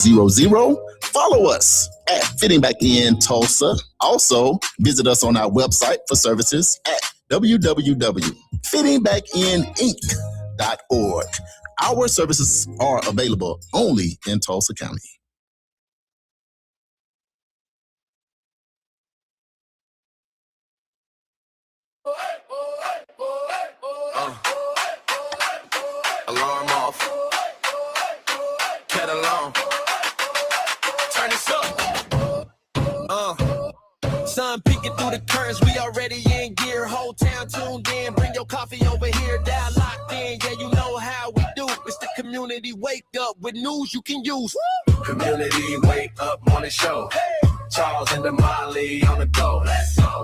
00. Follow us at Fitting Back In Tulsa. Also, visit us on our website for services at www.fittingbackininc.org. Our services are available only in Tulsa County. Alarm off. Kettle on. Turn this up. Sun peeking through the curtains. We already in gear. Whole town tuned in. Bring your coffee over here. Down locked in. Yeah, you know how we do. It's the community wake up with news you can use. Community wake up morning show. Charles and Damali on the go.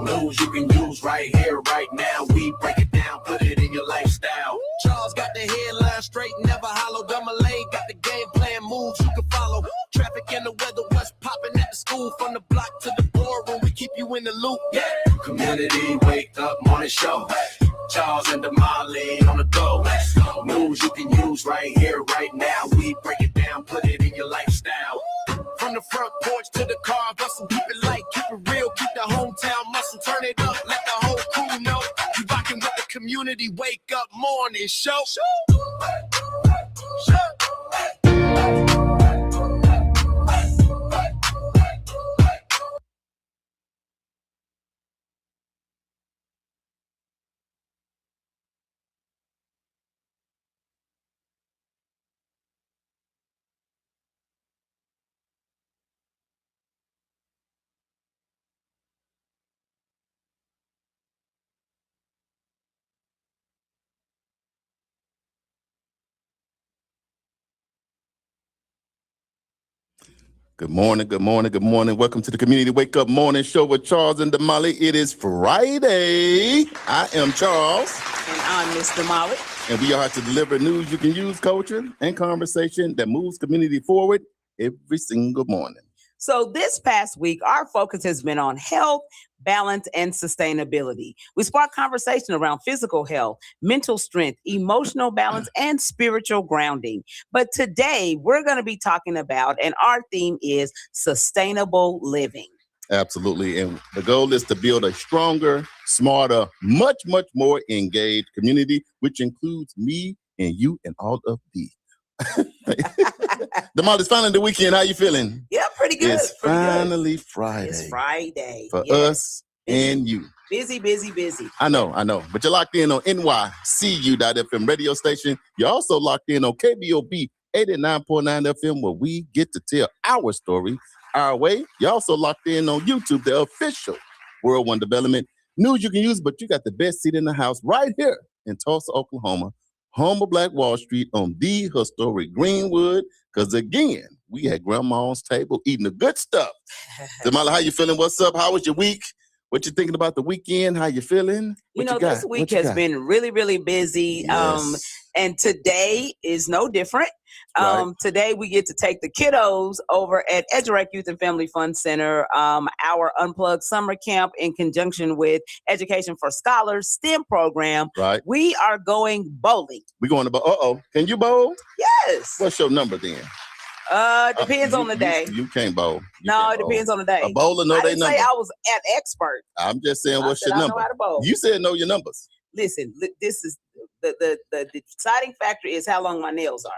News you can use right here, right now. We break it down, put it in your lifestyle. Charles got the headline straight, never hollow. Damali got the game plan moves you can follow. Traffic and the weather, what's popping at the school. From the block to the boardroom, we keep you in the loop. Yeah. Community wake up morning show. Charles and Damali on the go. News you can use right here, right now. We break it down, put it in your lifestyle. From the front porch to the car, bustle, keep it light, keep it real, keep the hometown muscle, turn it up, let the whole crew know. You rockin' with the community wake up morning show. Good morning, good morning, good morning. Welcome to the Community Wake Up Morning Show with Charles and Damali. It is Friday. I am Charles. And I'm Miss Damali. And we are here to deliver news you can use, culture, and conversation that moves community forward every single morning. So this past week, our focus has been on health, balance, and sustainability. We sparked conversation around physical health, mental strength, emotional balance, and spiritual grounding. But today, we're going to be talking about, and our theme is sustainable living. Absolutely. And the goal is to build a stronger, smarter, much, much more engaged community, which includes me and you and all of thee. Damali, it's finally the weekend. How you feeling? Yeah, pretty good. It's finally Friday. It's Friday. For us and you. Busy, busy, busy. I know. But you're locked in on NYCU.FM radio station. You're also locked in on KBOB 89.9 FM, where we get to tell our story our way. You're also locked in on YouTube, the official World One Development. News you can use, but you got the best seat in the house right here in Tulsa, Oklahoma. Home of Black Wall Street on the historic Greenwood. Because again, we at Grandma's table eating the good stuff. Damali, how you feeling? What's up? How was your week? What you thinking about the weekend? How you feeling? This week has been really, really busy. Yes. And today is no different. Right. Today we get to take the kiddos over at Edgerac Youth and Family Fun Center, our Unplugged Summer Camp in conjunction with Education for Scholars STEM program. Right. We are going bowling. We're going to bowl. Can you bowl? Yes. What's your number then? Depends on the day. You can't bowl. It depends on the day. A bowler know their number. I didn't say I was an expert. I'm just saying, what's your number? I know how to bowl. You said know your numbers. Listen, this is the deciding factor is how long my nails are.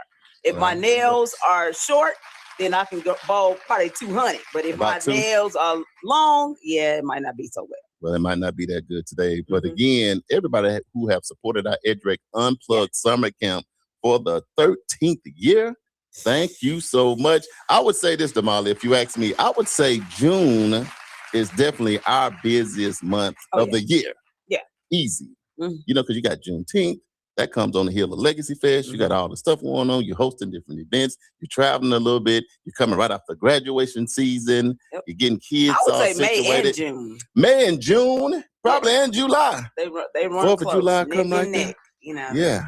If my nails are short, then I can go bowl probably 200. But if my nails are long, it might not be so well. Well, it might not be that good today. But again, everybody who have supported our Edgerac Unplugged Summer Camp for the 13th year, thank you so much. I would say this, Damali, if you ask me, I would say June is definitely our busiest month of the year. Yeah. Easy. Mm-hmm. You know, because you got Juneteenth. That comes on the heel of Legacy Fest. You got all the stuff going on. You're hosting different events. You're traveling a little bit. You're coming right after graduation season. Yep. You're getting kids all situated. I would say May and June. May and June, probably, and July. They run 4th close. of July neck come right and there. Neck, you know. Yeah.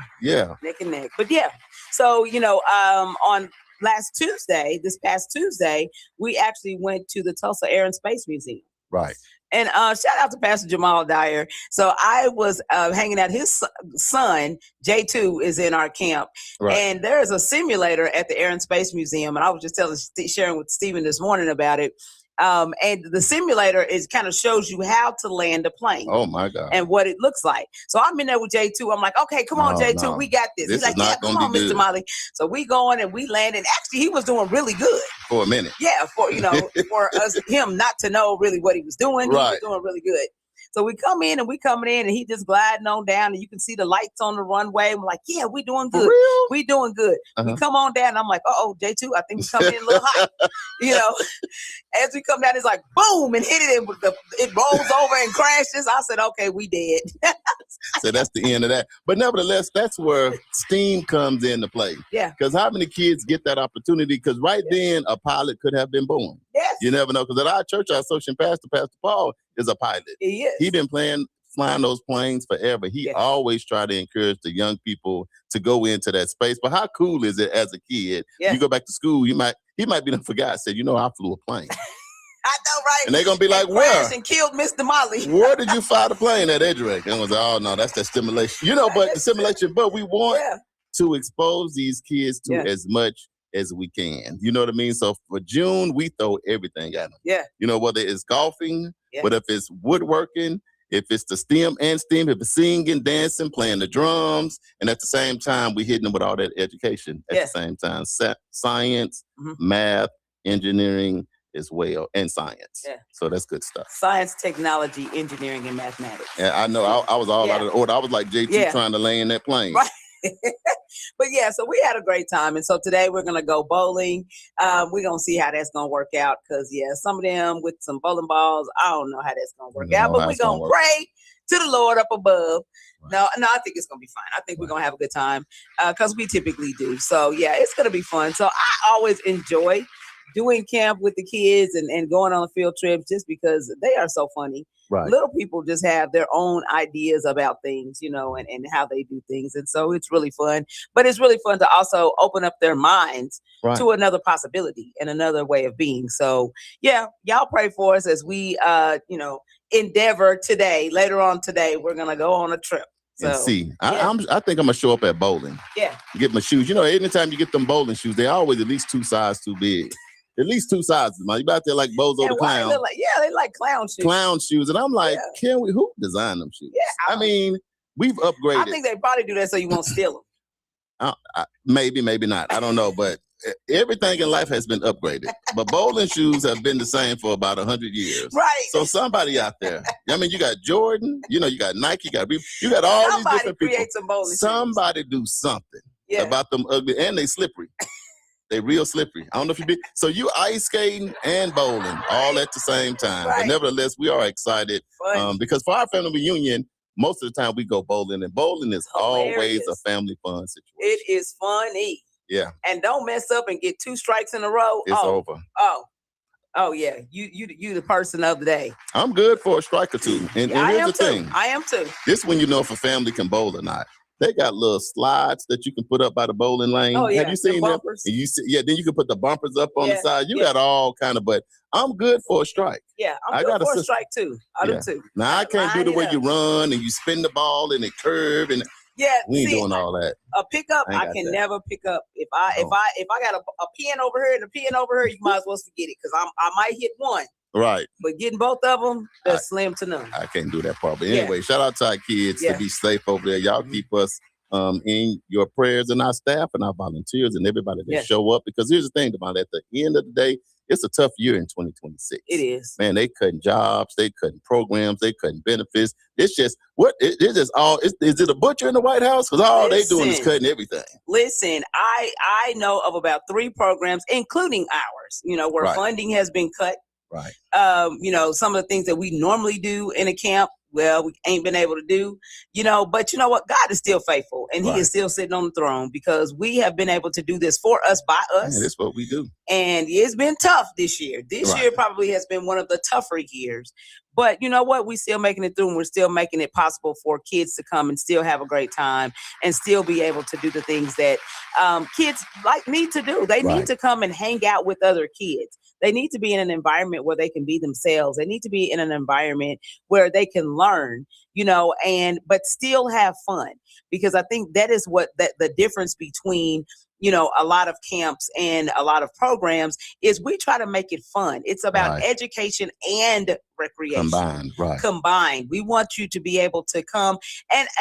Neck and neck. But yeah. So, on this past Tuesday, we actually went to the Tulsa Air and Space Museum. Right. And shout out to Pastor Jamal Dyer. So I was hanging out. His son, J2, is in our camp. Right. And there is a simulator at the Air and Space Museum. And I was just sharing with Stephen this morning about it. And the simulator kind of shows you how to land a plane. Oh my God. And what it looks like. So I'm in there with J2. I'm like, okay, come on, J2, no. we got this. This He's like, is not yeah, gonna come on, be Mr. good. Molly. So we going and we land. And actually, he was doing really good. For a minute. Yeah, for for him not to know really what he was doing. He was doing really good. So we come in and he just gliding on down and you can see the lights on the runway. I'm like, yeah, we doing good. We doing good. We come on down and I'm like, J2, I think we coming in a little hot. As we come down, it's like boom and hit it and it rolls over and crashes. I said, okay, we dead. So that's the end of that. But nevertheless, that's where STEAM comes into play. Yeah. Because how many kids get that opportunity? Because then a pilot could have been born. Yes. You never know. Because at our church, our associate pastor, Pastor Paul, is a pilot. He is. He's been flying those planes forever. He always try to encourage the young people to go into that space. But how cool is it as a kid? You go back to school, he might be done forgot, said, I flew a plane. I know, right? And they're going to be like, where? And killed Mr. Molly. Where did you fly the plane at Edric? And I was like, oh, no, that's that stimulation. But the simulation, but we want to expose these kids to as much as we can. You know what I mean? So for June, we throw everything at them. Yeah. Whether it's golfing, but if it's woodworking, if it's the STEM and STEAM, if it's singing, dancing, playing the drums, and at the same time, we hitting them with all that education at the same time. Science, math, engineering as well, and science. Yeah. So that's good stuff. Science, technology, engineering, and mathematics. Yeah, I know. I was all out of the order. I was like J2 trying to land that plane. Right. But so we had a great time. And so today we're going to go bowling. We're going to see how that's going to work out. Because, some of them with some bowling balls, I don't know how that's going to work out. But we're going to pray to the Lord up above. Right. No, I think it's going to be fine. I think we're going to have a good time because we typically do. So, it's going to be fun. So I always enjoy doing camp with the kids and going on field trips just because they are so funny. Right. Little people just have their own ideas about things, and how they do things. And so it's really fun. But it's really fun to also open up their minds to another possibility and another way of being. So, y'all pray for us as we, endeavor today. Later on today, we're going to go on a trip. So, and see, I think I'm going to show up at bowling. Yeah. Get my shoes. Anytime you get them bowling shoes, they're always at least 2 sizes too big. At least 2 sizes, man. You out there like Bozo the Clown. They like clown shoes. Clown shoes. And I'm like, who designed them shoes? Yeah, I mean, we've upgraded. I think they probably do that so you won't steal them. Maybe not. I don't know. But everything in life has been upgraded. But bowling shoes have been the same for about 100 years. Right. So somebody out there, you got Jordan, you got Nike, you got all these different people. Some bowling somebody do something about them ugly, and they slippery. They real slippery. I don't know if so you ice skating and bowling all at the same time. But nevertheless, we are excited because for our family reunion, most of the time we go bowling, and bowling is always a family fun situation. It is funny. Yeah. And don't mess up and get 2 strikes in a row. It's over. Oh yeah. You the person of the day. I'm good for a strike or 2. And here's the thing. I am too. This when you know if a family can bowl or not. They got little slides that you can put up by the bowling lane. Oh, yeah. Have you seen them? And then you can put the bumpers up on the side. You got all kind of, but I'm good for a strike. Yeah, I'm good for a strike too. I do too. Now I can't do the way you run and you spin the ball and it curve and we ain't doing all that. A pickup, I can never pick up. If I got a pin over here and a pin over here, you might as well forget it because I might hit one. Right. But getting both of them, that's slim to none. I can't do that part. But anyway, shout out to our kids to be safe over there. Y'all keep us in your prayers and our staff and our volunteers and everybody that show up. Because here's the thing, Damali, at the end of the day, it's a tough year in 2026. It is. Man, they cutting jobs, they cutting programs, they cutting benefits. It's just, it's just all, is it a butcher in the White House? Because all they doing is cutting everything. Listen, I know of about 3 programs, including ours, where funding has been cut. Right. Some of the things that we normally do in a camp, well, we ain't been able to do, but you know what? God is still faithful and he is still sitting on the throne because we have been able to do this for us, by us. Man, that's what we do. And it's been tough this year. This year probably has been one of the tougher years, But you know what? We still making it through, and we're still making it possible for kids to come and still have a great time and still be able to do the things that kids need to do. They need to come and hang out with other kids. They need to be in an environment where they can be themselves. They need to be in an environment where they can learn, but still have fun. Because I think that is what the difference between a lot of camps and a lot of programs is we try to make it fun. It's about education and recreation. Combined. We want you to be able to come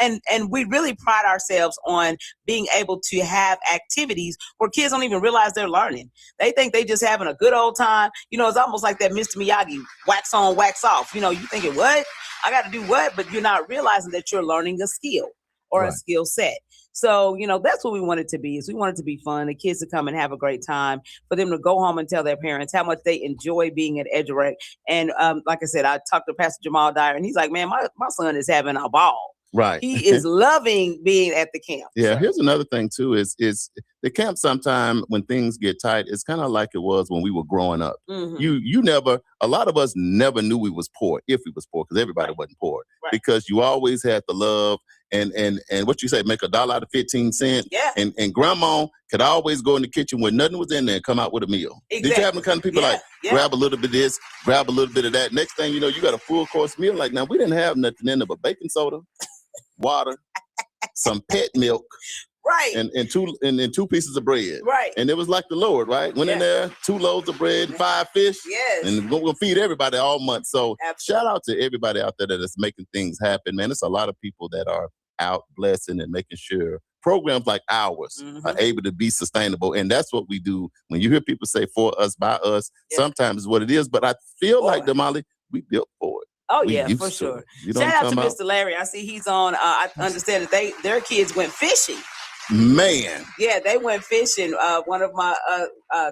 and we really pride ourselves on being able to have activities where kids don't even realize they're learning. They think they just having a good old time. It's almost like that Mr. Miyagi, wax on, wax off. You thinking, what? I got to do what? But you're not realizing that you're learning a skill or a skill set. So, that's what we want it to be. Is we want it to be fun, the kids to come and have a great time, for them to go home and tell their parents how much they enjoy being at EduRec. And like I said, I talked to Pastor Jamal Dyer, and he's like, man, my son is having a ball. Right. He is loving being at the camp. Yeah. So. Here's another thing too, is the camp sometime when things get tight, it's kind of like it was when we were growing up. Mm-hmm. A lot of us never knew we was poor, if we was poor, because everybody wasn't poor. Right. Because you always had the love and what you say, make $1 out of 15 cents. Yeah. And grandma could always go in the kitchen when nothing was in there and come out with a meal. Exactly. Did you have the kind of people grab a little bit of this, grab a little bit of that. Next thing you know, you got a full course meal. Like, now we didn't have nothing in there but baking soda, water, some pet milk, right, and two pieces of bread, right. And it was like the Lord, right? Went in there, 2 loaves of bread, and 5 fish, and we're gonna feed everybody all month. So shout out to everybody out there that is making things happen, man. There's a lot of people that are out blessing and making sure programs like ours are able to be sustainable, and that's what we do. When you hear people say "for us, by us," sometimes is what it is. But I feel like Damali, we built for it. Oh, yeah, for sure. Shout out to Mr. Larry. I see he's on. I understand that their kids went fishing. Man. Yeah, they went fishing. One of my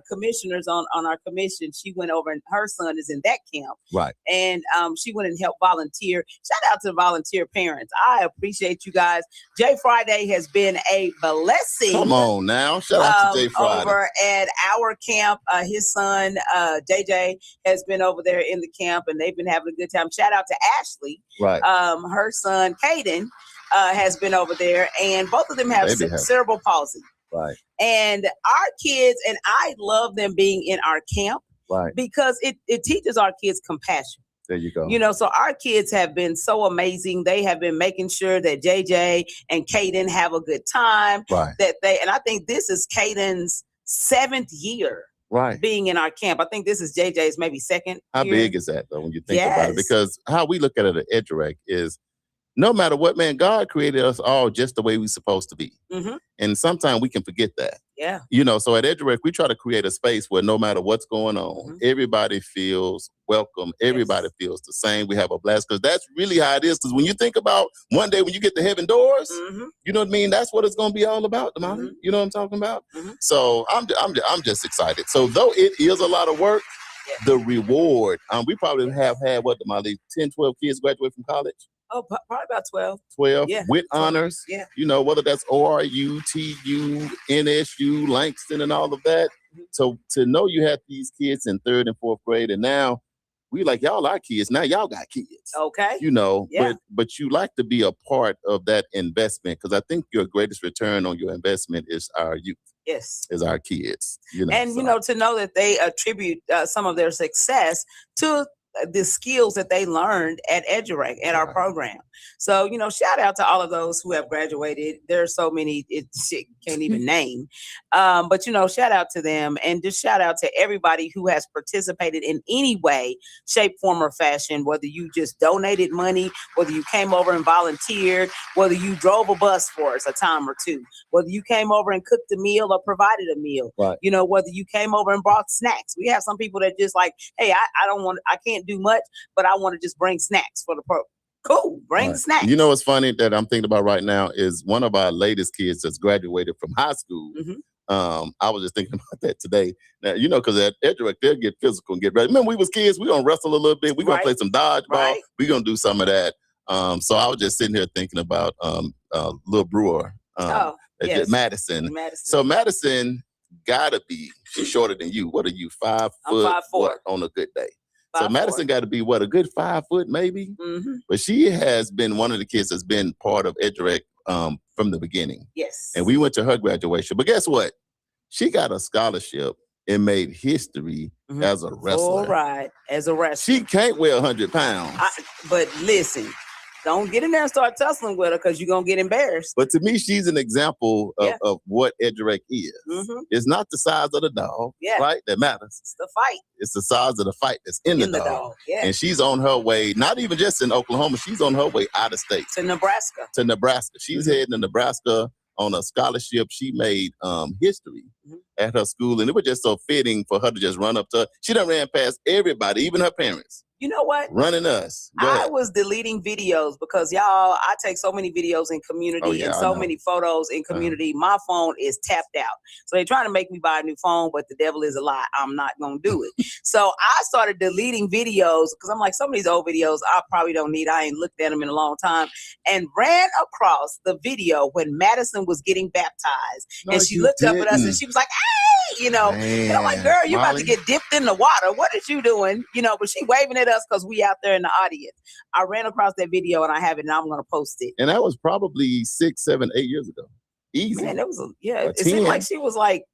commissioners on our commission, she went over, and her son is in that camp. Right. And she went and helped volunteer. Shout out to volunteer parents. I appreciate you guys. J Friday has been a blessing. Come on now. Shout out to J Friday. Over at our camp. His son, JJ, has been over there in the camp, and they've been having a good time. Shout out to Ashley. Right. Her son, Caden, has been over there, and both of them have cerebral palsy. Right. And our kids, and I love them being in our camp, right, because it teaches our kids compassion. There you go. So our kids have been so amazing. They have been making sure that JJ and Caden have a good time. Right. And I think this is Caden's 7th year. Right. Being in our camp. I think this is JJ's maybe 2nd year. How big is that, though, when you think about it? Because how we look at it at EduRec is, no matter what, man, God created us all just the way we're supposed to be. Mm-hmm. And sometimes we can forget that. Yeah. So at EduRec, we try to create a space where no matter what's going on, everybody feels welcome. Everybody feels the same. We have a blast, because that's really how it is. Because when you think about one day when you get to heaven doors, you know what I mean? That's what it's going to be all about, Damali. You know what I'm talking about? So I'm just excited. So though it is a lot of work, the reward, we probably have had, Damali, 10, 12 kids graduate from college? Oh, probably about 12. 12, with honors. Yeah. Whether that's ORU, TU, NSU, Langston, and all of that. So to know you have these kids in 3rd and 4th grade, and now we like, y'all are kids. Now y'all got kids. Okay. But you like to be a part of that investment, because I think your greatest return on your investment is our youth. Yes. Is our kids. To know that they attribute some of their success to the skills that they learned at EduRec, at our program. So, shout out to all of those who have graduated. There are so many, can't even name. But, shout out to them, and just shout out to everybody who has participated in any way, shape, form, or fashion, whether you just donated money, whether you came over and volunteered, whether you drove a bus for us a time or two, whether you came over and cooked a meal or provided a meal, whether you came over and brought snacks. We have some people that just like, hey, I can't do much, but I want to just bring snacks for the program. Cool, bring the snacks. What's funny that I'm thinking about right now is one of our latest kids that's graduated from high school. I was just thinking about that today. Now, because at EduRec, they'll get physical and get ready. Remember, we was kids, we're going to wrestle a little bit. We're going to play some dodgeball. We're going to do some of that. So I was just sitting here thinking about Lil Brewer, Madison. So Madison gotta be, she's shorter than you. What are you, 5 foot? I'm 5'4" on a good day. So Madison got to be what, a good 5 foot maybe. Mm-hmm. But she has been one of the kids that's been part of EdRec from the beginning. Yes. And we went to her graduation. But guess what? She got a scholarship and made history as a wrestler. All right, as a wrestler. She can't weigh 100 pounds. But listen, don't get in there and start tussling with her because you're going to get embarrassed. But to me, she's an example of what EdRec is. Mm-hmm. It's not the size of the dog, right? That matters. It's the fight. It's the size of the fight that's in the dog. Yeah. And she's on her way, not even just in Oklahoma, she's on her way out of state. To Nebraska. She's heading to Nebraska on a scholarship. She made history at her school, and it was just so fitting for her to just run up to her. She done ran past everybody, even her parents. You know what? Running us. I was deleting videos because I take so many videos in community and so many photos in community. My phone is tapped out. So they're trying to make me buy a new phone, but the devil is a lie. I'm not going to do it. So I started deleting videos because I'm like, some of these old videos I probably don't need. I ain't looked at them in a long time, and ran across the video when Madison was getting baptized. And she looked up at us and she was like, hey, and I'm like, girl, you about to get dipped in the water. What is you doing? But she waving at us because we out there in the audience. I ran across that video and I have it, and I'm going to post it. And that was probably 6, 7, 8 years ago. Easy. Man, it seemed like she was like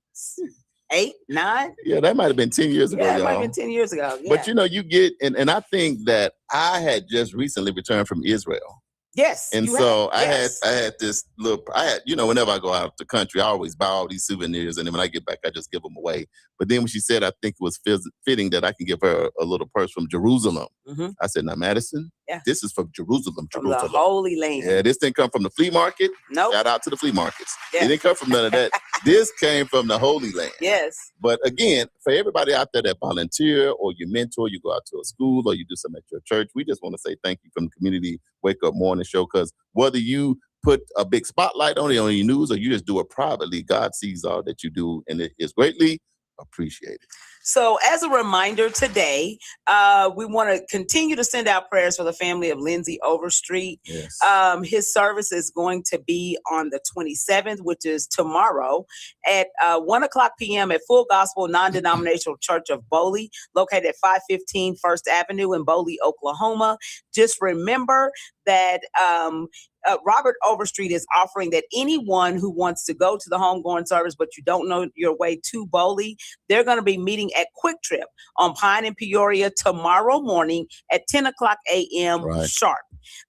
8, 9. Yeah, that might have been 10 years ago, Yeah, it y'all. might have been 10 years ago. Yeah. But you get, and I think that I had just recently returned from Israel. Yes. And so I had this whenever I go out the country, I always buy all these souvenirs. And then when I get back, I just give them away. But then when she said, I think it was fitting that I can give her a little purse from Jerusalem. Mm-hmm. I said, now, Madison, this is from Jerusalem. From the Holy Land. Yeah, this didn't come from the flea market. Nope. Shout out to the flea markets. Yeah. It didn't come from none of that. This came from the Holy Land. Yes. But again, for everybody out there that volunteer or you mentor, you go out to a school or you do something at your church, we just want to say thank you from the Community Wake Up Morning Show, because whether you put a big spotlight on it on your news or you just do it privately, God sees all that you do, and it is greatly appreciated. So as a reminder today, we want to continue to send out prayers for the family of Lindsay Overstreet. Yes. His service is going to be on the 27th, which is tomorrow, at 1:00 p.m. at Full Gospel Non-Denominational Church of Boley, located at 515 First Avenue in Boley, Oklahoma. Just remember that Robert Overstreet is offering that anyone who wants to go to the homegoing service, but you don't know your way to Boley, they're going to be meeting at Quick Trip on Pine and Peoria tomorrow morning at 10:00 a.m. sharp.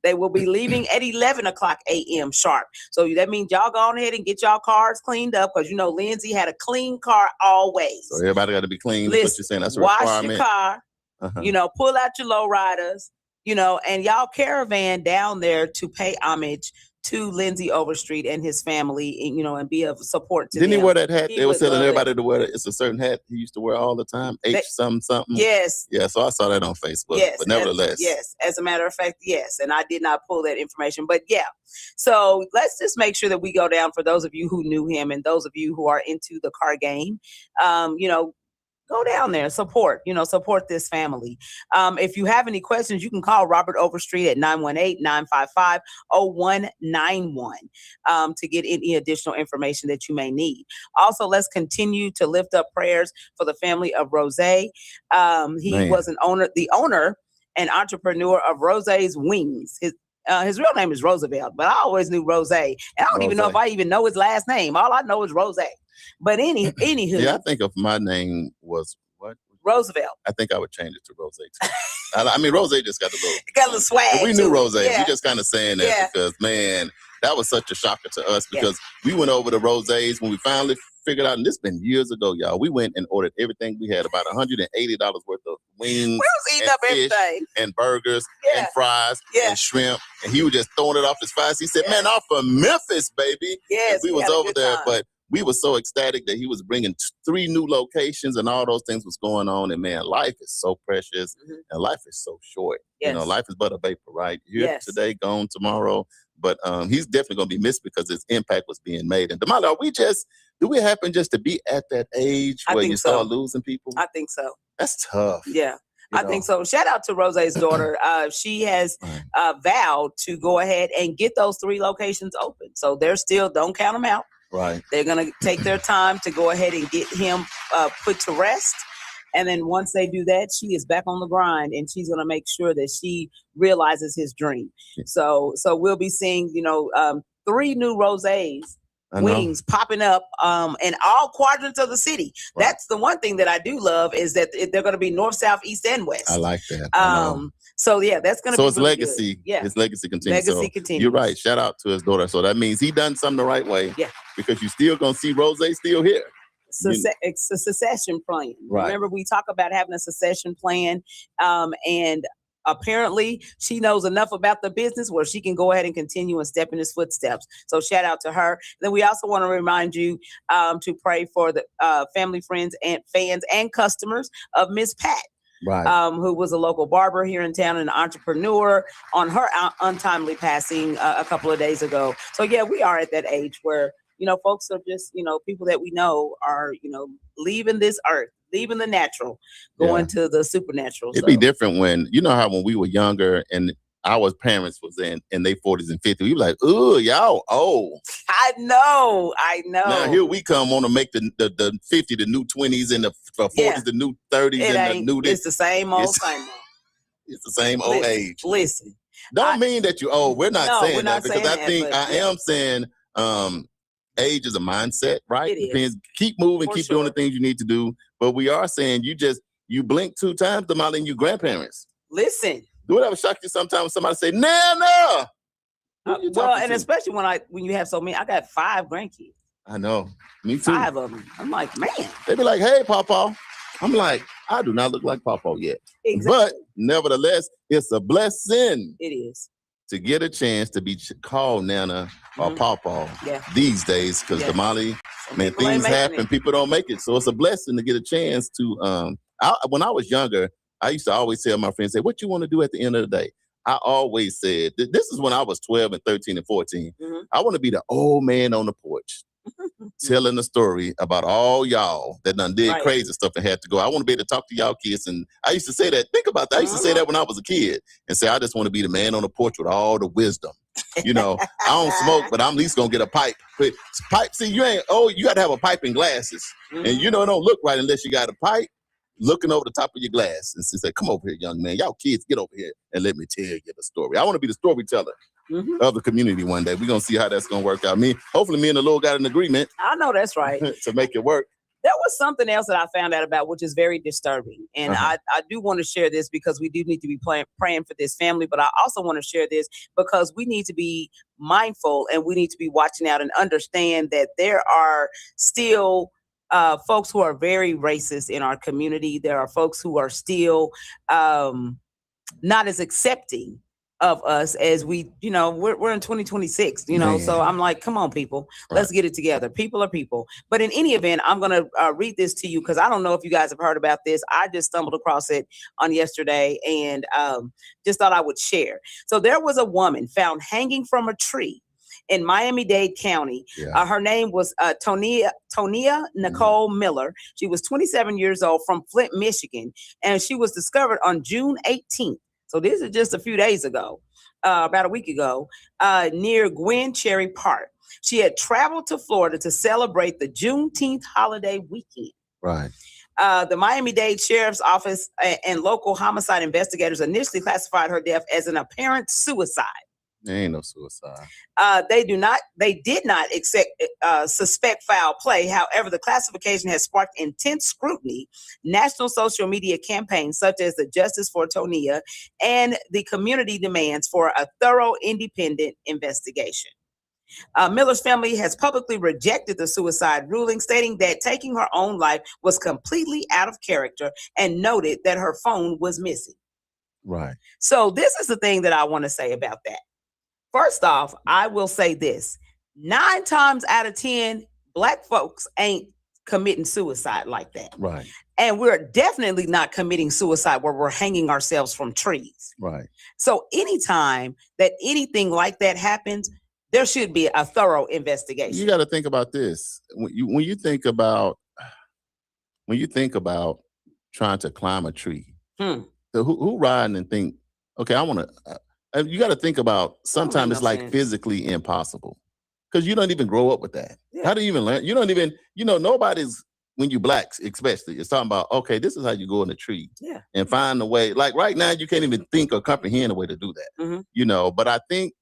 They will be leaving at 11:00 a.m. sharp. So that means y'all go on ahead and get y'all cars cleaned up, because Lindsay had a clean car always. So everybody got to be clean. Listen, that's what you're saying. That's a wash requirement. your car. Pull out your low riders. And y'all caravan down there to pay homage to Lindsay Overstreet and his family, and be of support to them. Didn't he wear that hat? They were telling everybody to wear it. It's a certain hat he used to wear all the time. Something. Yes. Yeah, so I saw that on Facebook. Yes. But nevertheless. As a matter of fact, yes. And I did not pull that information. But yeah. So let's just make sure that we go down, for those of you who knew him and those of you who are into the car game, go down there, support this family. If you have any questions, you can call Robert Overstreet at 918-955-0191 to get any additional information that you may need. Also, let's continue to lift up prayers for the family of Rose. He was the owner and entrepreneur of Rose's Wings. His real name is Roosevelt, but I always knew Rose. And I don't even know if I even know his last name. All I know is Rose. But anywho. Yeah, I think if my name was what? Roosevelt. I think I would change it to Rose too. I mean, Rose just got a little swag. We knew Rose. Yeah. We just kind of saying that because, man, that was such a shocker to us, because we went over to Rose's when we finally figured out, and this has been years ago, y'all. We went and ordered everything. We had about $180 worth of wings. We was eating up everything. And burgers and fries and shrimp. And he was just throwing it off his fries. He said, man, I'm from Memphis, baby. Yes. And we was over there, but we were so ecstatic that he was bringing 3 new locations and all those things was going on. And man, life is so precious and life is so short. Yes. Life is but a vapor, right? Here today, gone tomorrow. But he's definitely going to be missed because his impact was being made. And Damali, do we happen just to be at that age where you start losing people? I think so. That's tough. Yeah. I think so. Shout out to Rose's daughter. She has vowed to go ahead and get those 3 locations open. So they're still, don't count them out. Right. They're going to take their time to go ahead and get him put to rest. And then once they do that, she is back on the grind, and she's going to make sure that she realizes his dream. So we'll be seeing, 3 new rosés wings popping up in all quadrants of the city. Right. That's the one thing that I do love, is that they're going to be north, south, east, and west. I like that. So yeah, that's going to be his really legacy. Good. Yeah, his legacy continues. Legacy continues. You're right. Shout out to his daughter. So that means he done something the right way. Yeah, because you still gonna see Rose still here. It's a succession plan. Right. Remember, we talk about having a succession plan, and apparently she knows enough about the business where she can go ahead and continue and step in his footsteps. So shout out to her. Then we also want to remind you to pray for the family, friends, and fans and customers of Miss Pat. Right. Who was a local barber here in town and an entrepreneur, on her untimely passing a couple of days ago. So yeah, we are at that age where, folks are just, people that we know are, leaving this earth, leaving the natural, going to the supernatural. It'd be different when, how when we were younger and our parents was in their 40s and 50s, we were like, "Ooh, y'all old." I know. Now here we come on to make the 50 the new 20s and the 40s the new 30s and the new. It's the same old thing. It's the same old age. Listen, don't mean that you old. We're not saying that, because I think I am saying age is a mindset, right? It depends. Keep moving, keep doing the things you need to do. But we are saying you blink 2 times, Damali, and you grandparents. Listen. Do it ever shock you sometimes when somebody say, no? And especially when you have so many. I got 5 grandkids. I know. Me too. 5 of them. I'm like, man. They be like, "Hey, Papa." I'm like, I do not look like Papa yet. Exactly. But nevertheless, it's a blessing. It is. To get a chance to be called Nana or Papa these days, because Damali, man, things happen. People don't make it. So it's a blessing to get a chance to, when I was younger, I used to always tell my friends, "What you want to do at the end of the day?" I always said, this is when I was 12 and 13 and 14. I want to be the old man on the porch telling the story about all y'all that done did crazy stuff and had to go. I want to be able to talk to y'all kids. And I used to say that. Think about that. I used to say that when I was a kid and say, I just want to be the man on the porch with all the wisdom. I don't smoke, but I'm at least going to get a pipe. See, you got to have a pipe and glasses. And it don't look right unless you got a pipe looking over the top of your glass. And she said, "Come over here, young man. Y'all kids, get over here and let me tell you the story." I want to be the storyteller of the community one day. We're going to see how that's going to work out. Hopefully me and the Lord got an agreement. I know that's right. To make it work. There was something else that I found out about, which is very disturbing. And I do want to share this because we do need to be praying for this family. But I also want to share this because we need to be mindful and we need to be watching out and understand that there are still folks who are very racist in our community. There are folks who are still not as accepting of us as we're in 2026, so I'm like, come on, people, let's get it together. People are people. But in any event, I'm going to read this to you because I don't know if you guys have heard about this. I just stumbled across it on yesterday and just thought I would share. So there was a woman found hanging from a tree in Miami-Dade County. Her name was Tonia Nicole Miller. She was 27 years old from Flint, Michigan, and she was discovered on June 18th. So this is just a few days ago, about a week ago, near Gwen Cherry Park. She had traveled to Florida to celebrate the Juneteenth holiday weekend. Right. The Miami-Dade Sheriff's Office and local homicide investigators initially classified her death as an apparent suicide. There ain't no suicide. They did not suspect foul play. However, the classification has sparked intense scrutiny, national social media campaigns such as the Justice for Tonia, and the community demands for a thorough, independent investigation. Miller's family has publicly rejected the suicide ruling, stating that taking her own life was completely out of character and noted that her phone was missing. Right. So this is the thing that I want to say about that. First off, I will say this. 9 times out of 10, Black folks ain't committing suicide like that. Right. And we're definitely not committing suicide where we're hanging ourselves from trees. Right. So anytime that anything like that happens, there should be a thorough investigation. You got to think about this. When you think about trying to climb a tree, so who riding and think, okay, I want to... you got to think about sometimes it's like physically impossible because you don't even grow up with that. Yeah. How do you even learn? You don't even, nobody's when you blacks, especially, it's talking about, okay, this is how you go in the tree and find a way. Like right now, you can't even think or comprehend a way to do that, but I think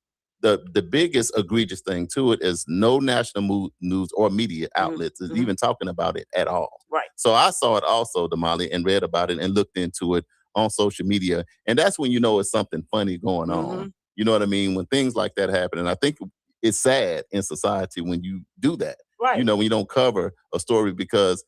the biggest egregious thing to it is no national news or media outlets is even talking about it at all. Right. So I saw it also, Damali, and read about it and looked into it on social media. And that's when you know it's something funny going on. You know what I mean? When things like that happen. And I think it's sad in society when you do that. Right. When you don't cover a story because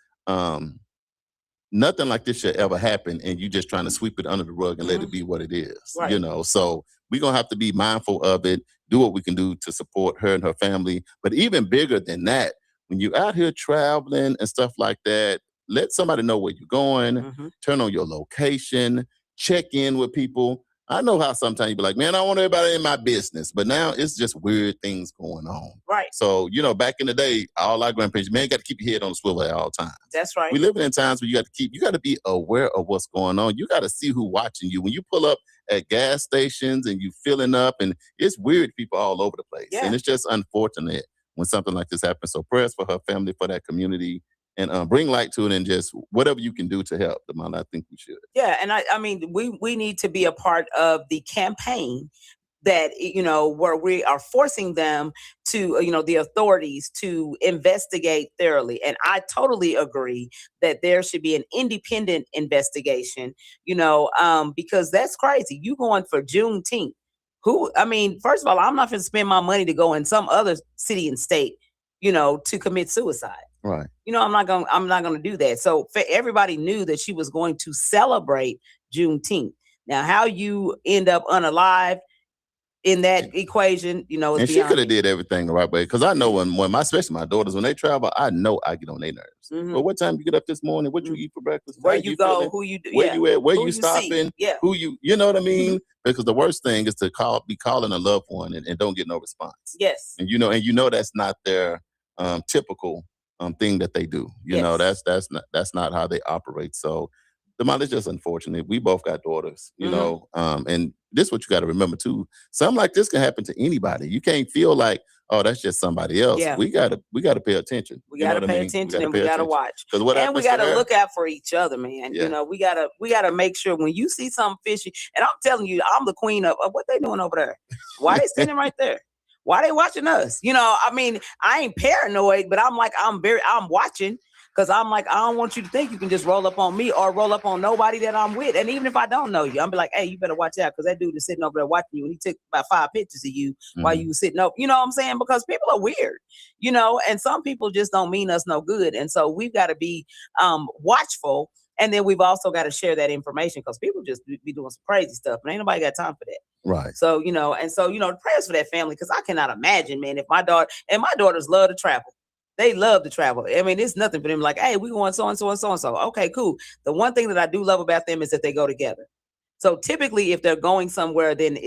nothing like this should ever happen and you just trying to sweep it under the rug and let it be what it is. Right. So we're going to have to be mindful of it, do what we can do to support her and her family. But even bigger than that, when you're out here traveling and stuff like that, let somebody know where you're going, turn on your location, check in with people. I know how sometimes you be like, man, I want everybody in my business. But now it's just weird things going on. Right. So, back in the day, all our grandparents, man, you got to keep your head on the swivel at all times. That's right. We living in times where you got to be aware of what's going on. You got to see who's watching you. When you pull up at gas stations and you filling up, and it's weird people all over the place. Yeah. And it's just unfortunate when something like this happens. So prayers for her family, for that community. And bring light to it, and just whatever you can do to help them. I think we should. Yeah, and I mean, we need to be a part of the campaign that where we are forcing them to the authorities to investigate thoroughly. And I totally agree that there should be an independent investigation. Because that's crazy. You going for Juneteenth? First of all, I'm not going to spend my money to go in some other city and state, to commit suicide. Right. I'm not going to do that. So everybody knew that she was going to celebrate Juneteenth. Now, how you end up unalive in that equation, is and she could have did everything the right way. Because I know when especially my daughters, when they travel, I know I get on their nerves. But what time you get up this morning? What you eat for breakfast? Where you go? Feeling? Who you do? Where you at? Where who you stopping? Yeah. Who you know what I mean? Because the worst thing is to be calling a loved one and don't get no response. Yes. And that's not their typical thing that they do. That's not how they operate. So it's just unfortunate. We both got daughters, and this is what you got to remember too. Something like this can happen to anybody. You can't feel like, oh, that's just somebody else. Yeah. We gotta pay attention. We gotta pay attention, and we gotta watch. And we gotta look out for each other, man. Yeah. We gotta make sure when you see something fishy, and I'm telling you, I'm the queen of what they doing over there. Why they standing right there? Why they watching us? I ain't paranoid, but I'm watching. Because I'm like, I don't want you to think you can just roll up on me or roll up on nobody that I'm with. And even if I don't know you, I'm be like, hey, you better watch out because that dude is sitting over there watching you. And he took about 5 pictures of you while you were sitting up. You know what I'm saying? Because people are weird, and some people just don't mean us no good. And so we've got to be watchful. And then we've also got to share that information because people just be doing some crazy stuff. And ain't nobody got time for that. Right. So, prayers for that family because I cannot imagine, man, if my daughters love to travel. They love to travel. It's nothing for them. Like, hey, we going so and so and so and so. Okay, cool. The one thing that I do love about them is that they go together. So typically, if they're going somewhere, then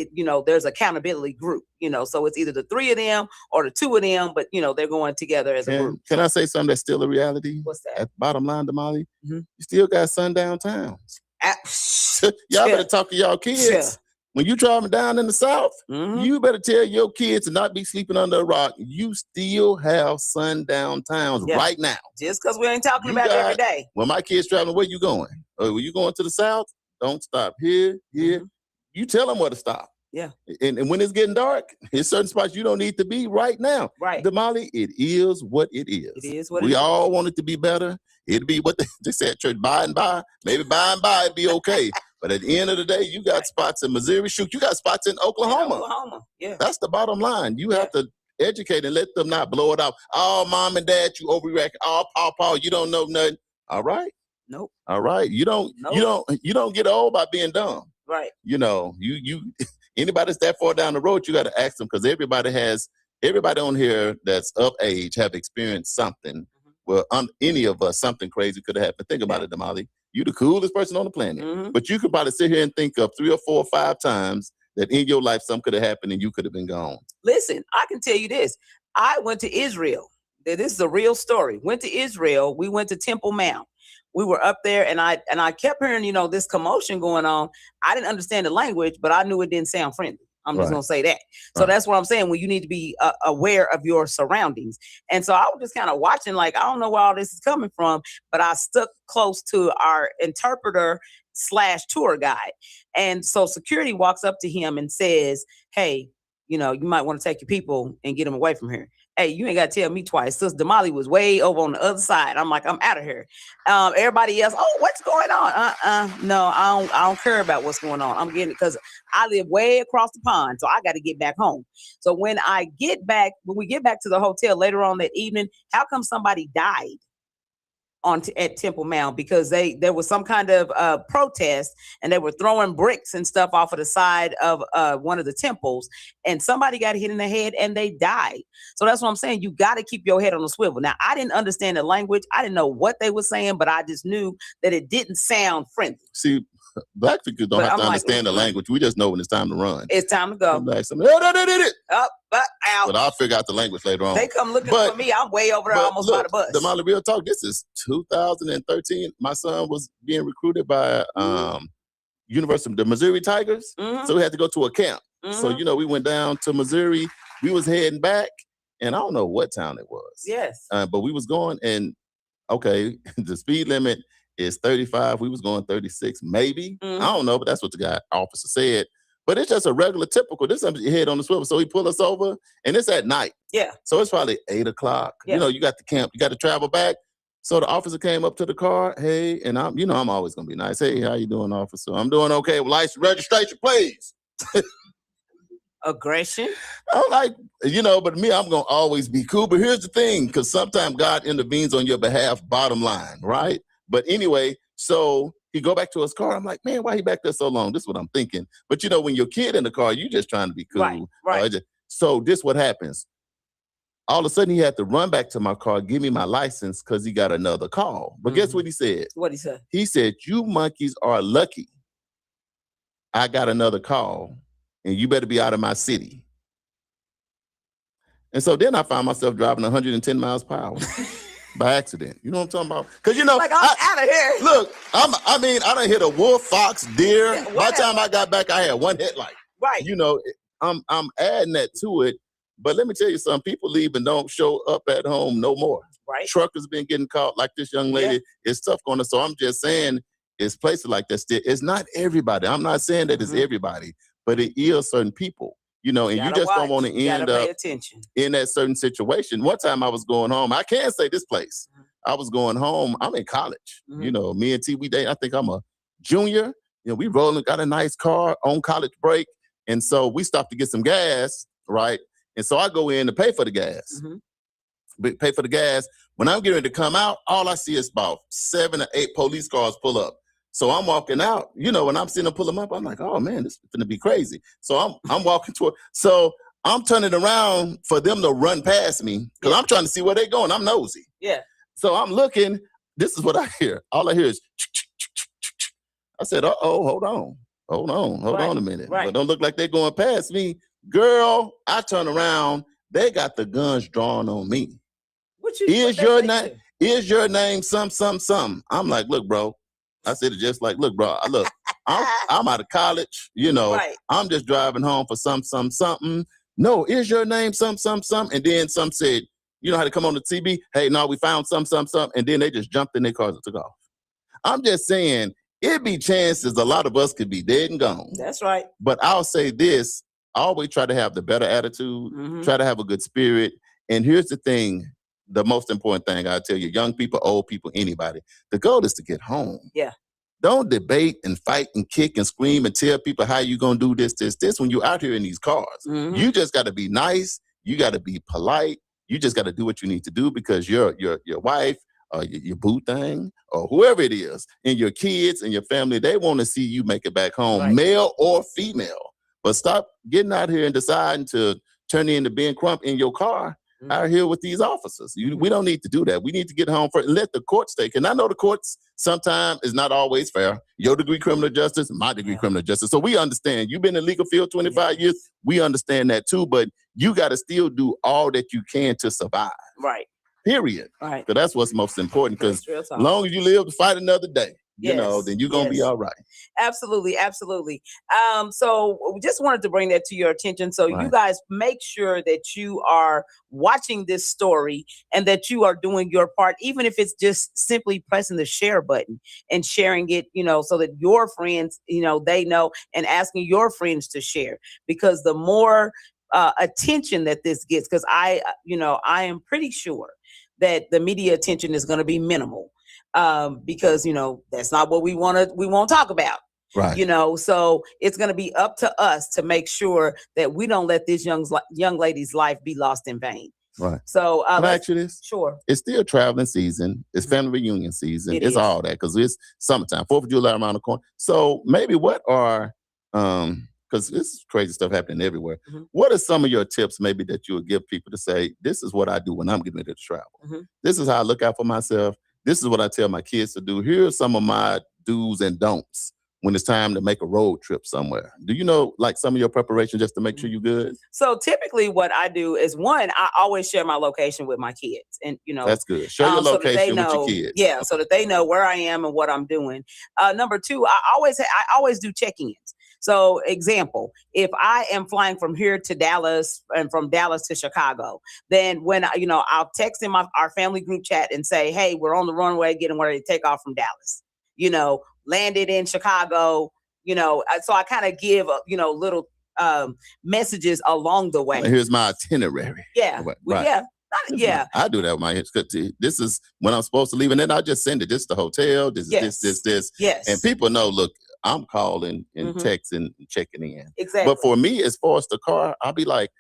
there's accountability group. So it's either the 3 of them or the 2 of them, but they're going together as a group. Can I say something that's still a reality? What's that? At bottom line, Damali, you still got sundown towns. Y'all better talk to y'all kids. Yeah. When you driving down in the South, you better tell your kids to not be sleeping under a rock. You still have sundown towns right now. Just because we ain't talking about it every day. When my kids traveling, where you going? Were you going to the South? Don't stop here. You tell them where to stop. Yeah. And when it's getting dark, there's certain spots you don't need to be right now. Right. Damali, it is what it is. It is what we all want it to be better. It'd be what they said at church, by and by. Maybe by and by it'd be okay. But at the end of the day, you got spots in Missouri. Shoot, you got spots in Oklahoma. Yeah. That's the bottom line. You have to educate and let them not blow it off. Oh, mom and dad, you overreact. Oh, Paw, you don't know nothing. All right. Nope. All right. You don't get old by being dumb. Right. You anybody that's that far down the road, you got to ask them because everybody on here that's of age have experienced something. Well, any of us, something crazy could have happened. Think about it, Damali. You the coolest person on the planet. But you could probably sit here and think of 3 or 4 or 5 times that in your life something could have happened and you could have been gone. Listen, I can tell you this. I went to Israel. This is a real story. Went to Israel. We went to Temple Mount. We were up there and I kept hearing, this commotion going on. I didn't understand the language, but I knew it didn't sound friendly. I'm just Right. gonna say that. So Right. that's what I'm saying. When you need to be aware of your surroundings. And so I was just kind of watching, like, I don't know where all this is coming from, but I stuck close to our interpreter / tour guide. And so security walks up to him and says, "Hey, you might want to take your people and get them away from here." Hey, you ain't got to tell me twice. Sis Damali was way over on the other side. I'm like, I'm out of here. Everybody else, oh, what's going on? No, I don't care about what's going on. I'm getting it because I live way across the pond, so I got to get back home. So when we get back to the hotel later on that evening, how come somebody died at Temple Mount? Because there was some kind of protest, and they were throwing bricks and stuff off of the side of one of the temples, and somebody got hit in the head and they died. So that's what I'm saying. You got to keep your head on the swivel. Now, I didn't understand the language. I didn't know what they were saying, but I just knew that it didn't sound friendly. See, Black people don't have to understand the language. We just know when it's time to run. It's time to go. Like Up, but out. But I'll figure out the language later on. They come looking for me. I'm way over there, almost by the bus. Damali, real talk. This is 2013. My son was being recruited by University of the Missouri Tigers, so we had to go to a camp. So we went down to Missouri. We was heading back, and I don't know what town it was. Yes, but we was going, and okay, the speed limit is 35. We was going 36, maybe. I don't know, but that's what the officer said. But it's just a regular, typical. This is your head on the swivel. So he pulled us over, and it's at night. Yeah. So it's probably 8 o'clock. Yeah. You got the camp. You got to travel back. So the officer came up to the car. Hey, and I'm always gonna be nice. Hey, how you doing, officer? I'm doing okay. License, registration, please. Aggression. I'm like, but me, I'm gonna always be cool. But here's the thing, because sometimes God intervenes on your behalf. Bottom line, right? But anyway, so he go back to his car. I'm like, man, why he back there so long? This is what I'm thinking. But when your kid in the car, you just trying to be cool. Right. So this what happens. All of a sudden, he had to run back to my car, give me my license, because he got another call. But guess what he said? What he said? He said, "You monkeys are lucky. I got another call, and you better be out of my city." And so then I found myself driving 110 miles per hour. By accident. You know what I'm talking about? Because like, I'm out of here. Look, I done hit a wolf, fox, deer. By the time I got back, I had one headlight. Right. I'm adding that to it. But let me tell you something. People leave and don't show up at home no more. Right. Truckers been getting caught like this young lady. Yeah. It's tough going to. So I'm just saying, it's places like that still. It's not everybody. I'm not saying that it's everybody, but it is certain people. And you just don't want to end up in that certain situation. One time I was going home. I can't say this place. I was going home. I'm in college. Me and T, we date. I think I'm a junior. We rolling, got a nice car on college break. And so we stopped to get some gas, right? And so I go in to pay for the gas. Pay for the gas. When I'm getting ready to come out, all I see is about 7 or 8 police cars pull up. So I'm walking out, when I'm seeing them pull them up, I'm like, oh man, this is going to be crazy. So I'm walking toward, so I'm turning around for them to run past me because I'm trying to see where they're going. I'm nosy. Yeah. So I'm looking, this is what I hear. All I hear is, I said, hold on a minute. Right. But don't look like they're going past me. Girl, I turn around, they got the guns drawn on me. Is your name some? I'm like, look, bro. I said it just like, look, bro, I'm out of college, Right. I'm just driving home for something. No, is your name some? And then some said, you know how to come on the TV? Hey, no, we found some. And then they just jumped in their cars and took off. I'm just saying, it be chances a lot of us could be dead and gone. That's right. But I'll say this, I always try to have the better attitude, try to have a good spirit. And here's the thing. The most important thing I tell you, young people, old people, anybody, the goal is to get home. Yeah. Don't debate and fight and kick and scream and tell people how you going to do this when you're out here in these cars. You just got to be nice. You got to be polite. You just got to do what you need to do because your wife or your boo thing or whoever it is and your kids and your family, they want to see you make it back home, male or female. But stop getting out here and deciding to turn into being crump in your car. Out here with these officers. We don't need to do that. We need to get home first and let the courts take. And I know the courts sometimes is not always fair. Your degree criminal justice, my degree criminal justice. So we understand. You've been in the legal field 25 years. We understand that too. But you got to still do all that you can to survive. Right. Period. Right. So that's what's most important because as long as you live to fight another day. Yes, then you're gonna be yes. all right. Absolutely, absolutely. So we just wanted to bring that to your attention. So you Right. guys make sure that you are watching this story and that you are doing your part, even if it's just simply pressing the share button and sharing it, so that your friends, they know, and asking your friends to share. Because the more attention that this gets, because I am pretty sure that the media attention is going to be minimal. Because that's not what we won't talk about. Right. So it's going to be up to us to make sure that we don't let this young lady's life be lost in vain. Right. So Can I ask you this? Sure. It's still traveling season. It's family reunion season. It It's is. all that because it's summertime, 4th of July around the corner. So maybe what are because this crazy stuff happening everywhere. Mhm. What are some of your tips maybe that you would give people to say, this is what I do when I'm getting ready to travel? Mhm. This is how I look out for myself. This is what I tell my kids to do. Here are some of my do's and don'ts when it's time to make a road trip somewhere. Do you know like some of your preparation just to make sure you're good? So typically what I do is, one, I always share my location with my kids, and That's good. Share your so that they location with know, your kids. yeah, so that they know where I am and what I'm doing. Number two, I always do check-ins. So example, if I am flying from here to Dallas and from Dallas to Chicago, then when I'll text in our family group chat and say, hey, we're on the runway getting ready to take off from Dallas, landed in Chicago, so I kind of give, little messages along the way. Here's my itinerary. Yeah. Right. Yeah. Yeah. I do that with my kids. This is when I'm supposed to leave, and then I just send it. This is the hotel. This is Yes. this. Yes. And people know, look, I'm calling and Mhm. texting and checking in. Exactly. But for me, as far as the car, I'll be like,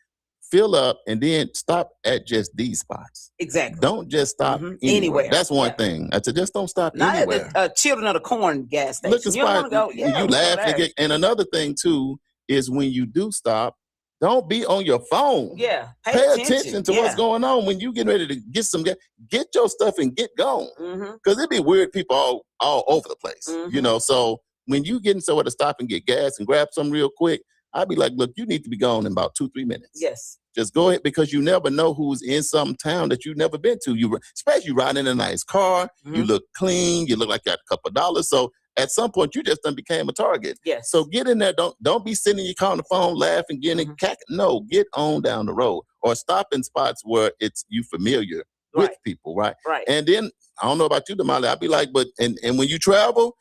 fill up and then stop at just these spots. Exactly. Don't just stop Mhm. anywhere. Anywhere. That's one Yeah. thing. I said, just don't stop Not anywhere. at the Children of the Corn gas station. Look at You don't spot. wanna go, yeah, You we go laugh there. and another thing too is when you do stop, don't be on your phone. Yeah. Pay attention to what's going on when you getting ready to get some gas. Get your stuff and get going. Mm-hmm. Because it'd be weird people all over the place. Mhm. So when you getting somewhere to stop and get gas and grab some real quick, I'd be like, look, you need to be gone in about 2-3 minutes. Yes. Just go ahead because you never know who's in some town that you've never been to. Especially you riding in a nice car, you Mhm. look clean, you look like you got a couple of dollars. So at some point you just done became a target. Yes. So get in there. Don't be sitting in your car on the phone laughing, getting Mhm. No, get on down the road or stop in spots where it's you familiar with Right. people, right? Right. And then I don't know about you, Damali. I'd be like, but and when you travel,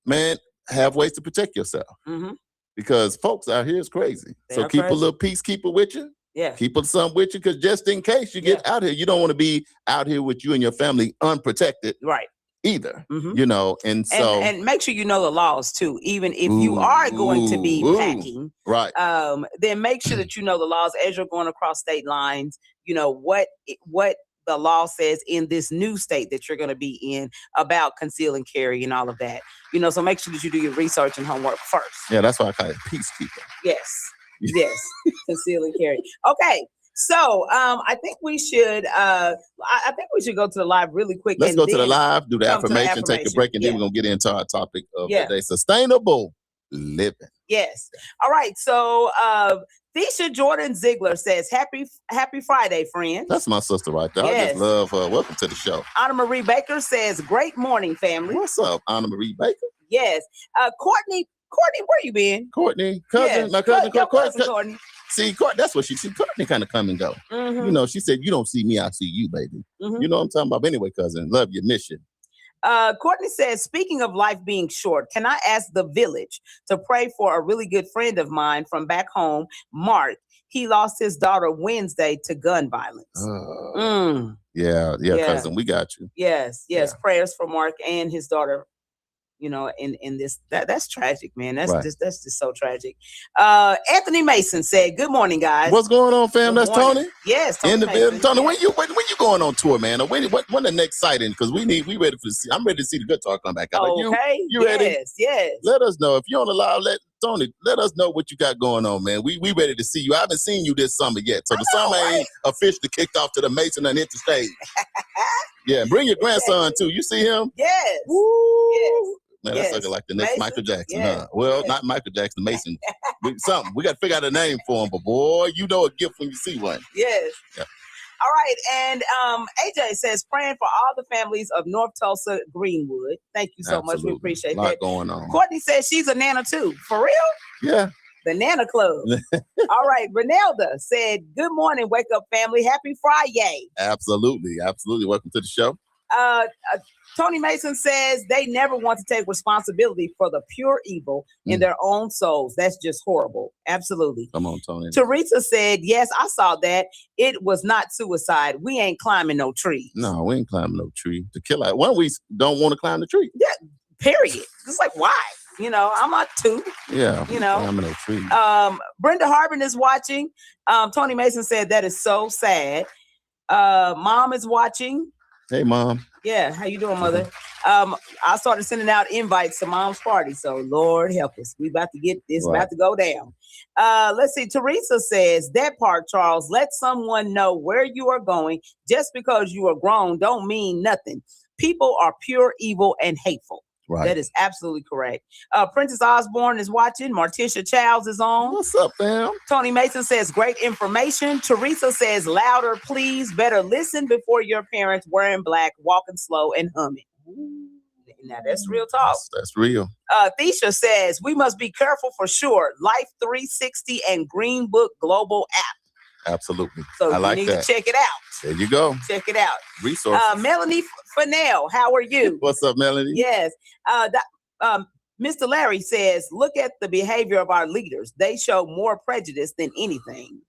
man, have ways to protect yourself Mm-hmm. because folks out here is crazy. They So are keep a crazy. little peacekeeper with you. Yeah. Keep some with you because just in case you get out here, you don't want to be out here with you and your family unprotected Right. either. Mhm. And so And make sure you know the laws too. Even if you are going to be packing, right. Then make sure that you know the laws as you're going across state lines. What the law says in this new state that you're going to be in about conceal and carry and all of that. So make sure that you do your research and homework first. Yeah, that's why I call it peacekeeper. Yes. Yes. Conceal and carry. Okay. So I think we should I think we should go to the live really quick. Let's and go to the then live, do the come to the affirmation, take a affirmation. break, and then Yeah. we're gonna get into our topic of Yeah. the day. Sustainable living. Yes. All right. So Thisha Jordan Ziegler says, Happy Friday, friends. That's my sister right there. I Yes. just love her. Welcome to the show. Anna Marie Baker says, Great morning, family. What's up, Anna Marie Baker? Yes. Courtney, where you been? Courtney, cousin, Yes. my cousin, Your cousin, Courtney. See, that's what she Courtney kind of come and go. Mhm. She said, you don't see me, I see you, baby. Mhm. You know what I'm talking about? But anyway, cousin, love your mission. Courtney says, speaking of life being short, can I ask the village to pray for a really good friend of mine from back home, Mark? He lost his daughter Wednesday to gun violence. Yeah, cousin, we got you. Yes. Yeah. Prayers for Mark and his daughter. In this, that's tragic, man. That's Right. just so tragic. Anthony Mason said, "Good morning, guys." What's going on, fam? Good That's morning. Tony. Yes, Tony In the Mason. building. Tony, Yeah. when you going on tour, man? Or when the next sighting? Because we ready I'm ready to see the guitar come back out. Okay. You ready? Yes. Let us know if you're on the live. Let us know what you got going on, man. We ready to see you. I haven't seen you this summer yet, so the summer ain't officially kicked off to the Mason and hit the stage. Yeah, bring your grandson too. You see him? Yes. Woo! Yes. Man, that's Yes. looking like the next Mason? Michael Jackson, Yes. huh? Well, Yes. not Michael Jackson, Mason. We got to figure out a name for him, but boy, you know a gift when you see one. Yes. Yeah. All right, and AJ says praying for all the families of North Tulsa, Greenwood. Thank you so much. We appreciate a lot that. going on. Courtney says she's a Nana too. For real? Yeah. The Nana Club. All right, Renelda said, "Good morning, Wake Up Family. Happy Friday." Absolutely. Welcome to the show. Tony Mason says they never want to take responsibility for the pure evil in their own souls. That's just horrible. Absolutely. Come on, Tony. Teresa said, "Yes, I saw that. It was not suicide. We ain't climbing no trees." No, we ain't climbing no tree. To kill out. One, we don't want to climb the tree. Yeah, period. It's like, why? I'm not two. Yeah. Climbing no tree. Brenda Harbin is watching. Tony Mason said that is so sad. Mom is watching. Hey, Mom. Yeah, how you doing, Mother? I started sending out invites to Mom's party, so Lord help us. We about to get this, about to go down. Let's see. Teresa says that part, Charles. Let someone know where you are going. Just because you are grown don't mean nothing. People are pure evil and hateful. Right. That is absolutely correct. Princess Osborne is watching. Martisha Childs is on. What's up, fam? Tony Mason says, great information. Teresa says, louder, please. Better listen before your parents wearing black, walking slow, and humming. Now, that's real talk. That's real. Thisha says, we must be careful for sure. Life 360 and Green Book Global app. Absolutely. So I like you need that. to check it out. There you go. Check it out. Resources. Melanie Fennell, how are you? What's up, Melanie? Yes. Mr. Larry says, look at the behavior of our leaders. They show more prejudice than anything.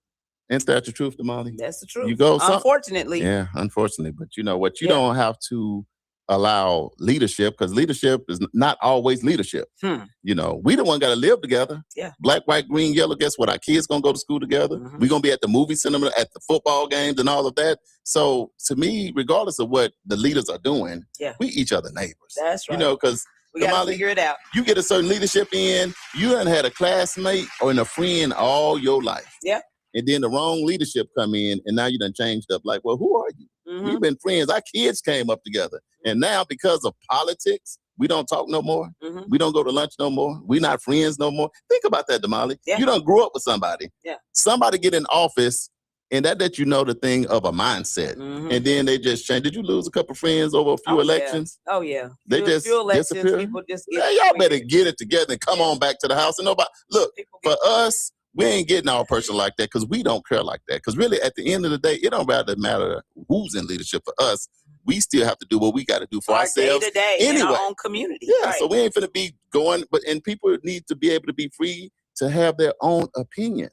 Isn't that the truth, Damali? That's the truth. You go. Unfortunately. Yeah, unfortunately. But you know what? You don't have to allow leadership, because leadership is not always leadership. We the one got to live together. Yeah. Black, white, green, yellow. Guess what? Our kids going to go to school together. We're going to be at the movie cinema, at the football games and all of that. So to me, regardless of what the leaders are doing, we each other neighbors. That's right. Because we got to figure it out. You get a certain leadership in, you done had a classmate or a friend all your life. Yeah. And then the wrong leadership come in, and now you done changed up. Like, well, who are you? We've been friends. Our kids came up together. And now because of politics, we don't talk no more. We don't go to lunch no more. We're not friends no more. Think about that, Damali. Yeah. You done grew up with somebody. Yeah. Somebody get in office, and that let you know the thing of a mindset. And then they just change. Did you lose a couple friends over a few elections? Yeah. Oh, yeah. They just disappear. People just y'all better get it together and come on back to the house. And nobody, look, for us, we ain't getting our person like that because we don't care like that. Because really, at the end of the day, it don't rather matter who's in leadership for us. We still have to do what we got to do for ourselves. Day-to-day anyway. In our own community. Yeah, right. So we ain't finna be going, and people need to be able to be free to have their own opinion.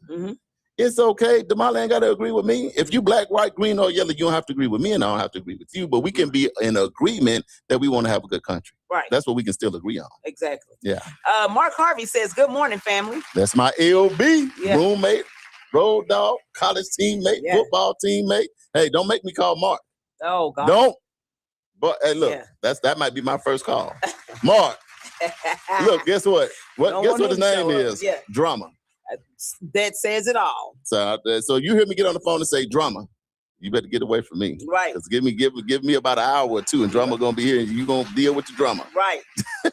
It's okay. Damali ain't got to agree with me. If you black, white, green, or yellow, you don't have to agree with me, and I don't have to agree with you. But we can be in agreement that we want to have a good country. Right. That's what we can still agree on. Exactly. Yeah. Mark Harvey says, good morning, family. That's my LB, roommate, road dog, college teammate, football teammate. Hey, don't make me call Mark. Oh, God. Don't. But hey, look, that might be my first call. Mark. Look, guess what? Guess what his name is? Yeah. Drama. That says it all. So you hear me get on the phone and say drama, you better get away from me. Right. Because give me about an hour or two, and drama gonna be here, and you gonna deal with the drama. Right.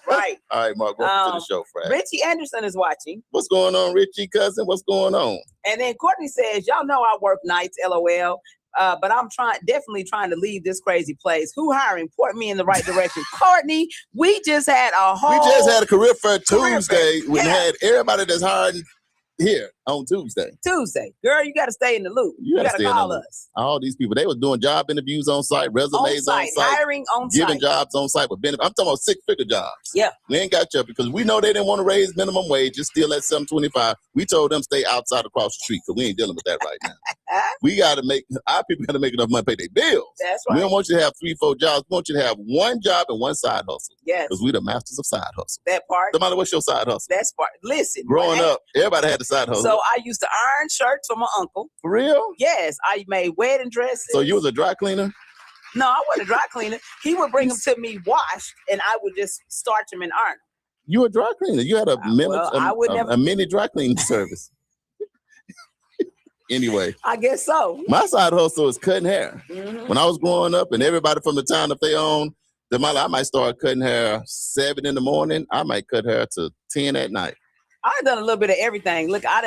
Right. All right, Mark, welcome to the show, Fred. Richie Anderson is watching. What's going on, Richie, cousin? What's going on? And then Courtney says, y'all know I work nights, LOL. But I'm definitely trying to leave this crazy place. Who hiring? Point me in the right direction. Courtney, we just had a career fair Tuesday. We had everybody that's hiring here on Tuesday. Girl, you got to stay in the loop. You got to call us. All these people, they were doing job interviews on site, resumes on site, hiring on site, giving jobs on site with benefits. I'm talking about 6-figure jobs. Yeah. We ain't got you because we know they didn't want to raise minimum wage. It's still at $7.25. We told them stay outside across the street because we ain't dealing with that right now. We got to our people got to make enough money to pay their bills. That's right. We don't want you to have 3-4 jobs. We want you to have one job and one side hustle. Yes. Because we the masters of side hustle. That part. No matter what's your side hustle. That's part. Listen. Growing up, everybody had the side hustle. So I used to iron shirts for my uncle. For real? Yes. I made wedding dresses. So you was a dry cleaner? No, I wasn't a dry cleaner. He would bring them to me washed, and I would just starch them and iron them. You were a dry cleaner. You had a mini dry cleaning service. Anyway. I guess so. My side hustle is cutting hair. When I was growing up and everybody from the town, if they own, I might start cutting hair 7 in the morning. I might cut hair to 10 at night. I've done a little bit of everything. Look, I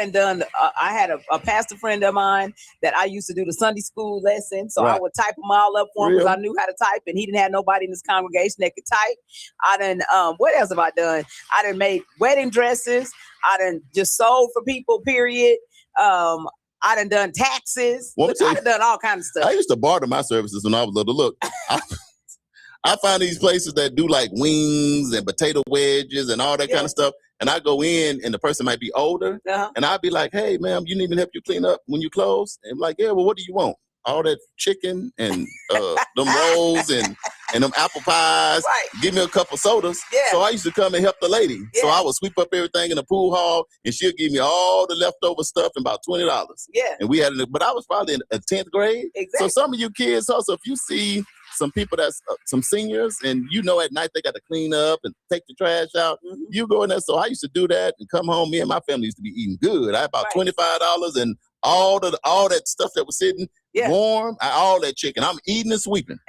had a pastor friend of mine that I used to do the Sunday school lesson. So I Right. would type them all up for him because Real? I knew how to type, and he didn't have nobody in his congregation that could type. I done, what else have I done? I done made wedding dresses. I done just sold for people, period. I done taxes. Well, Look, I done all kinds of stuff. I used to barter my services when I was little. Look, I find these places that do like wings and potato wedges and all that kind of stuff. And I go in and the person might be older. And I'd be like, hey, ma'am, you need me to help you clean up when you close? And I'm like, yeah, well, what do you want? All that chicken and them rolls and them apple pies. Right. Give me a couple sodas. Yeah. So I used to come and help the lady. So Yeah. I would sweep up everything in the pool hall and she'll give me all the leftover stuff and about $20. Yeah. And we had it, but I was probably in 10th grade. Exactly. So some of you kids also, if you see some people that's some seniors and you know at night they got to clean up and take the trash out, you go in there. So I used to do that and come home. Me and my family used to be eating good. I had about $25 and all that stuff that was sitting warm, all that chicken. I'm eating and sweeping.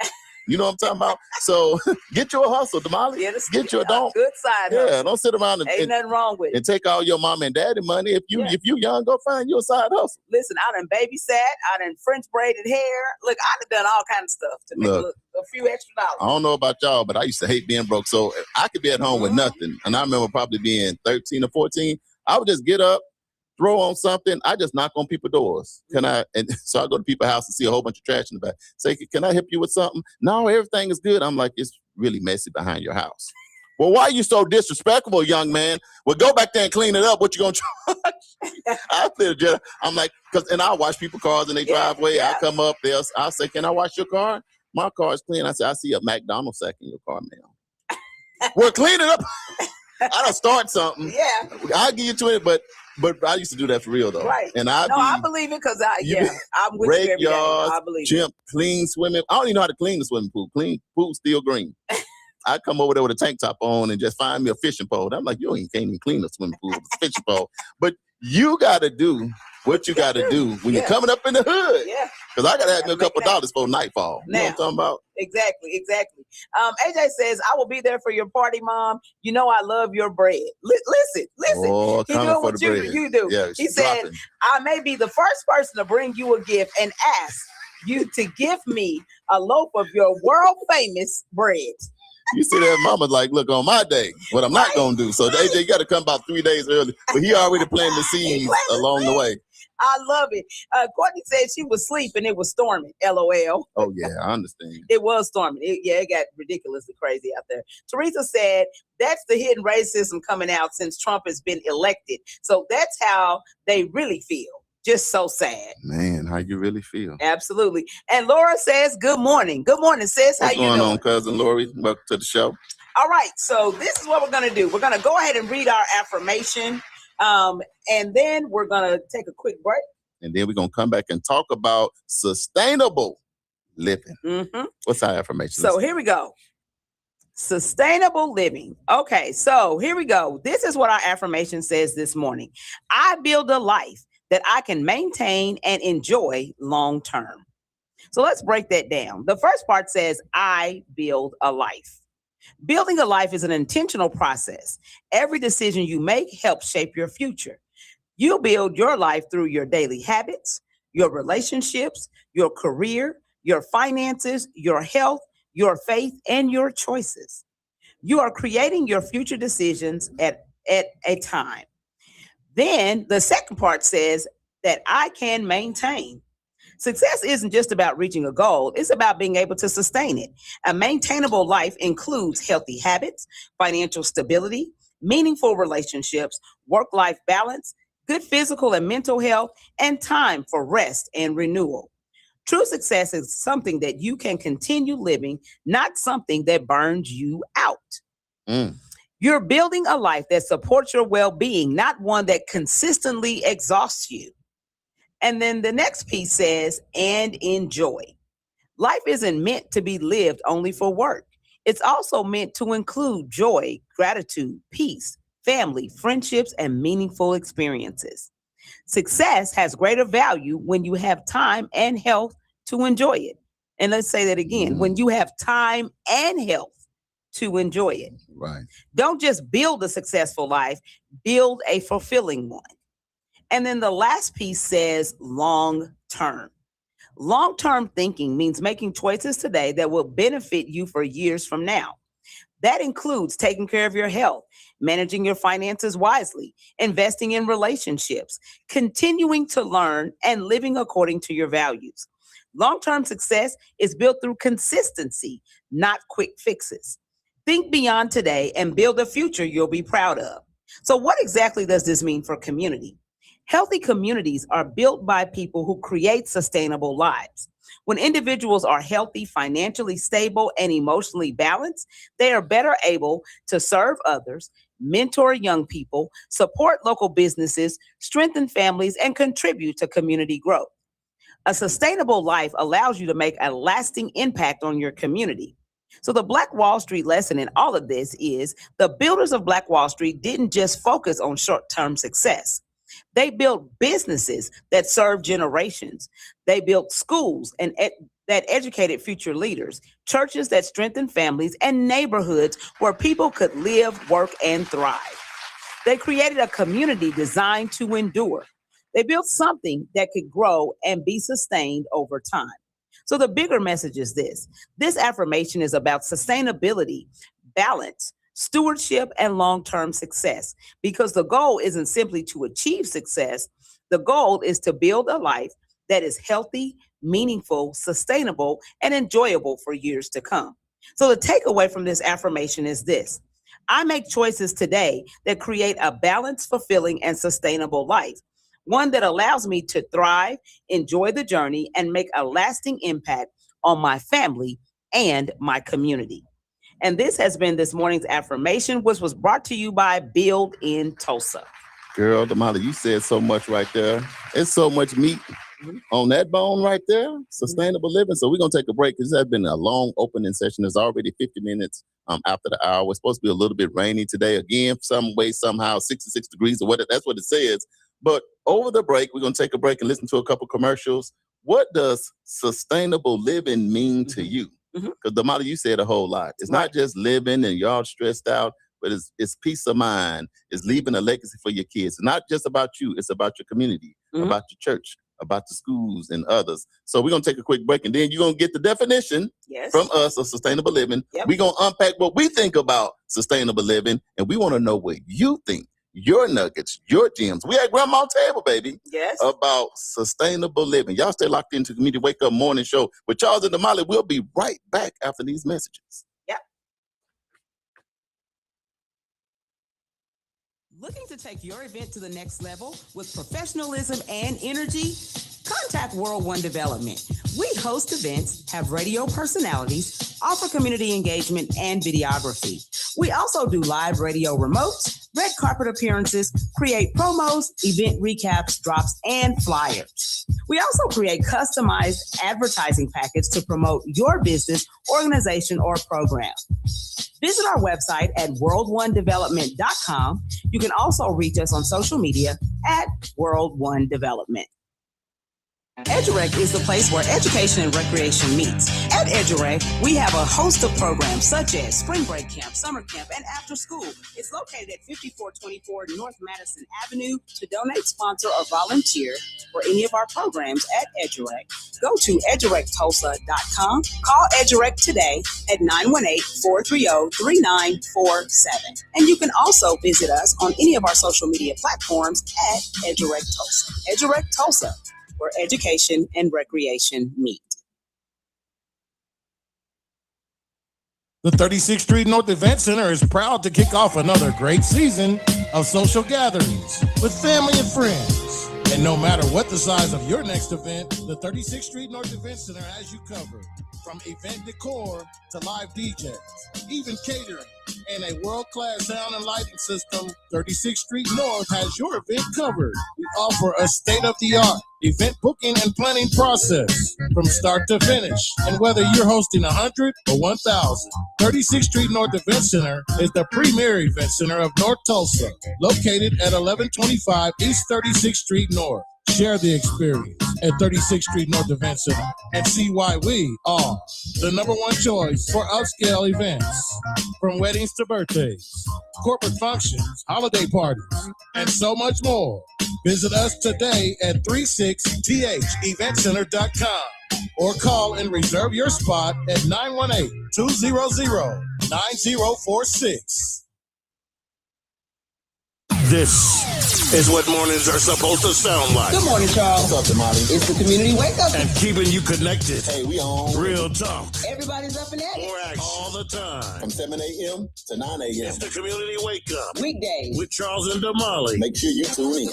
You know what I'm talking about? So get you a hustle, Damali. Yeah, Get you a don't. Good side Yeah, hustle. don't sit around Ain't nothing wrong with it. and take all your mom and daddy money. If you young, go find you a side hustle. Listen, I done babysat, I done French braided hair. Look, I done all kinds of stuff to make a few extra dollars. I don't know about y'all, but I used to hate being broke. So I could be at home with nothing. And I remember probably being 13 or 14. I would just get up, throw on something. I just knock on people's doors. Can I? And so I go to people's house and see a whole bunch of trash in the back. Say, can I help you with something? No, everything is good. I'm like, it's really messy behind your house. Well, why are you so disrespectful, young man? Well, go back there and clean it up. What you gonna charge? I'm like, and I wash people's cars in their driveway. I come up there. I'll say, can I wash your car? My car is clean. I say, I see a McDonald's sack in your car, ma'am. Well, clean it up. I don't start something. Yeah. I'll give you 20, but I used to do that for real though. Right. And I believe it because I'm with you every day. yards, I believe gym, clean swimming. I don't even know how to clean the swimming pool. Clean pool, still green. I come over there with a tank top on and just find me a fishing pole. I'm like, you can't even clean a swimming pool with a fishing pole. But you got to do what you got to do when you're coming up in the hood. Yeah. Because I got to have me a couple dollars for nightfall. You know what I'm talking about? Exactly. AJ says, I will be there for your party, Mom. You know I love your bread. Listen. Oh, He doing what you do. Yeah, he said, I may be the first person to bring you a gift and ask you to give me a loaf of your world-famous bread. You see that mama's like, look, on my day, what I'm not going to do. So AJ, you got to come about 3 days early. But he already planted the seeds along the way. I love it. Courtney said she was asleep and it was storming. LOL. Oh, yeah, I understand. It was storming. It got ridiculously crazy out there. Teresa said, that's the hidden racism coming out since Trump has been elected. So that's how they really feel. Just so sad. Man, how you really feel. Absolutely. And Laura says, good morning. Good morning, sis. What's how you going doing? on, cousin Lori? Welcome to the show. All right. So this is what we're going to do. We're going to go ahead and read our affirmation. And then we're going to take a quick break. And then we're going to come back and talk about sustainable living. Mm-hmm. What's our affirmation? So here we go. Sustainable living. Okay. So here we go. This is what our affirmation says this morning. I build a life that I can maintain and enjoy long term. So let's break that down. The first part says, I build a life. Building a life is an intentional process. Every decision you make helps shape your future. You build your life through your daily habits, your relationships, your career, your finances, your health, your faith, and your choices. You are creating your future decisions at a time. Then the second part says that I can maintain. Success isn't just about reaching a goal. It's about being able to sustain it. A maintainable life includes healthy habits, financial stability, meaningful relationships, work-life balance, good physical and mental health, and time for rest and renewal. True success is something that you can continue living, not something that burns you out. You're building a life that supports your well-being, not one that consistently exhausts you. And then the next piece says, and enjoy. Life isn't meant to be lived only for work. It's also meant to include joy, gratitude, peace, family, friendships, and meaningful experiences. Success has greater value when you have time and health to enjoy it. And let's say that again, when you have time and health to enjoy it. Right. Don't just build a successful life, build a fulfilling one. And then the last piece says long term. Long term thinking means making choices today that will benefit you for years from now. That includes taking care of your health, managing your finances wisely, investing in relationships, continuing to learn, and living according to your values. Long-term success is built through consistency, not quick fixes. Think beyond today and build a future you'll be proud of. So what exactly does this mean for community? Healthy communities are built by people who create sustainable lives. When individuals are healthy, financially stable, and emotionally balanced, they are better able to serve others, mentor young people, support local businesses, strengthen families, and contribute to community growth. A sustainable life allows you to make a lasting impact on your community. So the Black Wall Street lesson in all of this is the builders of Black Wall Street didn't just focus on short-term success. They built businesses that served generations. They built schools that educated future leaders, churches that strengthened families, and neighborhoods where people could live, work, and thrive. They created a community designed to endure. They built something that could grow and be sustained over time. So the bigger message is this. This affirmation is about sustainability, balance, stewardship, and long-term success, because the goal isn't simply to achieve success. The goal is to build a life that is healthy, meaningful, sustainable, and enjoyable for years to come. So the takeaway from this affirmation is this. I make choices today that create a balanced, fulfilling, and sustainable life, one that allows me to thrive, enjoy the journey, and make a lasting impact on my family and my community. And this has been this morning's affirmation, which was brought to you by Build in Tulsa. Girl, Damali, you said so much right there. It's so much meat on that bone right there. Sustainable living. So we're going to take a break. This has been a long opening session. It's already 50 minutes after the hour. It's supposed to be a little bit rainy today. Again, some way, somehow, 66 degrees or what. That's what it says. But over the break, we're going to take a break and listen to a couple commercials. What does sustainable living mean to you? Because Damali, you said a whole lot. It's not just living and y'all stressed out, but it's peace of mind. It's leaving a legacy for your kids. It's not just about you. It's about your community, about your church, about the schools and others. So we're going to take a quick break, and then you're going to get the definition from us of sustainable living. We're going to unpack what we think about sustainable living, and we want to know what you think. Your nuggets, your gems. We at Grandma's table, baby. Yes. About sustainable living. Y'all stay locked into the Community Wake Up Morning Show with Charles and Damali. We'll be right back after these messages. Looking to take your event to the next level with professionalism and energy? Contact World One Development. We host events, have radio personalities, offer community engagement and videography. We also do live radio remotes, red carpet appearances, create promos, event recaps, drops, and flyers. We also create customized advertising packets to promote your business, organization, or program. Visit our website at world1development.com. You can also reach us on social media at World One Development. EduRec is the place where education and recreation meets. At EduRec, we have a host of programs such as Spring Break Camp, Summer Camp, and After School. It's located at 5424 North Madison Avenue. To donate, sponsor, or volunteer for any of our programs at EduRec, go to edurectulsa.com. Call EduRec today at 918-430-3947. And you can also visit us on any of our social media platforms at EduRec Tulsa. EduRec Tulsa, where education and recreation meet. The 36th Street North Event Center is proud to kick off another great season of social gatherings with family and friends. And no matter what the size of your next event, the 36th Street North Event Center has you covered. From event decor to live DJs, even catering, and a world-class sound and lighting system, 36th Street North has your event covered. We offer a state-of-the-art event booking and planning process from start to finish. And whether you're hosting 100 or 1,000, 36th Street North Event Center is the premier event center of North Tulsa, located at 1125 East 36th Street North. Share the experience. at 36th Street North Event Center and see why we are the #1 choice for upscale events. From weddings to birthdays, corporate functions, holiday parties, and so much more. Visit us today at 36theventcenter.com or call and reserve your spot at 918-200-9046. This is what mornings are supposed to sound like. Good morning, Charles. What's up, Damali? It's the community wake up. And keeping you connected. Hey, we on. Real talk. Everybody's up and at it. More action. All the time. From 7 a.m. to 9 a.m. It's the community wake up. Weekdays. With Charles and Damali. Make sure you tune in.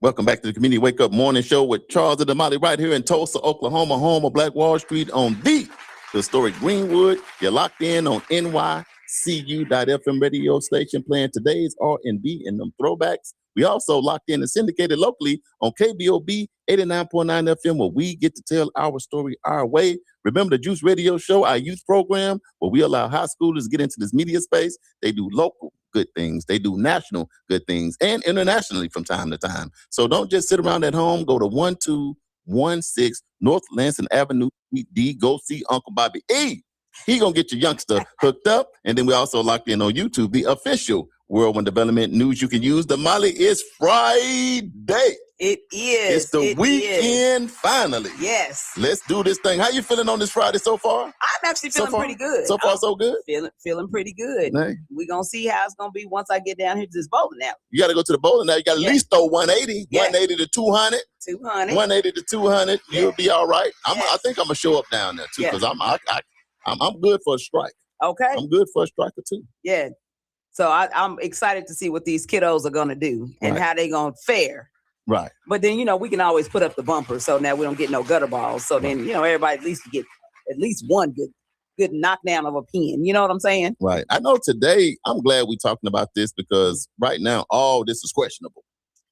Welcome back to the Community Wake Up Morning Show with Charles and Damali right here in Tulsa, Oklahoma, home of Black Wall Street on the historic Greenwood. You're locked in on NYCU.FM radio station playing today's R&B and them throwbacks. We also locked in and syndicated locally on KBOB 89.9 FM where we get to tell our story our way. Remember the Juice Radio Show, our youth program, where we allow high schoolers to get into this media space. They do local good things. They do national good things and internationally from time to time. So don't just sit around at home. Go to 1216 North Lansing Avenue, D. Go see Uncle Bobby E. He gonna get your youngster hooked up. And then we also locked in on YouTube, the official Whirlwind Development news you can use. Damali, is Friday. It is. It's the It weekend is. finally. Yes. Let's do this thing. How you feeling on this Friday so far? I'm actually So feeling far- pretty good. So far, I'm so good. feeling pretty good. Hey, We're going to see how it's going to be once I get down here to this bowling alley. you got to go to the bowling now. You got to at Yeah. least throw 180, Yeah. 180 to 200, 200. 180 to 200. Yeah. You'll be all right. I Yes. think I'm gonna show up down there too Yeah. because I'm good for a strike. Okay. I'm good for a striker too. Yeah. So I'm excited to see what these kiddos are going to do and Right. how they going to fare. Right. But then, we can always put up the bumper so now we don't get no gutter balls. So then, everybody at least get at least one good knockdown of a pin. You know what I'm saying? Right. I know today, I'm glad we're talking about this because right now, all this is questionable.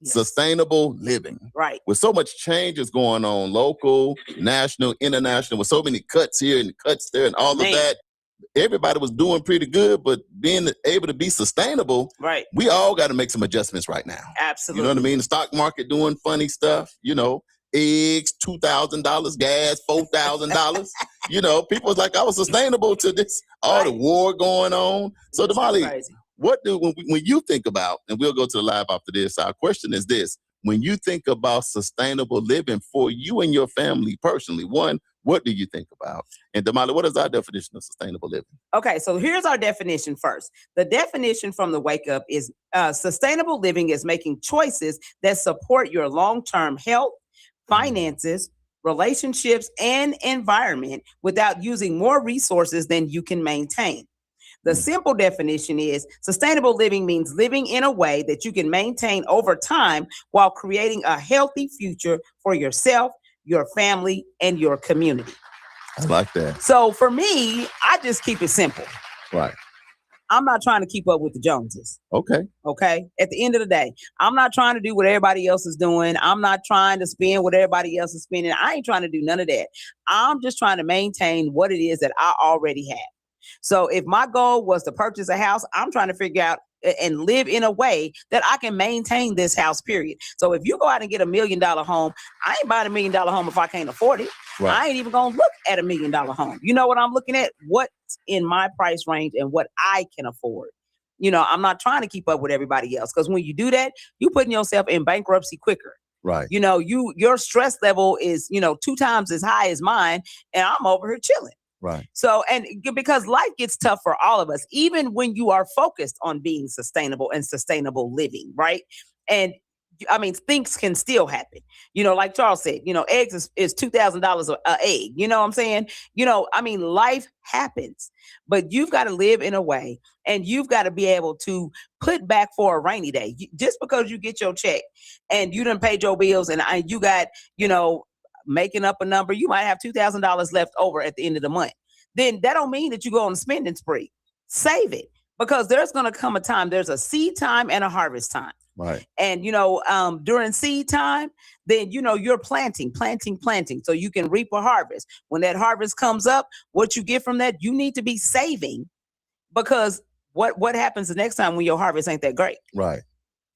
Yes. Sustainable living. Right. With so much changes going on, local, national, international, with so many cuts here and cuts there and all Man. of that, everybody was doing pretty good, but being able to be sustainable, Right. we all got to make some adjustments right now. Absolutely. You know what I mean? The stock market doing funny stuff, eggs, $2,000, gas, $4,000. People was like, I was sustainable to this, all the Right. war going on. So Damali, Crazy. when you think about, and we'll go to the live after this, our question is this: when you think about sustainable living for you and your family personally, one, what do you think about? And Damali, what is our definition of sustainable living? Okay, so here's our definition first. The definition from the Wake Up is sustainable living is making choices that support your long-term health, finances, relationships, and environment without using more resources than you can maintain. The simple definition is sustainable living means living in a way that you can maintain over time while creating a healthy future for yourself, your family, and your community. I like that. So for me, I just keep it simple. Right. I'm not trying to keep up with the Joneses. Okay. Okay. At the end of the day, I'm not trying to do what everybody else is doing. I'm not trying to spend what everybody else is spending. I ain't trying to do none of that. I'm just trying to maintain what it is that I already have. So if my goal was to purchase a house, I'm trying to figure out and live in a way that I can maintain this house, period. So if you go out and get $1 million home, I ain't buying $1 million home if I can't afford it. Right. I ain't even gonna look at $1 million home. You know what I'm looking at? What's in my price range and what I can afford. I'm not trying to keep up with everybody else, because when you do that, you putting yourself in bankruptcy quicker. Right. Your stress level is 2 times as high as mine, and I'm over here chilling. Right. So, and because life gets tough for all of us, even when you are focused on being sustainable and sustainable living, right? And I mean, things can still happen. Like Charles said, eggs is $2,000 an egg. You know what I'm saying? I mean, life happens, but you've got to live in a way, and you've got to be able to put back for a rainy day. Just because you get your check and you done paid your bills and you got, making up a number, you might have $2,000 left over at the end of the month. Then that don't mean that you go on a spending spree. Save it, because there's going to come a time. There's a seed time and a harvest time. Right. And, during seed time, then, you're planting. So you can reap a harvest. When that harvest comes up, what you get from that, you need to be saving, because what happens the next time when your harvest ain't that great? Right.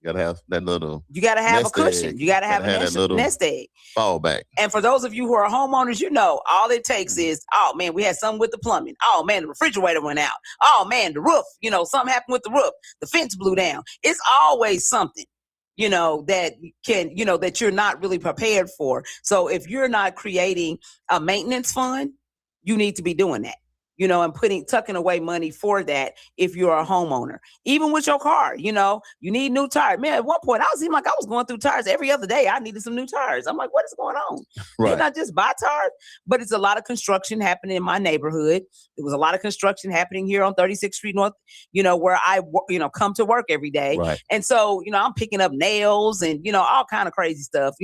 You gotta have that little You got to have a nest cushion. egg. You got to have a Gotta have that little nest egg. fallback. And for those of you who are homeowners, you know, all it takes is, oh man, we had something with the plumbing. Oh man, the refrigerator went out. Oh man, the roof, something happened with the roof. The fence blew down. It's always something, that that you're not really prepared for. So if you're not creating a maintenance fund, you need to be doing that. And tucking away money for that if you're a homeowner. Even with your car, you need new tires. Man, at one point, I seemed like I was going through tires every other day. I needed some new tires. I'm like, what is going on? Right. Didn't I just buy tires? But it's a lot of construction happening in my neighborhood. There was a lot of construction happening here on 36th Street North, where I, come to work every day. Right. And so, I'm picking up nails and, all kind of crazy stuff,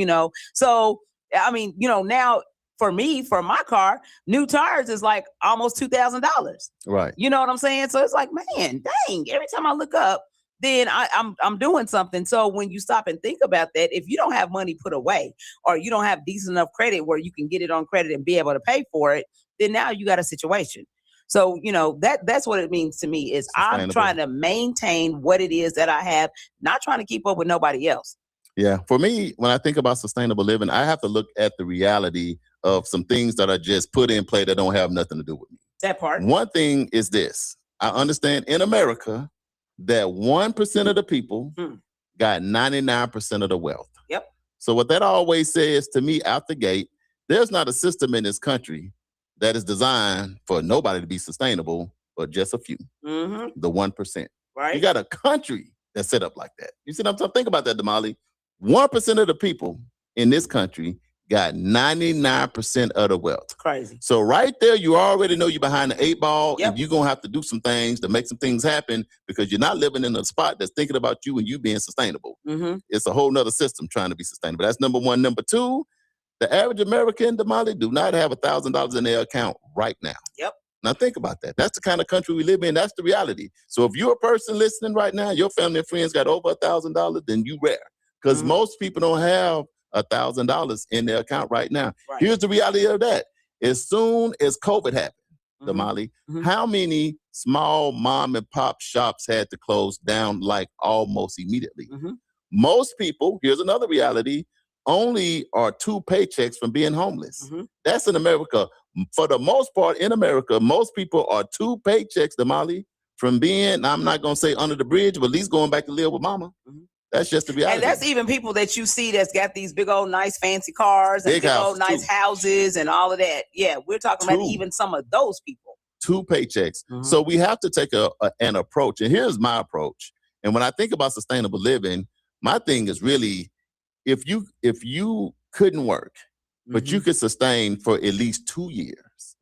So, I mean, now, for me, for my car, new tires is like almost $2,000. Right. You know what I'm saying? So it's like, man, dang, every time I look up, then I'm doing something. So when you stop and think about that, if you don't have money put away or you don't have decent enough credit where you can get it on credit and be able to pay for it, then now you got a situation. So, that's what it means to me is I'm trying to maintain what it is that I have, not trying to keep up with nobody else. Yeah. For me, when I think about sustainable living, I have to look at the reality of some things that are just put in play that don't have nothing to do with me. That part. One thing is this. I understand in America that 1% of the people got 99% of the wealth. Yep. So what that always says to me out the gate, there's not a system in this country that is designed for nobody to be sustainable, but just a few, the 1%. Right. You got a country that's set up like that. You see what I'm talking? Think about that, Damali. 1% of the people in this country got 99% of the wealth. Crazy. So right there, you already know you're behind the 8 ball, Yep. and you're going to have to do some things to make some things happen because you're not living in a spot that's thinking about you and you being sustainable. It's a whole nother system trying to be sustainable. That's number one. Number two, the average American, Damali, do not have $1,000 in their account right now. Yep. Now think about that. That's the kind of country we live in. That's the reality. So if you're a person listening right now, your family and friends got over $1,000, then you rare. Because most people don't have $1,000 in their account right now. Right. Here's the reality of that. As soon as COVID happened, Damali, how many small mom and pop shops had to close down like almost immediately? Most people, here's another reality, only are 2 paychecks from being homeless. That's in America. For the most part in America, most people are 2 paychecks, Damali, from being, I'm not going to say under the bridge, but at least going back to live with mama. That's just the reality. And that's even people that you see that's got these big old nice fancy cars and big old nice houses and all of that. Yeah, we're talking about even some of those people. 2 paychecks. So we have to take an approach. And here's my approach. And when I think about sustainable living, my thing is really, if you couldn't work, but you could sustain for at least 2 years,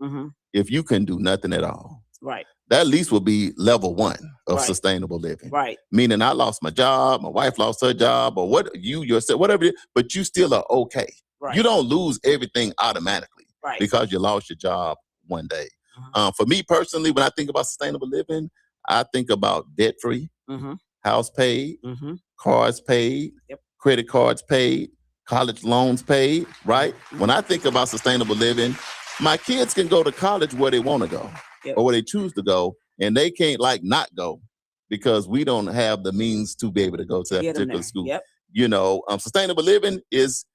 if you can do nothing at all. Right. That at least will be level 1 of sustainable living. Right. Meaning I lost my job, my wife lost her job, or what you yourself, whatever it is, but you still are okay. Right. You don't lose everything automatically because you lost your job one day. For me personally, when I think about sustainable living, I think about debt-free, house paid, cars paid, credit cards paid, college loans paid, right? When I think about sustainable living, my kids can go to college where they want to go. Or where they choose to go, and they can't not go because we don't have the means to be able to go to that particular school. Sustainable living is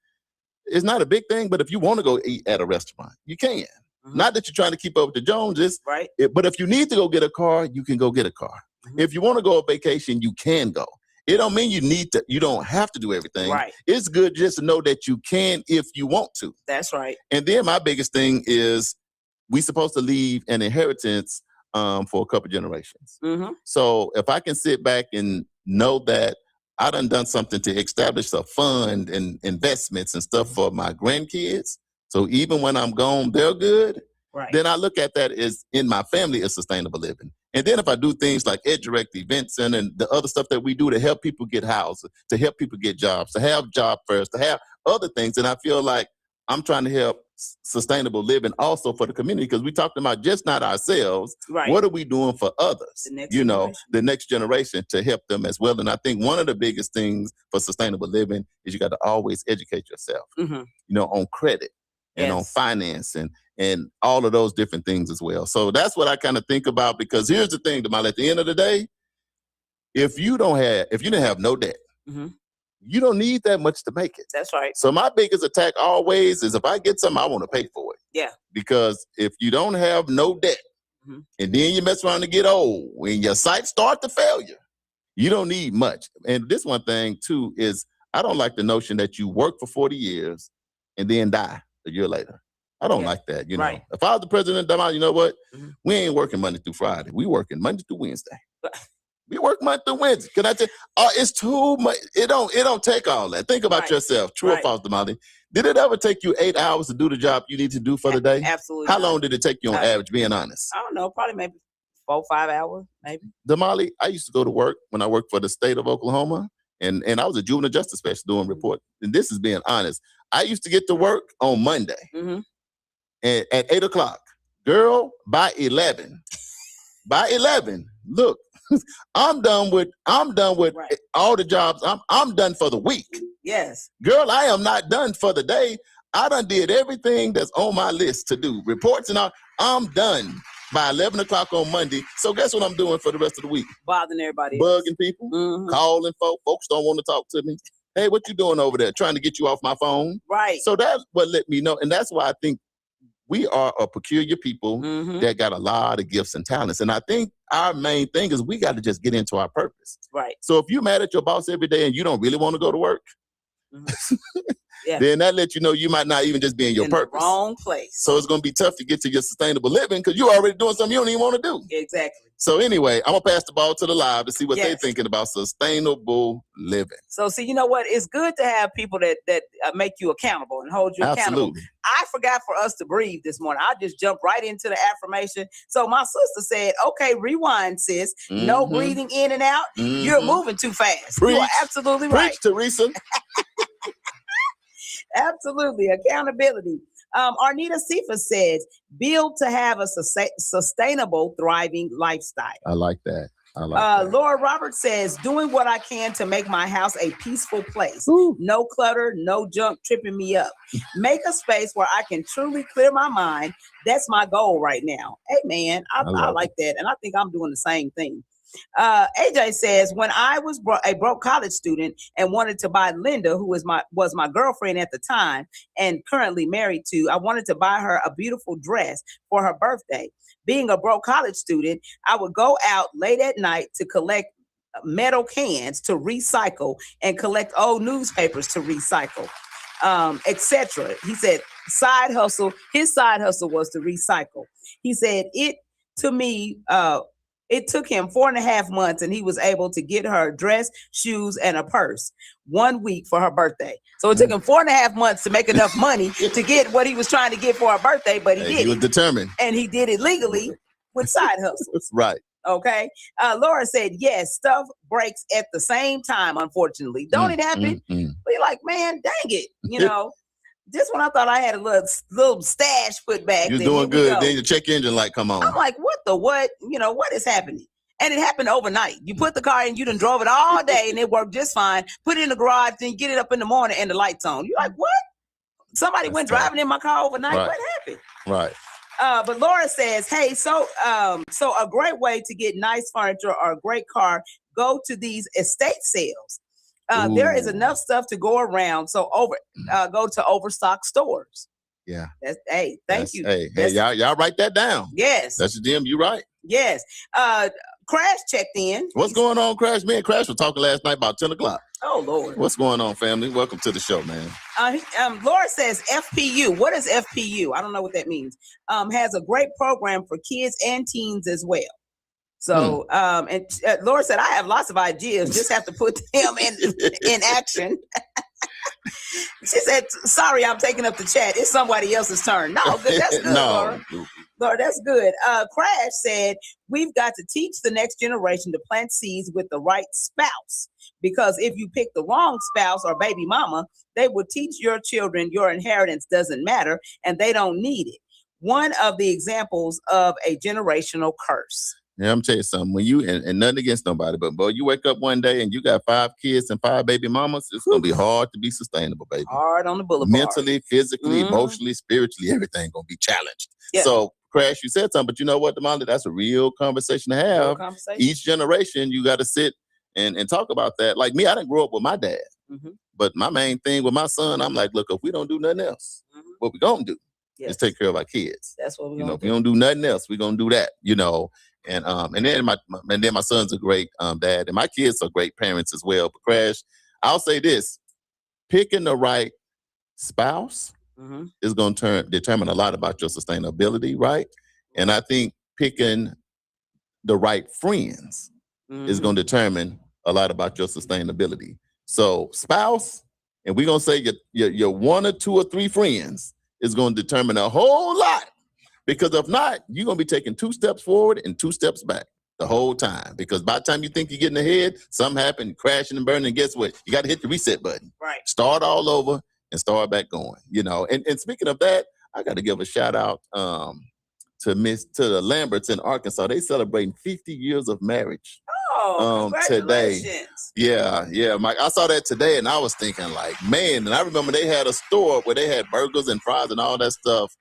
not a big thing, but if you want to go eat at a restaurant, you can. Not that you're trying to keep up with the Joneses, right? But if you need to go get a car, you can go get a car. If you want to go on vacation, you can go. It don't mean you don't have to do everything. Right. It's good just to know that you can if you want to. That's right. And then my biggest thing is, we're supposed to leave an inheritance for a couple generations. So if I can sit back and know that I done something to establish a fund and investments and stuff for my grandkids, so even when I'm gone, they're good, then I look at that as in my family as sustainable living. And then if I do things like EdDirect events and the other stuff that we do to help people get houses, to help people get jobs, to have job fairs, to have other things, and I feel like I'm trying to help sustainable living also for the community, because we talked about just not ourselves. Right. What are we doing for others? The next generation to help them as well. And I think one of the biggest things for sustainable living is you got to always educate yourself, on credit and on finance and all of those different things as well. So that's what I kind of think about, because here's the thing, Damali, at the end of the day, if you didn't have no debt, Mhm. You don't need that much to make it. That's right. So my biggest attack always is if I get something, I want to pay for it. Yeah. Because if you don't have no debt, Mhm. and then you mess around and get old, when your sight start to failure, you don't need much. And this one thing too is I don't like the notion that you work for 40 years and then die a year later. I don't Yeah. like that. You Right. know, if I was the president of Damali, you know what? Mhm. We ain't working Monday through Friday. We working Monday through Wednesday. We work Monday through Wednesday. Can I tell you? It's too much. It don't take all that. Think about Right. yourself. True Right. or false, Damali? Did it ever take you 8 hours to do the job you need to do for the day? Absolutely. How not. long did it take you on Uh, average, being honest? I don't know. Probably maybe 4-5 hours, maybe. Damali, I used to go to work when I worked for the state of Oklahoma, and I was a juvenile justice specialist doing report. And this is being honest. I used to get to work on Monday Mm-hmm. at 8 o'clock. Girl, by 11, look, I'm done with Right. all the jobs. I'm done for the week. Yes. Girl, I am not done for the day. I done did everything that's on my list to do. Reports and all. I'm done by 11 o'clock on Monday. So guess what I'm doing for the rest of the week? Bothering everybody else. Bugging people, Mhm. calling folks. Folks don't want to talk to me. Hey, what you doing over there? Trying to get you off my phone. Right. So that's what let me know. And that's why I think we are a peculiar people Mhm. that got a lot of gifts and talents. And I think our main thing is we got to just get into our purpose. Right. So if you're mad at your boss every day and you don't really want to go to work, Yeah. then that lets you know you might not even just be in your In purpose. the wrong place. So it's going to be tough to get to your sustainable living because you're already doing something you don't even want to do. Exactly. So anyway, I'm going to pass the ball to the live to see what they're Yes. thinking about sustainable living. So see, you know what? It's good to have people that make you accountable and hold you accountable. Absolutely. I forgot for us to breathe this morning. I just jumped right into the affirmation. So my sister said, "Okay, rewind, sis. No Mhm. breathing in and out. You're Mhm. moving too fast." Preach. You are absolutely right. Preach, Teresa. Absolutely. Accountability. Arnita Cephas says, build to have a sustainable, thriving lifestyle. I like that. I like that. Laura Roberts says, doing what I can to make my house a peaceful place. Ooh. No clutter, no junk tripping me up. Make a space where I can truly clear my mind. That's my goal right now. Hey, man, I love like that. And I think I'm doing the same thing. AJ says, when I was a broke college student and wanted to buy Linda, who was my girlfriend at the time and currently married to, I wanted to buy her a beautiful dress for her birthday. Being a broke college student, I would go out late at night to collect metal cans to recycle and collect old newspapers to recycle, etc. He said, side hustle. His side hustle was to recycle. He said, it took him 4.5 months and he was able to get her a dress, shoes, and a purse 1 week for her birthday. So it took him 4.5 months to make enough money to get what he was trying to get for her birthday, but he did He was it. determined. And he did it legally with side hustles. Right. Okay. Laura said, yes, stuff breaks at the same time, unfortunately. Don't it happen? But you're like, man, dang it. You know, just when I thought I had a little stash put back. You're then doing here we good. go. Then your check engine light come on. I'm like, what? You know, what is happening? And it happened overnight. You put the car in, you done drove it all day and it worked just fine. Put it in the garage, then you get it up in the morning and the light's on. You're like, what? Somebody went driving in my car overnight. Right. What happened? Right. But Laura says, hey, so a great way to get nice furniture or a great car, go to these estate sales. There is enough stuff to go around. So go to overstock stores. Yeah. Thank you. Hey, y'all write that down. Yes. That's your DM. You right. Yes. Crash checked in. What's going on, Crash? Me and Crash were talking last night about 10 o'clock. Oh, Lord. What's going on, family? Welcome to the show, man. Laura says FPU. What is FPU? I don't know what that means. Has a great program for kids and teens as well. So, and Laura said, I have lots of ideas. Just have to put them in action. She said, sorry, I'm taking up the chat. It's somebody else's turn. No, good. That's good, Laura. Laura, that's good. Crash said, we've got to teach the next generation to plant seeds with the right spouse. Because if you pick the wrong spouse or baby mama, they will teach your children your inheritance doesn't matter and they don't need it. One of the examples of a generational curse. Yeah, I'm telling you something. When you and nothing against nobody, but boy, you wake up one day and you got 5 kids and 5 baby mamas, it's gonna be hard to be sustainable, baby. Hard on the boulevard. Mentally, physically, emotionally, spiritually, everything gonna be challenged. Yeah. So, Crash, you said something, but you know what, Damali? That's a real conversation to have. Each generation, you got to sit and talk about that. Like me, I didn't grow up with my dad, Mm-hmm. but my main thing with my son, I'm like, look, if we don't do nothing else, Mm-hmm. what we gonna do Yes. is take care of our kids. That's what we're You know, gonna if do. we don't do nothing else, we're gonna do that. You know, and then my son's a great dad, and my kids are great parents as well. But Crash, I'll say this: picking the right spouse Mm-hmm. is going to determine a lot about your sustainability, right? And I think picking the right friends is going to determine a lot about your sustainability. So spouse, and we're going to say your 1 or 2 or 3 friends is going to determine a whole lot. Because if not, you're going to be taking 2 steps forward and 2 steps back the whole time. Because by the time you think you're getting ahead, something happened, crashing and burning, and guess what? You got to hit the reset button. Right. Start all over and start back going, you know. And speaking of that, I got to give a shout out to the Lamberts in Arkansas. They celebrating 50 years of marriage. Oh, Today. congratulations. Yeah, Mike. I saw that today and I was thinking like, man, and I remember they had a store where they had burgers and fries and all that stuff.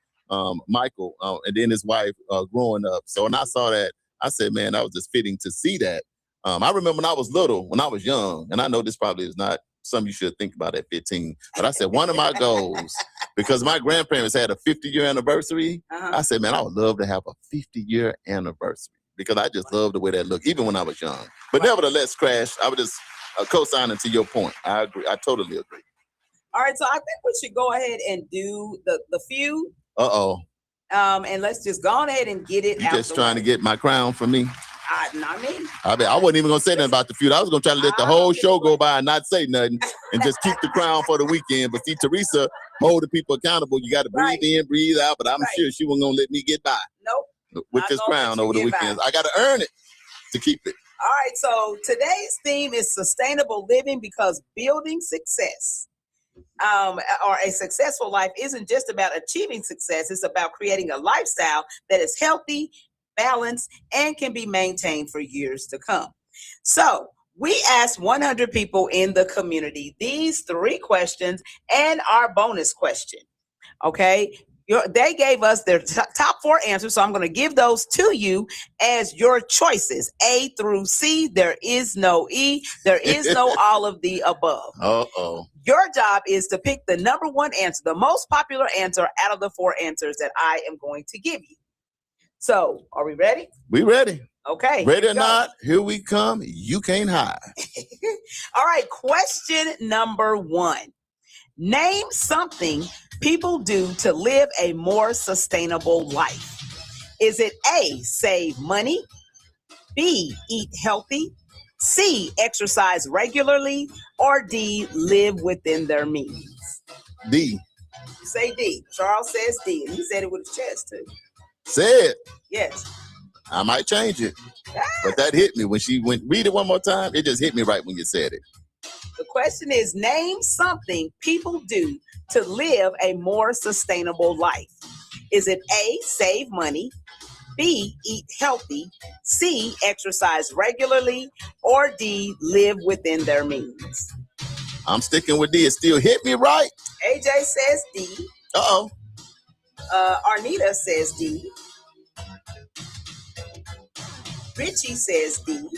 Michael, and then his wife growing up. So when I saw that, I said, man, that was just fitting to see that. I remember when I was little, when I was young, and I know this probably is not something you should think about at 15, but I said one of my goals, because my grandparents had a 50-year anniversary, I said, man, I would love to have a 50-year anniversary because I just love the way that looked, even when I was young. But nevertheless, Crash, I would just co-signing to your point. I agree. I totally agree. All right, so I think we should go ahead and do the feud. And let's just go ahead and get it you out. You just trying to get my crown from me? Not me. I wasn't even going to say nothing about the feud. I was going to try to let the whole show go by and not say nothing and just keep the crown for the weekend. But see, Teresa, hold the people accountable. You got to breathe in, breathe out. But I'm sure she wasn't going to let me get by. Nope. With this crown over the weekends. I got to earn it to keep it. All right, so today's theme is sustainable living, because building success or a successful life isn't just about achieving success. It's about creating a lifestyle that is healthy, balanced, and can be maintained for years to come. So we asked 100 people in the community these 3 questions and our bonus question. Okay. They gave us their top 4 answers, so I'm going to give those to you as your choices, A through C. There is no E. There is no all of the above. Your job is to pick the number 1 answer, the most popular answer out of the 4 answers that I am going to give you. So, are we ready? We ready. Okay. Ready or not, here we come. You can't hide. All right, question number 1. Name something people do to live a more sustainable life. Is it A, save money, B, eat healthy, C, exercise regularly, or D, live within their means? D. You say D. Charles says D, and he said it with his chest too. Say it. Yes. I might change it, but that hit me when she went. Read it one more time. It just hit me right when you said it. The question is, name something people do to live a more sustainable life. Is it A, save money, B, eat healthy, C, exercise regularly, or D, live within their means? I'm sticking with D. It still hit me right. AJ says D. Arnita says D. Richie says D.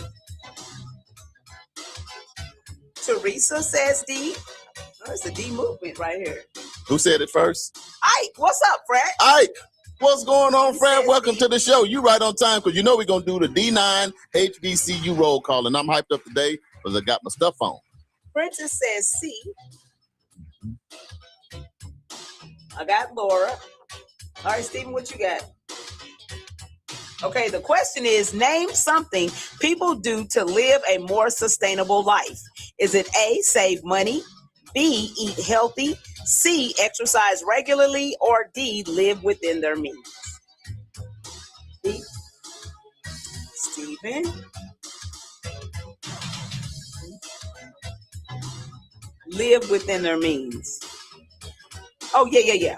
Teresa says D. Oh, it's a D movement right here. Who said it first? Ike, what's up, Fred? Ike, what's going on, Fred? Welcome to the show. You right on time, because you know we're going to do the D9 HBCU roll call, and I'm hyped up today because I got my stuff on. Princess says C. I got Laura. All right, Stephen, what you got? Okay, the question is, name something people do to live a more sustainable life. Is it A, save money, B, eat healthy, C, exercise regularly, or D, live within their means? D. Stephen. Live within their means. Oh, yeah.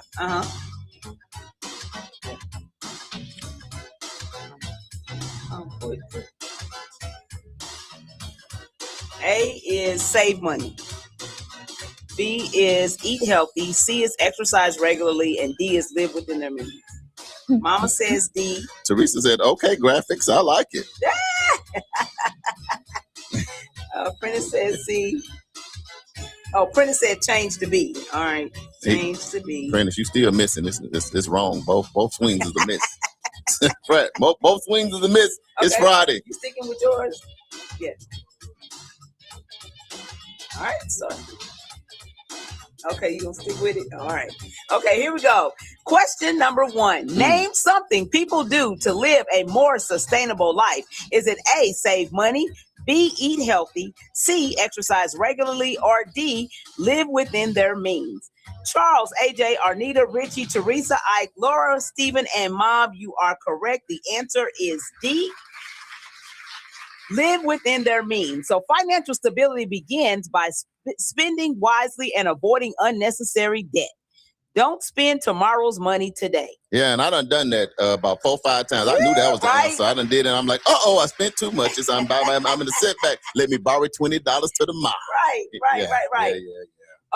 A is save money. B is eat healthy. C is exercise regularly. And D is live within their means. Mama says D. Teresa said, okay, graphics, I like it. Prentice says C. Oh, Prentice said change to B. All right, change to B. Prentice, you still missing. It's wrong. Both swings is a miss. Right. Both swings is a miss. It's Okay. Friday. You sticking with yours? Yes. All right, so. Okay, you gonna stick with it? All right. Okay, here we go. Question number 1. Name something people do to live a more sustainable life. Is it A, save money, B, eat healthy, C, exercise regularly, or D, live within their means? Charles, AJ, Arnita, Richie, Teresa, Ike, Laura, Stephen, and Mob, you are correct. The answer is D. Live within their means. So financial stability begins by spending wisely and avoiding unnecessary debt. Don't spend tomorrow's money today. Yeah, and I done that about 4 or 5 times. I knew that was the answer. I done did it. I'm like, I spent too much. I'm in a setback. Let me borrow $20 to the mile. Right. Yeah.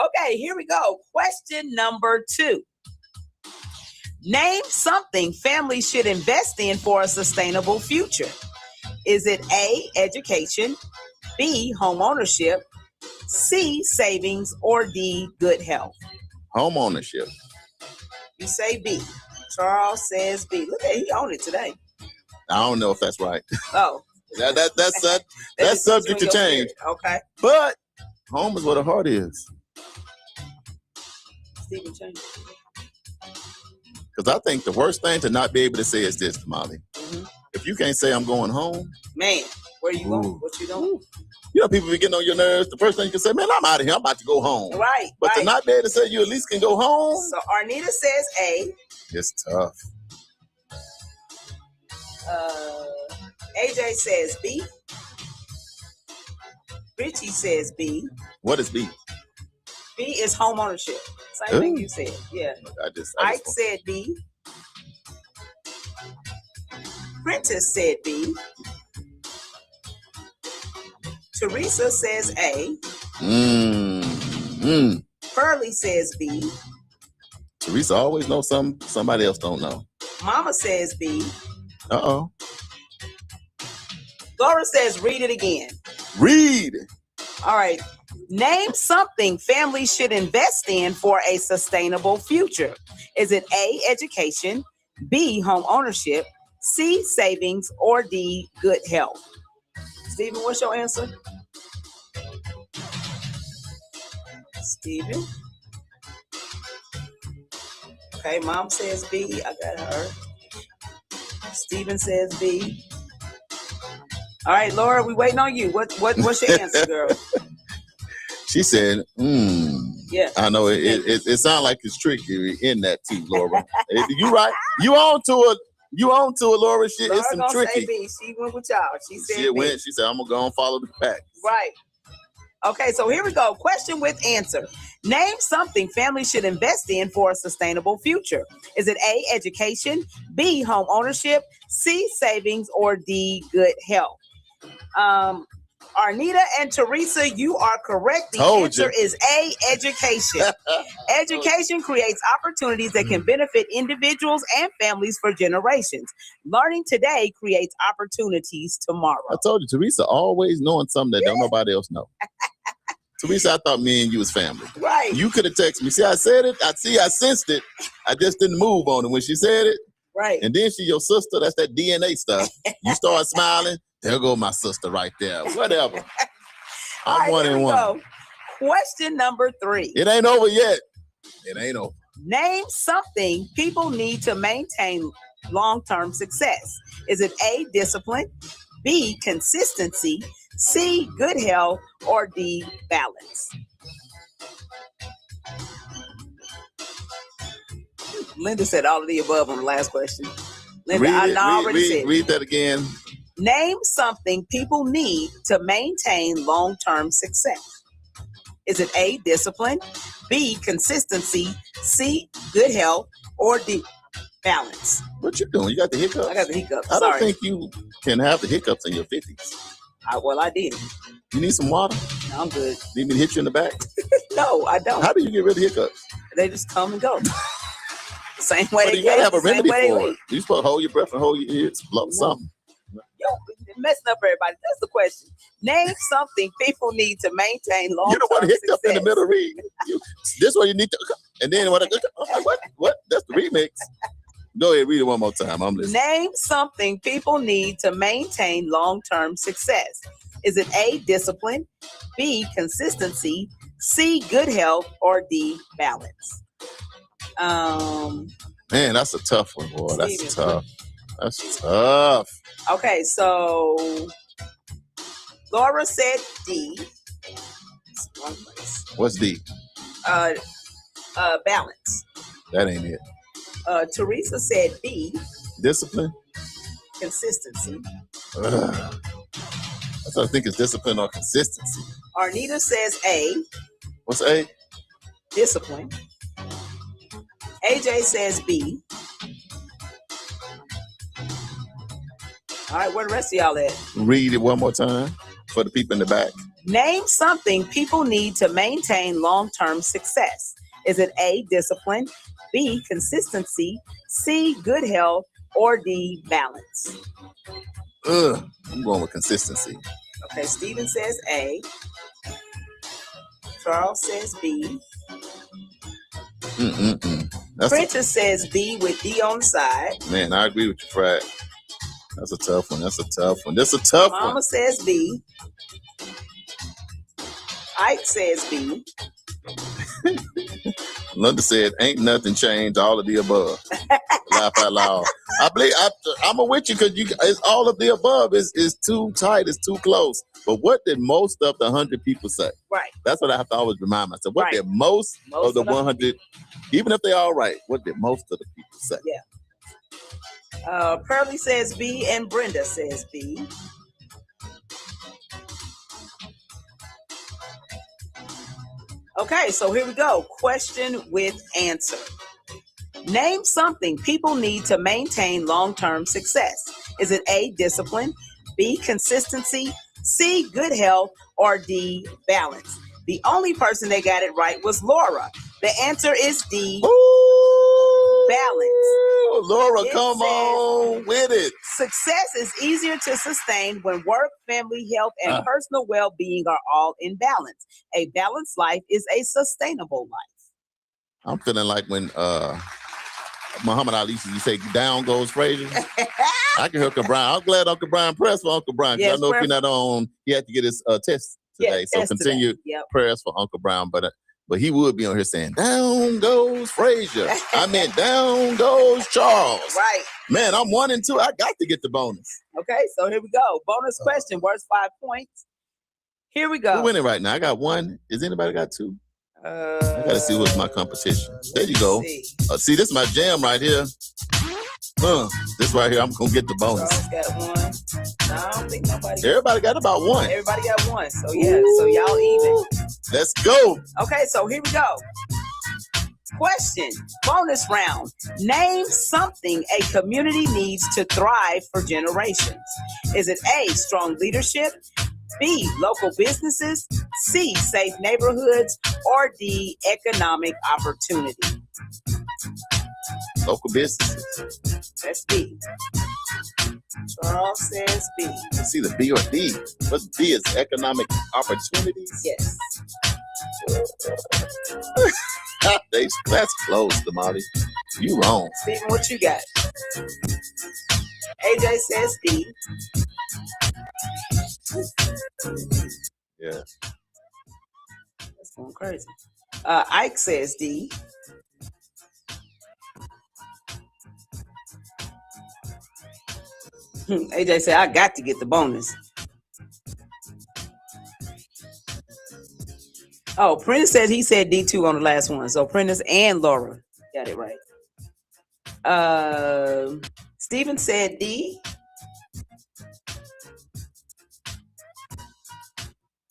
Okay, here we go. Question number 2. Name something families should invest in for a sustainable future. Is it A, education, B, home ownership, C, savings, or D, good health? Home ownership. You say B. Charles says B. Look at he on it today. I don't know if that's right. Oh. That's subject to change. Okay. But home is where the heart is. Stephen change. Because I think the worst thing to not be able to say is this, Molly. Mm-hmm. If you can't say I'm going home. Man, where you going? What you doing? You know, people be getting on your nerves. The first thing you can say, man, I'm out of here. I'm about to go home. Right. But to not be able to say you at least can go home. So Arnita says A. It's tough. AJ says B. Richie says B. What is B? B is home ownership. Same thing you said. Yeah. Ike said B. Prentice said B. Teresa says A. Pearlie says B. Teresa always knows something somebody else don't know. Mama says B. Uh-oh. Laura says read it again. Read. All right. Name something families should invest in for a sustainable future. Is it A, education, B, home ownership, C, savings, or D, good health? Stephen, what's your answer? Stephen? Okay, Mom says B. I got her. Stephen says B. All right, Laura, we waiting on you. What's your answer, girl? She said, Yeah. I know it sounds like it's tricky in that too, Laura. You right. You on to it, Laura. Shit, Laura it's some gonna tricky. say B. She went with y'all. She said She said, I'm gonna go and follow the pack. Right. Okay, so here we go. Question with answer. Name something families should invest in for a sustainable future. Is it A, education, B, home ownership, C, savings, or D, good health? Arnita and Teresa, you are correct. The answer is A, education. Education creates opportunities that can benefit individuals and families for generations. Learning today creates opportunities tomorrow. I told you, Teresa always knowing something that don't nobody else know. Teresa, I thought me and you was family. Right. You could have texted me. See, I said it. I sensed it. I just didn't move on it when she said it. Right. And then she your sister. That's that DNA stuff. You start smiling. There go my sister right there. Whatever. I'm 1 and 1. Go. Question number 3. It ain't over yet. It ain't over. Name something people need to maintain long-term success. Is it A, discipline, B, consistency, C, good health, or D, balance? Linda said all of the above on the last question. Linda, Read that again. Name something people need to maintain long-term success. Is it A, discipline, B, consistency, C, good health, or D, balance? What you doing? You got the hiccups? I got the hiccups. I don't think you can have the hiccups in your 50s. I did. You need some water? No, I'm good. Need me to hit you in the back? No, I don't. How do you get rid of hiccups? They just come and go. Same way But you gotta have a remedy for it. You supposed to hold your breath and hold your ears, blow something. You're messing up everybody. That's the question. Name something people need to maintain long-term You don't want to hit success. up in the middle read. This one you need to, and then what? I'm like, what? That's the remix. Go ahead, read it one more time. I'm listening. Name something people need to maintain long-term success. Is it A, discipline, B, consistency, C, good health, or D, balance? Man, that's a tough one, boy. That's Steven. tough. That's tough. Okay, so Laura said D. Wrong place. What's D? Balance. That ain't it. Teresa said B, Discipline? consistency. Ugh. I think it's discipline or consistency. Arnita says A, What's A? discipline. AJ says B. All right, where the rest of y'all at? Read it one more time for the people in the back. Name something people need to maintain long-term success. Is it A, discipline, B, consistency, C, good health, or D, balance? I'm going with consistency. Okay, Steven says A. Charles says B. That's Prentice says B with D on the side. man, I agree with you, Fred. That's a tough one. That's a tough one. That's a tough Mama one. says B. Ike says B. Linda said, "Ain't nothing changed. All of the above." Laugh out loud. I believe I'm a with you because it's all of the above is too tight. It's too close. But what did most of the 100 people say? Right. That's what I have to always remind myself. What Right. did most of the of the 100, even if they're all right, what did most of the people say? Yeah. Pearlie says B and Brenda says B. Okay, so here we go. Question with answer. Name something people need to maintain long-term success. Is it A, discipline, B, consistency, C, good health, or D, balance? The only person that got it right was Laura. The answer is D, balance. Laura, It come says- on with it. Success is easier to sustain when work, family, health, and personal well-being are all in balance. A balanced life is a sustainable life. I'm feeling like when Muhammad Ali used to say, "Down goes Frazier." I can hear Uncle Brian. I'm glad Uncle Brian pressed for Uncle Brian. 'Cause Yes, I know if prayer you're not on, he had to get his test today. So test continue today. Yep. prayers for Uncle Brown. But he would be on here saying, "Down goes Frazier." I meant down goes Charles. Right. Man, I'm 1 and 2. I got to get the bonus. Okay, so here we go. Bonus question, worth 5 points. Here we go. Who's winning right now? I got 1. Is anybody got 2? I gotta see who's my competition. There you go. See, this is my jam right here. This right here, I'm gonna get the bonus. Charles got 1. No, I don't think nobody. Everybody got about 1. Everybody got 1. So yeah, so y'all even. Let's go. Okay, so here we go. Question, bonus round. Name something a community needs to thrive for generations. Is it A, strong leadership, B, local businesses, C, safe neighborhoods, or D, economic opportunity? Local businesses. That's B. Charles says B. It's either B or D. What's B is economic opportunities. Yes. That's close, Damali. You wrong. Steven, what you got? AJ says D. Yeah. That's going crazy. Ike says D. AJ said, I got to get the bonus. Oh, Prentice said he said D2 on the last one. So Prentice and Laura got it right. Steven said D.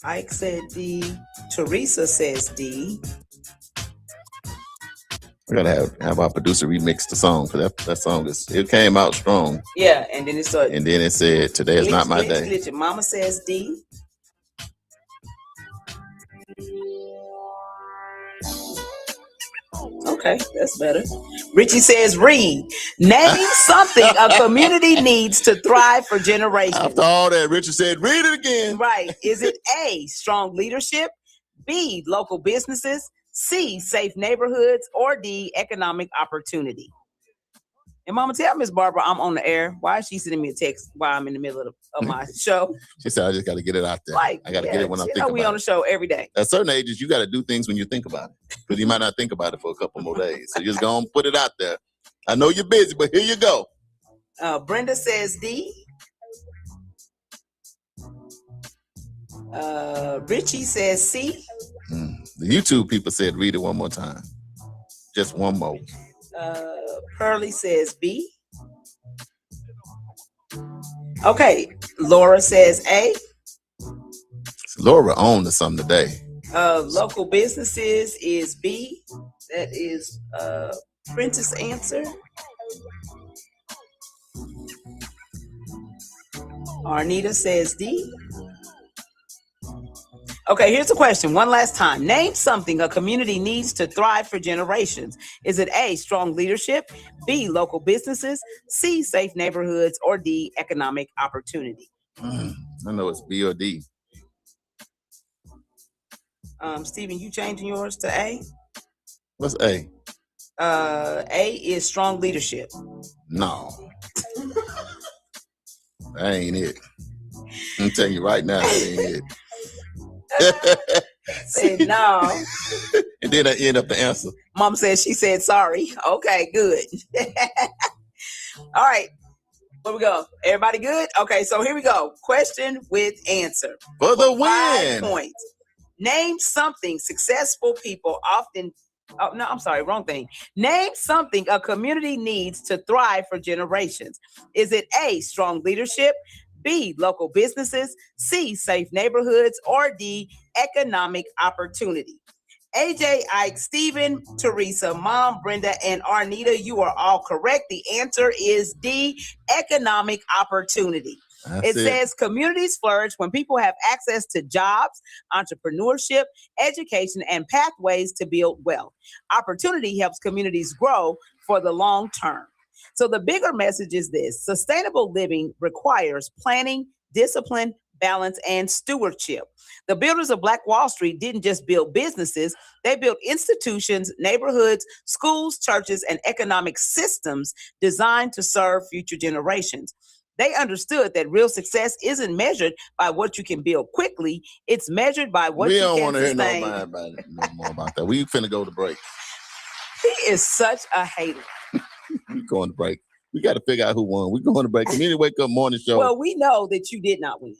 Ike said D. Teresa says D. We gotta have our producer remix the song because that song it came out strong. Yeah, and then it started. And then it said, "Today is not my day." Glitch. Mama says D. Okay, that's better. Richie says, read. Name something a community needs to thrive for generations. After all that, Richard said, read it again. Right. Is it A, strong leadership, B, local businesses, C, safe neighborhoods, or D, economic opportunity? And Mama, tell Miss Barbara I'm on the air. Why is she sending me a text while I'm in the middle of my show? She said, I just got to get it out there. Like, I got to get it when I think about it. We on the show every day. At certain ages, you got to do things when you think about it. Because you might not think about it for a couple more days. So just go and put it out there. I know you're busy, but here you go. Brenda says D. Richie says C. The YouTube people said read it one more time. Just one more. Pearlie says B. Okay, Laura says A. Laura on to something today. Local businesses is B. That is Prentice's answer. Arnita says D. Okay, here's the question. One last time. Name something a community needs to thrive for generations. Is it A, strong leadership, B, local businesses, C, safe neighborhoods, or D, economic opportunity? I know it's B or D. Stephen, you changing yours to A? What's A? A is strong leadership. No. That ain't it. I'm telling you right now, that ain't it. Say no. And then I end up the answer. Mom says she said sorry. Okay, good. All right. Where we go? Everybody good? Okay, so here we go. Question with answer. For the 5 win. points. Name something successful people often. Oh, no, I'm sorry. Wrong thing. Name something a community needs to thrive for generations. Is it A, strong leadership, B, local businesses, C, safe neighborhoods, or D, economic opportunity? AJ, Ike, Stephen, Teresa, Mom, Brenda, and Arnita, you are all correct. The answer is D, economic opportunity. It says communities flourish when people have access to jobs, entrepreneurship, education, and pathways to build wealth. Opportunity helps communities grow for the long term. So the bigger message is this: sustainable living requires planning, discipline, balance, and stewardship. The builders of Black Wall Street didn't just build businesses, they built institutions, neighborhoods, schools, churches, and economic systems designed to serve future generations. They understood that real success isn't measured by what you can build quickly, it's measured by what you can sustain. We don't want to hear no more about that. We finna go to break. He is such a hater. We going to break. We got to figure out who won. We going to break. Community Wake Up Morning Show. Well, we know that you did not win.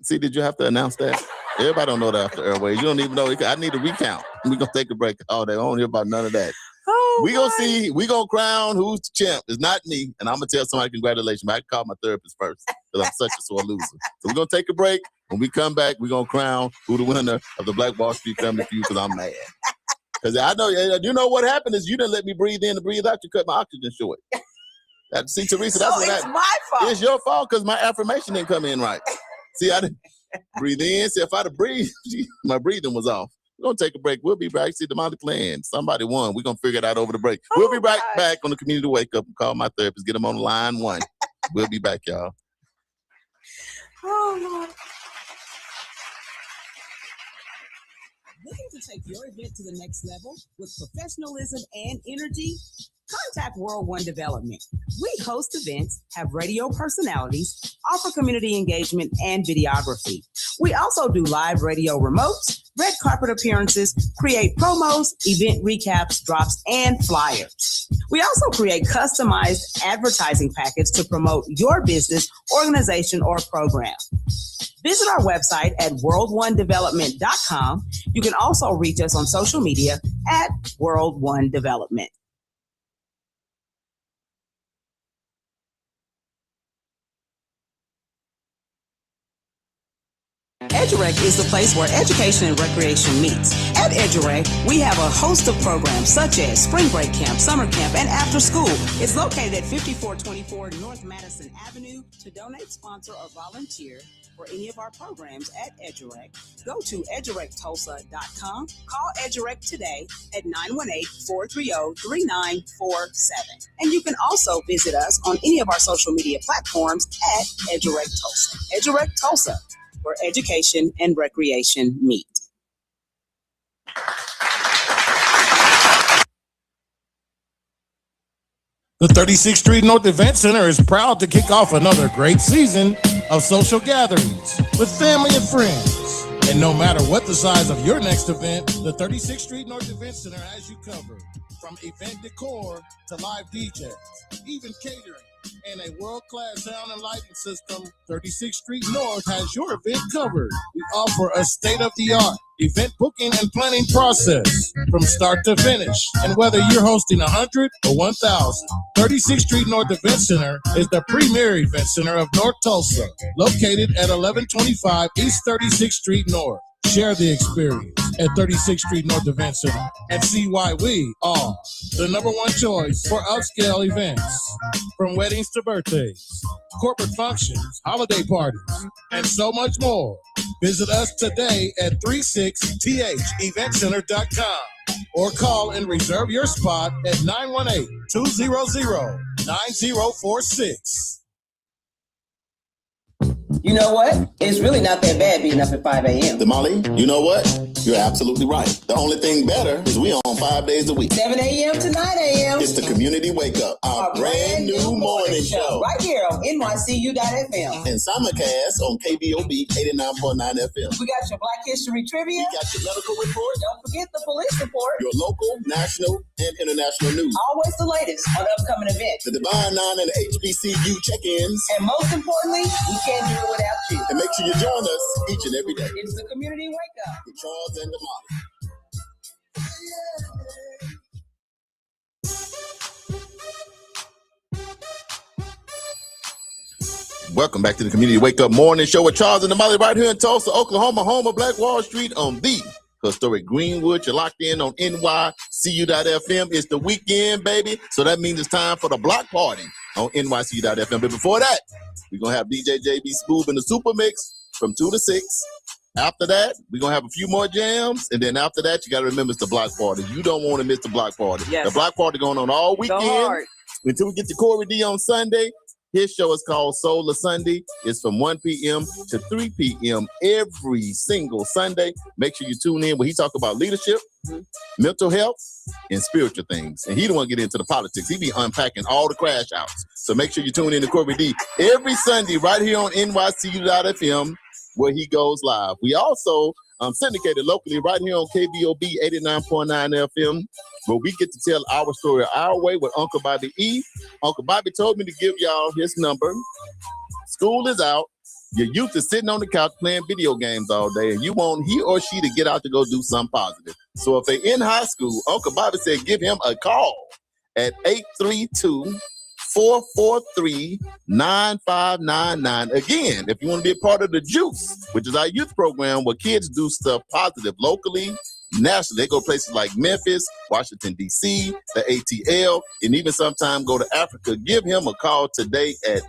See, did you have to announce that? Everybody don't know that after Airways. You don't even know. I need a recount. We're going to take a break. Oh, they don't hear about none of that. Oh, we going to see. We going to crown who's the champ. It's not me. And I'm going to tell somebody congratulations. But I can call my therapist first because I'm such a sore loser. So we're going to take a break. When we come back, we're going to crown who the winner of the Black Wall Street Family Feud because I'm mad. Because I know, you know what happened is you didn't let me breathe in and breathe out. You cut my oxygen short. See, Teresa, that's what it's my fault. It's your fault because my affirmation didn't come in right. See, I didn't breathe in. See, if I'd have breathed, my breathing was off. We're going to take a break. We'll be back. See, Damali playing. Somebody won. We're going to figure it out over the break. We'll be right back on the Community Wake Up and call my therapist. Get them on line 1. We'll be back, y'all. Oh, Lord. Looking to take your event to the next level with professionalism and energy? Contact World One Development. We host events, have radio personalities, offer community engagement, and videography. We also do live radio remotes, red carpet appearances, create promos, event recaps, drops, and flyers. We also create customized advertising packets to promote your business, organization, or program. Visit our website at world1development.com. You can also reach us on social media at World One Development. EduRec is the place where education and recreation meets. At EduRec, we have a host of programs such as Spring Break Camp, Summer Camp, and After School. It's located at 5424 North Madison Avenue. To donate, sponsor, or volunteer for for any of our programs at EduRec, go to edurectulsa.com. Call EduRec today at 918-430-3947. And you can also visit us on any of our social media platforms at EduRec Tulsa. EduRec Tulsa, where education and recreation meet. The 36th Street North Event Center is proud to kick off another great season of social gatherings with family and friends. And no matter what the size of your next event, the 36th Street North Event Center has you covered. From event decor to live DJs, even catering, and a world-class sound and lighting system, 36th Street North has your event covered. We offer a state-of-the-art event booking and planning process from start to finish. And whether you're hosting 100 or 1,000, 36th Street North Event Center is the premier event center of North Tulsa, located at 1125 East 36th Street North. Share the experience at 36th Street North Event Center and see why we are the #1 choice for upscale events. From weddings to birthdays, corporate functions, holiday parties, and so much more. Visit us today at 36theventcenter.com or call and reserve your spot at 918-200-9046. You know what? It's really not that bad being up at 5 a.m. Damali, you know what? You're absolutely right. The only thing better is we on 5 days a week. 7 a.m. to 9 a.m. It's the Community Wake Up, our brand new morning show. Right here on NYCU.FM. And simulcast on KBOB 89.9 FM. We got your Black History Trivia. We got your medical report. Don't forget the police report. Your local, national, and international news. Always the latest on upcoming events. The Divine Nine and the HBCU check-ins. And most importantly, we can't do it without you. And make sure you join us each and every day. It's the Community Wake Up with Charles and Damali. Welcome back to the Community Wake Up Morning Show with Charles and Damali right here in Tulsa, Oklahoma, home of Black Wall Street on the historic Greenwood. You're locked in on NYCU.FM. It's the weekend, baby. So that means it's time for the block party on NYCU.FM. But before that, we're going to have DJ JB Smooth in the Super Mix from 2 to 6. After that, we're going to have a few more jams. And then after that, you got to remember it's the block party. You don't want to miss the block party. Yes. The block party going on all weekend until we get to Corey D on Sunday. His show is called Solar Sunday. It's from 1 p.m. to 3 p.m. every single Sunday. Make sure you tune in where he talk about leadership, mental health, and spiritual things. And he don't want to get into the politics. He be unpacking all the crash outs. So make sure you tune in to Corey D every Sunday right here on NYCU.FM where he goes live. We also syndicated locally right here on KBOB 89.9 FM, where we get to tell our story our way with Uncle Bobby E. Uncle Bobby told me to give y'all his number. School is out. Your youth is sitting on the couch playing video games all day, and you want he or she to get out to go do something positive. So if they're in high school, Uncle Bobby said give him a call at 832-443-9599. Again, if you want to be a part of the Juice, which is our youth program where kids do stuff positive locally, nationally. They go places like Memphis, Washington, D.C., the ATL, and even sometimes go to Africa. Give him a call today at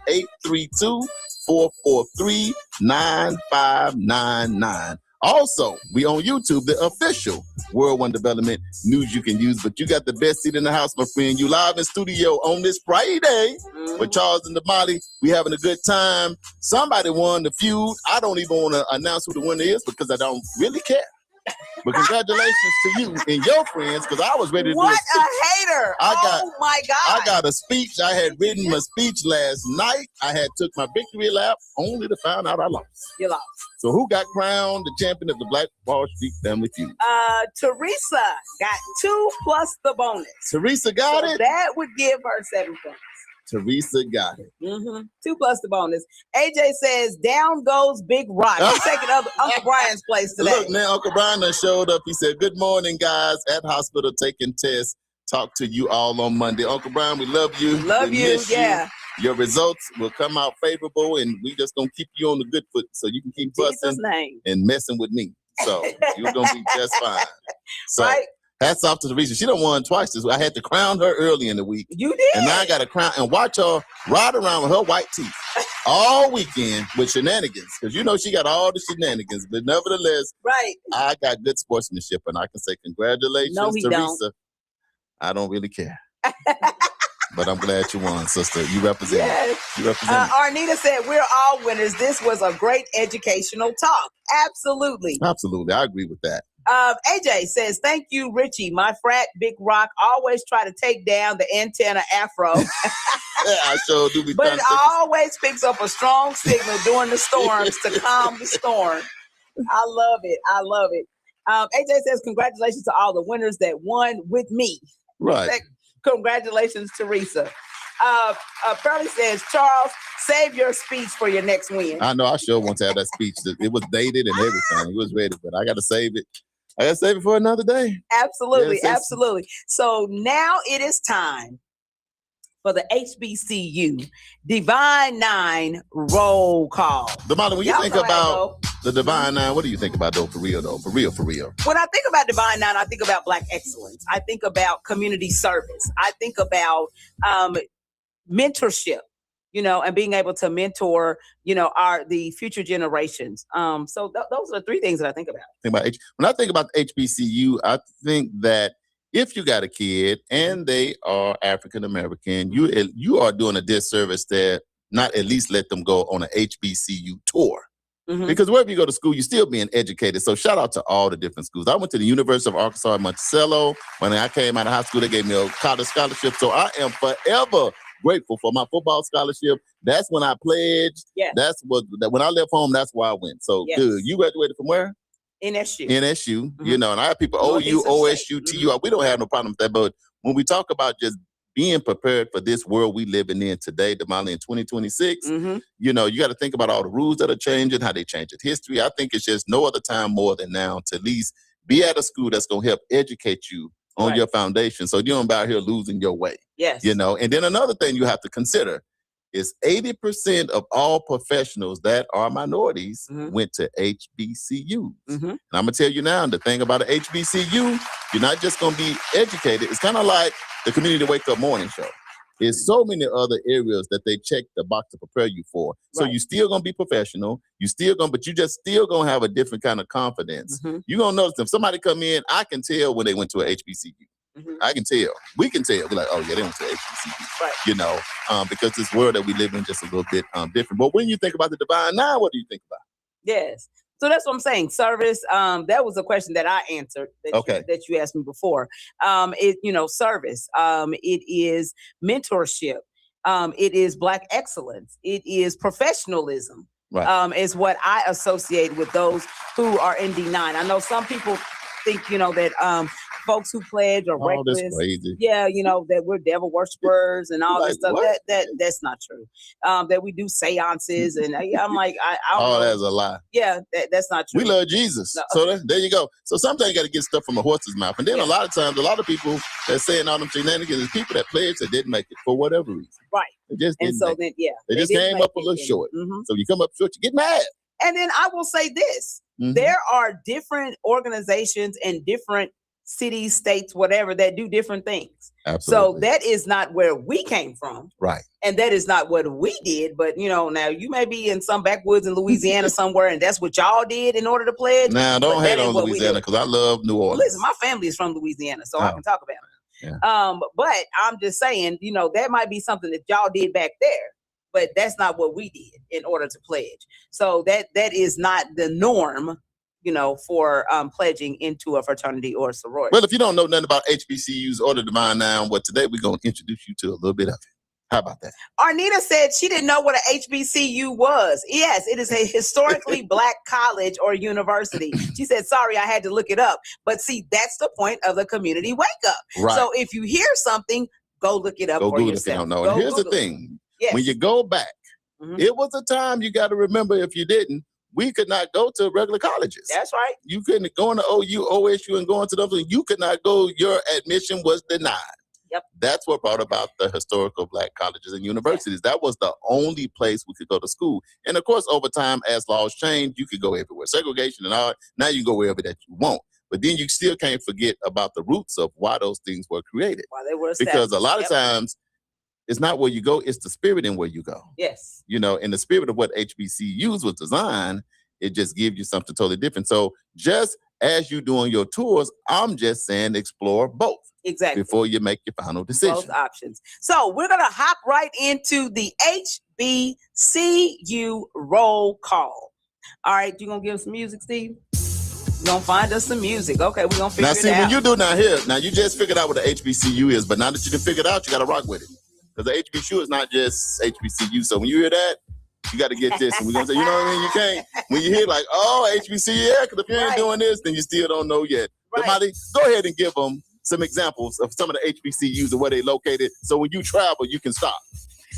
832-443-9599. Also, we on YouTube, the official World One Development news you can use, but you got the best seat in the house, my friend. You live in studio on this Friday with Charles and Damali. We having a good time. Somebody won the feud. I don't even want to announce who the winner is because I don't really care. But congratulations to you and your friends, because I was ready to do What a hater. Oh my God. I got a speech. I had written my speech last night. I had took my victory lap only to find out I lost. You lost. So who got crowned the champion of the Black Wall Street Family Feud? Teresa got 2 plus the bonus. Teresa got it? That would give her 7 points. Teresa got it. 2 plus the bonus. AJ says, down goes Big Rock. He's taking up Uncle Brian's place today. Look, now Uncle Brian done showed up. He said, good morning, guys. At hospital taking tests. Talk to you all on Monday. Uncle Brian, we love you. Love you, yeah. Your results will come out favorable, and we just going to keep you on the good foot so you can keep busting and messing with me. So you're going to be just fine. So hats off to Teresa. She done won twice this week. I had to crown her early in the week. You did? And now I got to crown and watch her ride around with her white teeth. all weekend with shenanigans. Because you know she got all the shenanigans. But nevertheless, Right. I got good sportsmanship. And I can say congratulations, No, he Teresa. don't. I don't really care. But I'm glad you won, sister. You represent. Yes. You represent. Arnita said, we're all winners. This was a great educational talk. Absolutely. Absolutely. I agree with that. AJ says, thank you, Richie. My frat, Big Rock, always try to take down the antenna afro. Yeah, I sure do be But trying it to think of- always picks up a strong signal during the storms to calm the storm. I love it. I love it. AJ says, congratulations to all the winners that won with me. Right. Congratulations, Teresa. Pearlie says, Charles, save your speech for your next win. I know I sure want to have that speech. It was dated and everything. It was ready, but I got to save it. I got to save it for another day. Absolutely. Yes, Absolutely. So now it is time for the HBCU Divine Nine roll call. Damali, when you Y'all think know how it about the Divine Nine, what do you think about though? For real though, for real. When I think about Divine Nine, I think about Black excellence. I think about community service. I think about mentorship, and being able to mentor, the future generations. So those are the three things that I think about. When I think about the HBCU, I think that if you got a kid and they are African American, you are doing a disservice to not at least let them go on an HBCU tour. Mm-hmm. Because wherever you go to school, you're still being educated. So shout out to all the different schools. I went to the University of Arkansas in Monticello. When I came out of high school, they gave me a college scholarship. So I am forever grateful for my football scholarship. That's when I pledged. Yeah. When I left home, that's why I went. So good. You graduated from where? NSU. NSU. And I have people, OU, OSU, TU. We don't have no problem with that. But when we talk about just being prepared for this world we living in today, Damali, in 2026, you got to think about all the rules that are changing, how they changed history. I think it's just no other time more than now to at least be at a school that's going to help educate you on your foundation. So you don't be out here losing your way. Yes. And then another thing you have to consider is 80% of all professionals that are minorities went to HBCUs. And I'm going to tell you now, the thing about an HBCU, you're not just going to be educated. It's kind of like the Community Wake Up Morning Show. There's so many other areas that they check the box to prepare you for. So you're still going to be professional. But you just still going to have a different kind of confidence. You're going to notice if somebody come in, I can tell when they went to an HBCU. I can tell. We can tell. We're like, oh yeah, they went to HBCU. Because this world that we live in just a little bit different. But when you think about the Divine Nine, what do you think about? Yes. So that's what I'm saying. Service. That was a question that I answered that you asked me before. Service. It is mentorship. It is Black excellence. It is professionalism. Right. Is what I associate with those who are in D9. I know some people think, that folks who pledge are reckless. That's crazy. Yeah, that we're devil worshippers and all this stuff. What? That's not true. That we do seances and I'm like, I don't know. That's a lie. Yeah, that's not true. We love Jesus. No. So there you go. So sometimes you got to get stuff from a horse's mouth. And then a lot of times, a lot of people that's saying all them shenanigans is people that pledged that didn't make it for whatever reason. Right. They just didn't they just came up a little short. So you come up short, you get mad. And then I will say this. There are different organizations and different cities, states, whatever, that do different things. Absolutely. So that is not where we came from. Right. And that is not what we did. But, now you may be in some backwoods in Louisiana somewhere, and that's what y'all did in order to pledge. Now, don't hate on Louisiana because I love New Orleans. Listen, my family is from Louisiana, so I can talk about it. Yeah. But I'm just saying, that might be something that y'all did back there. But that's not what we did in order to pledge. So that is not the norm, for pledging into a fraternity or a sorority. Well, if you don't know nothing about HBCUs or the Divine Nine, today we're going to introduce you to a little bit of it. How about that? Arnita said she didn't know what an HBCU was. Yes, it is a historically Black college or university. She said, sorry, I had to look it up. But see, that's the point of the community wake up. Right. So if you hear something, go look it up for yourself. If you don't know. And here's the thing. Yes. When you go back, it was a time you got to remember if you didn't, we could not go to regular colleges. That's right. You couldn't go into OU, OSU, and go into those. You could not go. Your admission was denied. Yep. That's what brought about the historical Black colleges and universities. Yeah. That was the only place we could go to school. And of course, over time, as laws changed, you could go everywhere. Segregation and all. Now you go wherever that you want. But then you still can't forget about the roots of why those things were created. Why they were established. Because a lot of times, It's not where you go, it's the spirit in where you go. Yes. You know, in the spirit of what HBCUs was designed, it just gives you something totally different. So just as you doing your tours, I'm just saying explore both. Exactly. Before you make your final decision. Both options. So we're going to hop right into the HBCU roll call. All right, you going to give us some music, Steve? You're going to find us some music. Okay, we're going to figure it out. Now, see, when you do now here, now you just figured out what the HBCU is, but now that you can figure it out, you got to rock with it. Because the HBCU is not just HBCU. So when you hear that, you got to get this. And we're going to say, you know what I mean? You can't, when you hear like, oh, HBCU, yeah, because if you ain't doing this, then you still don't know yet. Right. Damali, go ahead and give them some examples of some of the HBCUs and where they located. So when you travel, you can stop.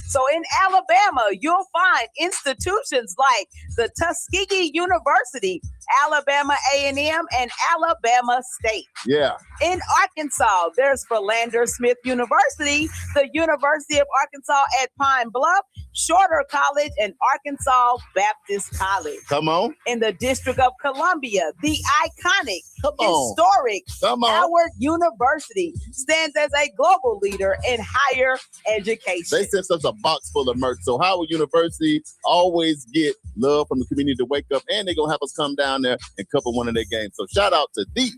So in Alabama, you'll find institutions like the Tuskegee University, Alabama A&M, and Alabama State. Yeah. In Arkansas, there's Philander Smith University, the University of Arkansas at Pine Bluff, Shorter College, and Arkansas Baptist College. Come on. In the District of Columbia, the iconic, historic Howard University stands as a global leader in higher education. They sent us a box full of merch. So Howard University always get love from the community to wake up, and they're going to have us come down there and cover one of their games. So shout out to the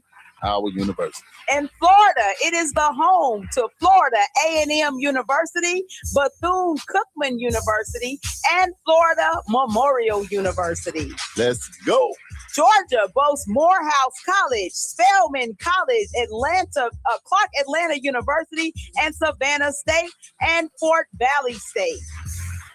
Howard University. In Florida, it is the home to Florida A&M University, Bethune-Cookman University, and Florida Memorial University. Let's go. Georgia boasts Morehouse College, Spelman College, Clark Atlanta University, and Savannah State, and Fort Valley State.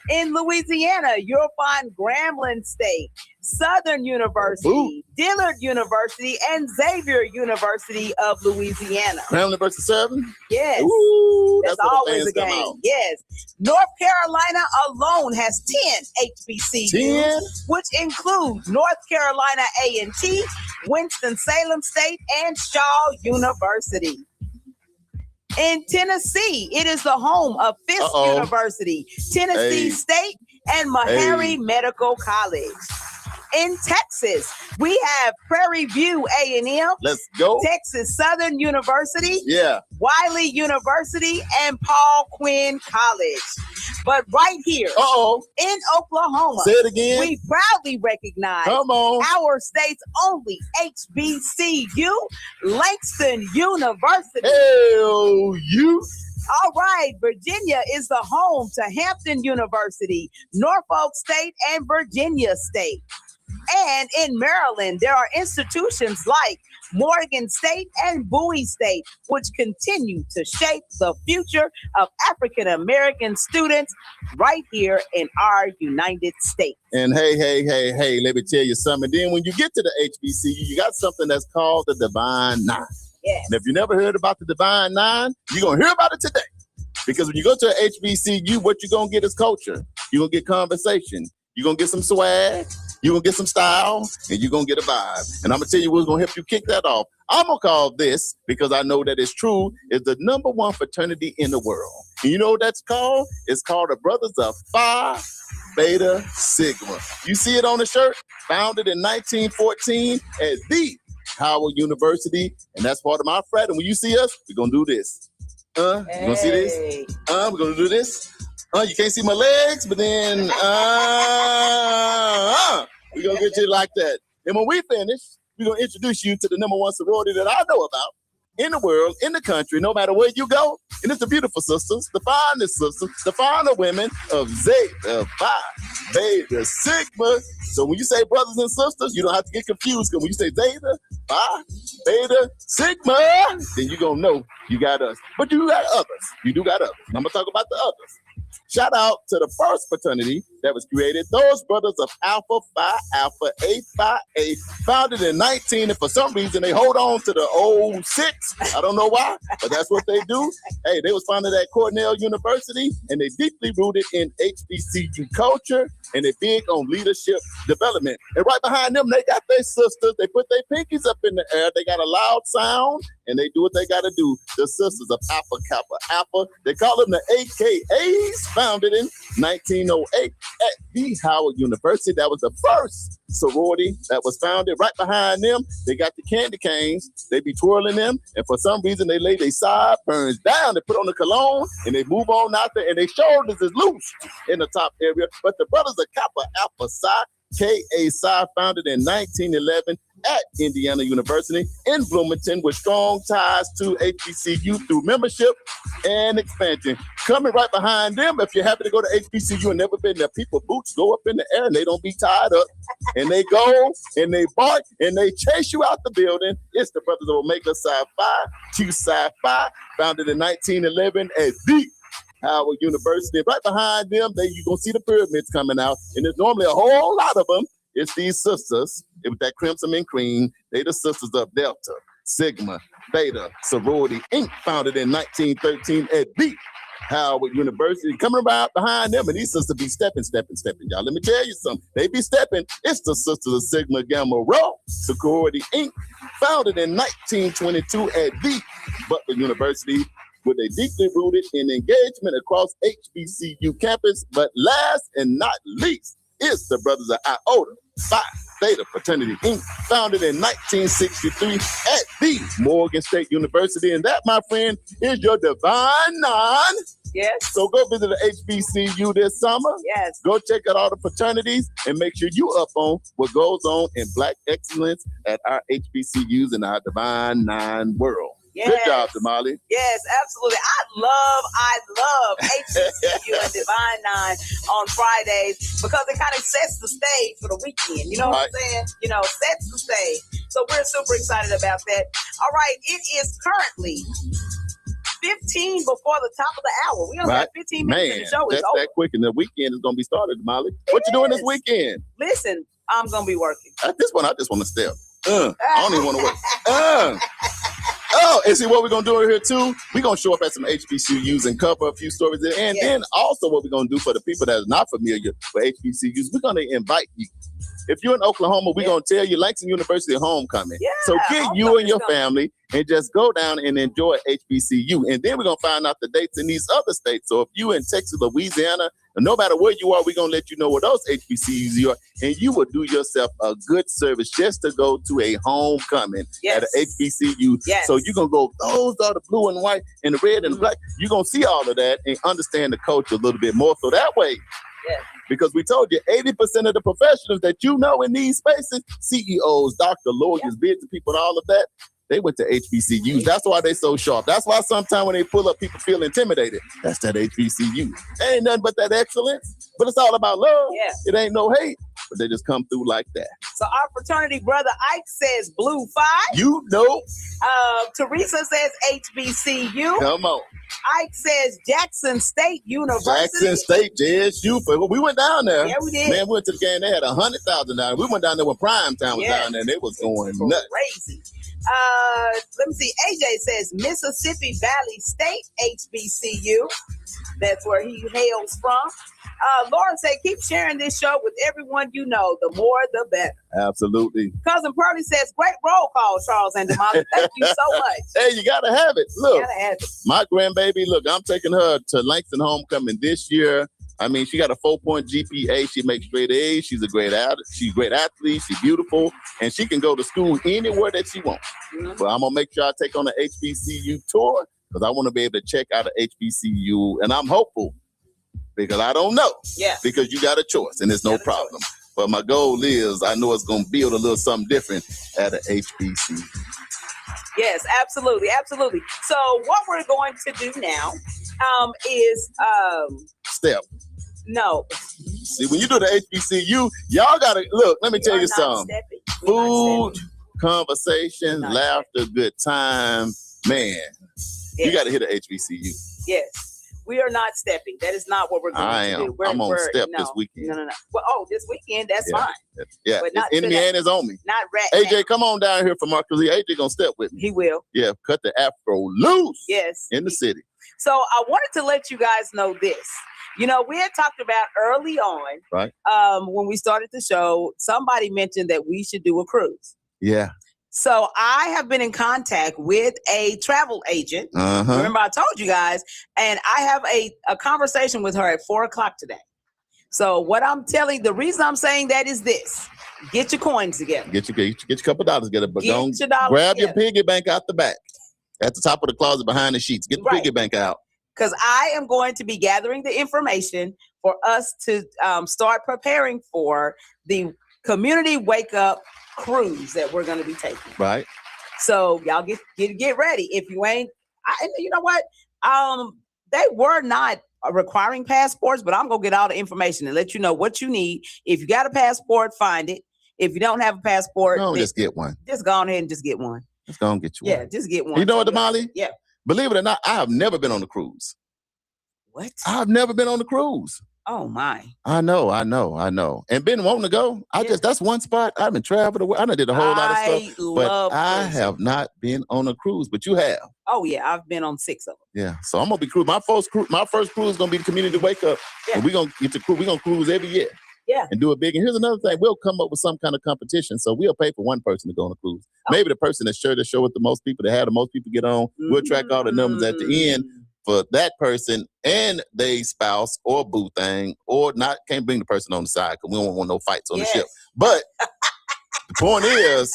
In Louisiana, you'll find Grambling State, Southern University, Dillard University, and Xavier University of Louisiana. Grambling versus Southern? Yes. Ooh, that's always a game. Yes. North Carolina alone has 10 HBCUs, which include North Carolina A&T, Winston-Salem State, and Shaw University. In Tennessee, it is the home of Fisk University, Tennessee State, and Meharry Medical College. In Texas, we have Prairie View A&M. Let's go. Texas Southern University. Yeah. Wiley University and Paul Quinn College. But right here in Oklahoma, say it again. We proudly recognize our state's only HBCU, Langston University. Hell, you. All right, Virginia is the home to Hampton University, Norfolk State, and Virginia State. And in Maryland, there are institutions like Morgan State and Bowie State, which continue to shape the future of African-American students right here in our United States. And hey, let me tell you something. Then when you get to the HBCU, you got something that's called the Divine Nine. Yes. And if you never heard about the Divine Nine, you're going to hear about it today. Because when you go to an HBCU, what you're going to get is culture. You're going to get conversation. You're going to get some swag. You're going to get some style, and you're going to get a vibe. And I'm going to tell you what's going to help you kick that off. I'm going to call this, because I know that it's true, is the #1 fraternity in the world. And you know what that's called? It's called the Brothers of Phi Beta Sigma. You see it on the shirt? Founded in 1914 at the Howard University, and that's part of my frat. And when you see us, we're going to do this. You going to see this? We're going to do this. You can't see my legs, but then we're going to get you like that. And when we finish, we're going to introduce you to the #1 sorority that I know about in the world, in the country, no matter where you go. And it's the beautiful sisters, the finest sisters, the finer women of Zeta Phi Beta Sigma. So when you say brothers and sisters, you don't have to get confused, because when you say Zeta Phi Beta Sigma, then you're going to know you got us. But you got others. You do got others. And I'm going to talk about the others. Shout out to the first fraternity that was created, those brothers of Alpha Phi Alpha, A Phi A, founded in 19, and for some reason they hold on to the old 6. I don't know why, but that's what they do. Hey, they was founded at Cornell University, and they deeply rooted in HBCU culture, and they're big on leadership development. And right behind them, they got their sisters. They put their pinkies up in the air. They got a loud sound, and they do what they got to do. The sisters of Alpha Kappa Alpha, they call them the AKAs, founded in 1908. at the Howard University. That was the first sorority that was founded. Right behind them, they got the candy canes. They be twirling them, and for some reason, they lay their sideburns down. They put on the cologne, and they move on out there, and their shoulders is loose in the top area. But the brothers of Kappa Alpha Psi, K.A. Psi, founded in 1911 at Indiana University in Bloomington with strong ties to HBCU through membership and expansion. Coming right behind them, if you're happy to go to HBCU and never been there, people boots go up in the air and they don't be tied up. And they go and they bark and they chase you out the building. It's the brothers of Omega Psi Phi, Q Psi Phi, founded in 1911 at the Howard University. Right behind them, you're going to see the pyramids coming out. And there's normally a whole lot of them. It's these sisters with that crimson and cream. They the sisters of Delta, Sigma, Beta, Sorority, Inc., founded in 1913 at the Howard University. Coming about behind them, and these sisters be stepping, y'all. Let me tell you something. They be stepping. It's the sisters of Sigma Gamma Rho, Sorority, Inc., founded in 1922 at the Butler University, with a deeply rooted in engagement across HBCU campus. But last and not least is the brothers of Iota Phi Theta Fraternity, Inc., founded in 1963 at the Morgan State University. And that, my friend, is your Divine Nine. Yes. So go visit the HBCU this summer. Yes. Go check out all the fraternities and make sure you up on what goes on in Black excellence at our HBCUs in our Divine Nine world. Yes. Good job, Damali. Yes, absolutely. I love HBCU and Divine Nine on Fridays because it kind of sets the stage for the weekend. You know what I'm saying? You know, sets the stage. So we're super excited about that. All right, it is currently 15 before the top of the hour. We only got 15 minutes and the show is that's over. that quick, and the weekend is going to be started, Damali. What you doing this weekend? Listen, I'm going to be working. At this one, I just want to step. I don't even want to work. Oh, and see what we're going to do here, too? We're going to show up at some HBCUs and cover a few stories. And then also what we're going to do for the people that are not familiar with HBCUs, we're going to invite you. If you're in Oklahoma, we're going to tell you Langston University homecoming. Yeah, so get you and your family and just go down and enjoy HBCU. And then we're going to find out the dates in these other states. So if you're in Texas, Louisiana, no matter where you are, we're going to let you know where those HBCUs are. And you will do yourself a good service just to go to a homecoming at an HBCU. Yes. So you're going to go, those are the blue and white and the red and the black. You're going to see all of that and understand the culture a little bit more. So that way, because we told you 80% of the professionals that you know in these spaces, CEOs, doctors, lawyers, business people, all of that, they went to HBCUs. That's why they so sharp. That's why sometimes when they pull up, people feel intimidated. That's that HBCU. Ain't nothing but that excellence. But it's all about love. Yeah. It ain't no hate. But they just come through like that. So our fraternity brother Ike says Blue 5. You know. Teresa says HBCU. Come on. Ike says Jackson State University. Jackson State, JSU. We went down there. Yeah, we did. Man, we went to the game. They had 100,000 down. We went down there when Prime Time was down there, and they was going nuts. Crazy. Let me see. AJ says Mississippi Valley State HBCU. That's where he hails from. Lauren said, keep sharing this show with everyone you know. The more, the better. Absolutely. Cousin Pearlie says, great roll call, Charles and Damali. Thank you so much. Hey, you got to have it. Look, have it. My grandbaby, look, I'm taking her to Langston Homecoming this year. I mean, she got a 4-point GPA. She makes straight A's. She's a great athlete. She's beautiful, and she can go to school anywhere that she wants. Mm-hmm. But I'm going to make sure I take on the HBCU tour because I want to be able to check out an HBCU, and I'm hopeful because I don't know. Yeah. Because you got a choice, and it's no problem. But my goal is I know it's going to build a little something different at an HBCU. Yes, absolutely, absolutely. So what we're going to do now is step. No. See, when you do the HBCU, y'all got to, look, let me tell you something. Food, conversation, laughter, good time. Man, you got to hit the HBCU. Yes. We are not stepping. That is not what we're going to do. I'm on step this weekend. No. Well, this weekend, that's fine. Yeah, but not enemy hand is on me. Not rat. AJ, come on down here for Marcus Lee. AJ gonna step with me. He will. Yeah, cut the afro loose. Yes. In the city. So I wanted to let you guys know this. You know, we had talked about early on, right? When we started the show, somebody mentioned that we should do a cruise. Yeah. So I have been in contact with a travel agent. Remember I told you guys, and I have a conversation with her at 4:00 today. So what I'm telling, the reason I'm saying that is this: get your coins together. Get your couple dollars together, but Get don't your dollars grab your together. piggy bank out the back. At the top of the closet behind the sheets. Get the Right. piggy bank out. Because I am going to be gathering the information for us to start preparing for the community wake up cruise that we're going to be taking. Right. So y'all get ready. If you ain't, you know what? They were not requiring passports, but I'm gonna get all the information and let you know what you need. If you got a passport, find it. If you don't have a passport, No, just get one. Just go on ahead and just get one. Just go and get you one. Yeah, just get one. You know what, Damali? Yeah. Believe it or not, I have never been on a cruise. What? I've never been on a cruise. Oh my. I know. And been wanting to go. That's one spot. I've been traveling away. I done did a whole lot of stuff. But I have not been on a cruise, but you have. Oh yeah, I've been on 6 of them. Yeah. So I'm gonna be cruise. My first cruise is gonna be the community wake up. Yeah. And we're gonna cruise every year. Yeah. And do it big. And here's another thing. We'll come up with some kind of competition. So we'll pay for one person to go on a cruise. Oh. Maybe the person that shared the show with the most people, that had the most people get on. We'll track all the numbers at the end for that person and their spouse or boo thing, or not, can't bring the person on the side because we don't want no fights on the ship. But the point is,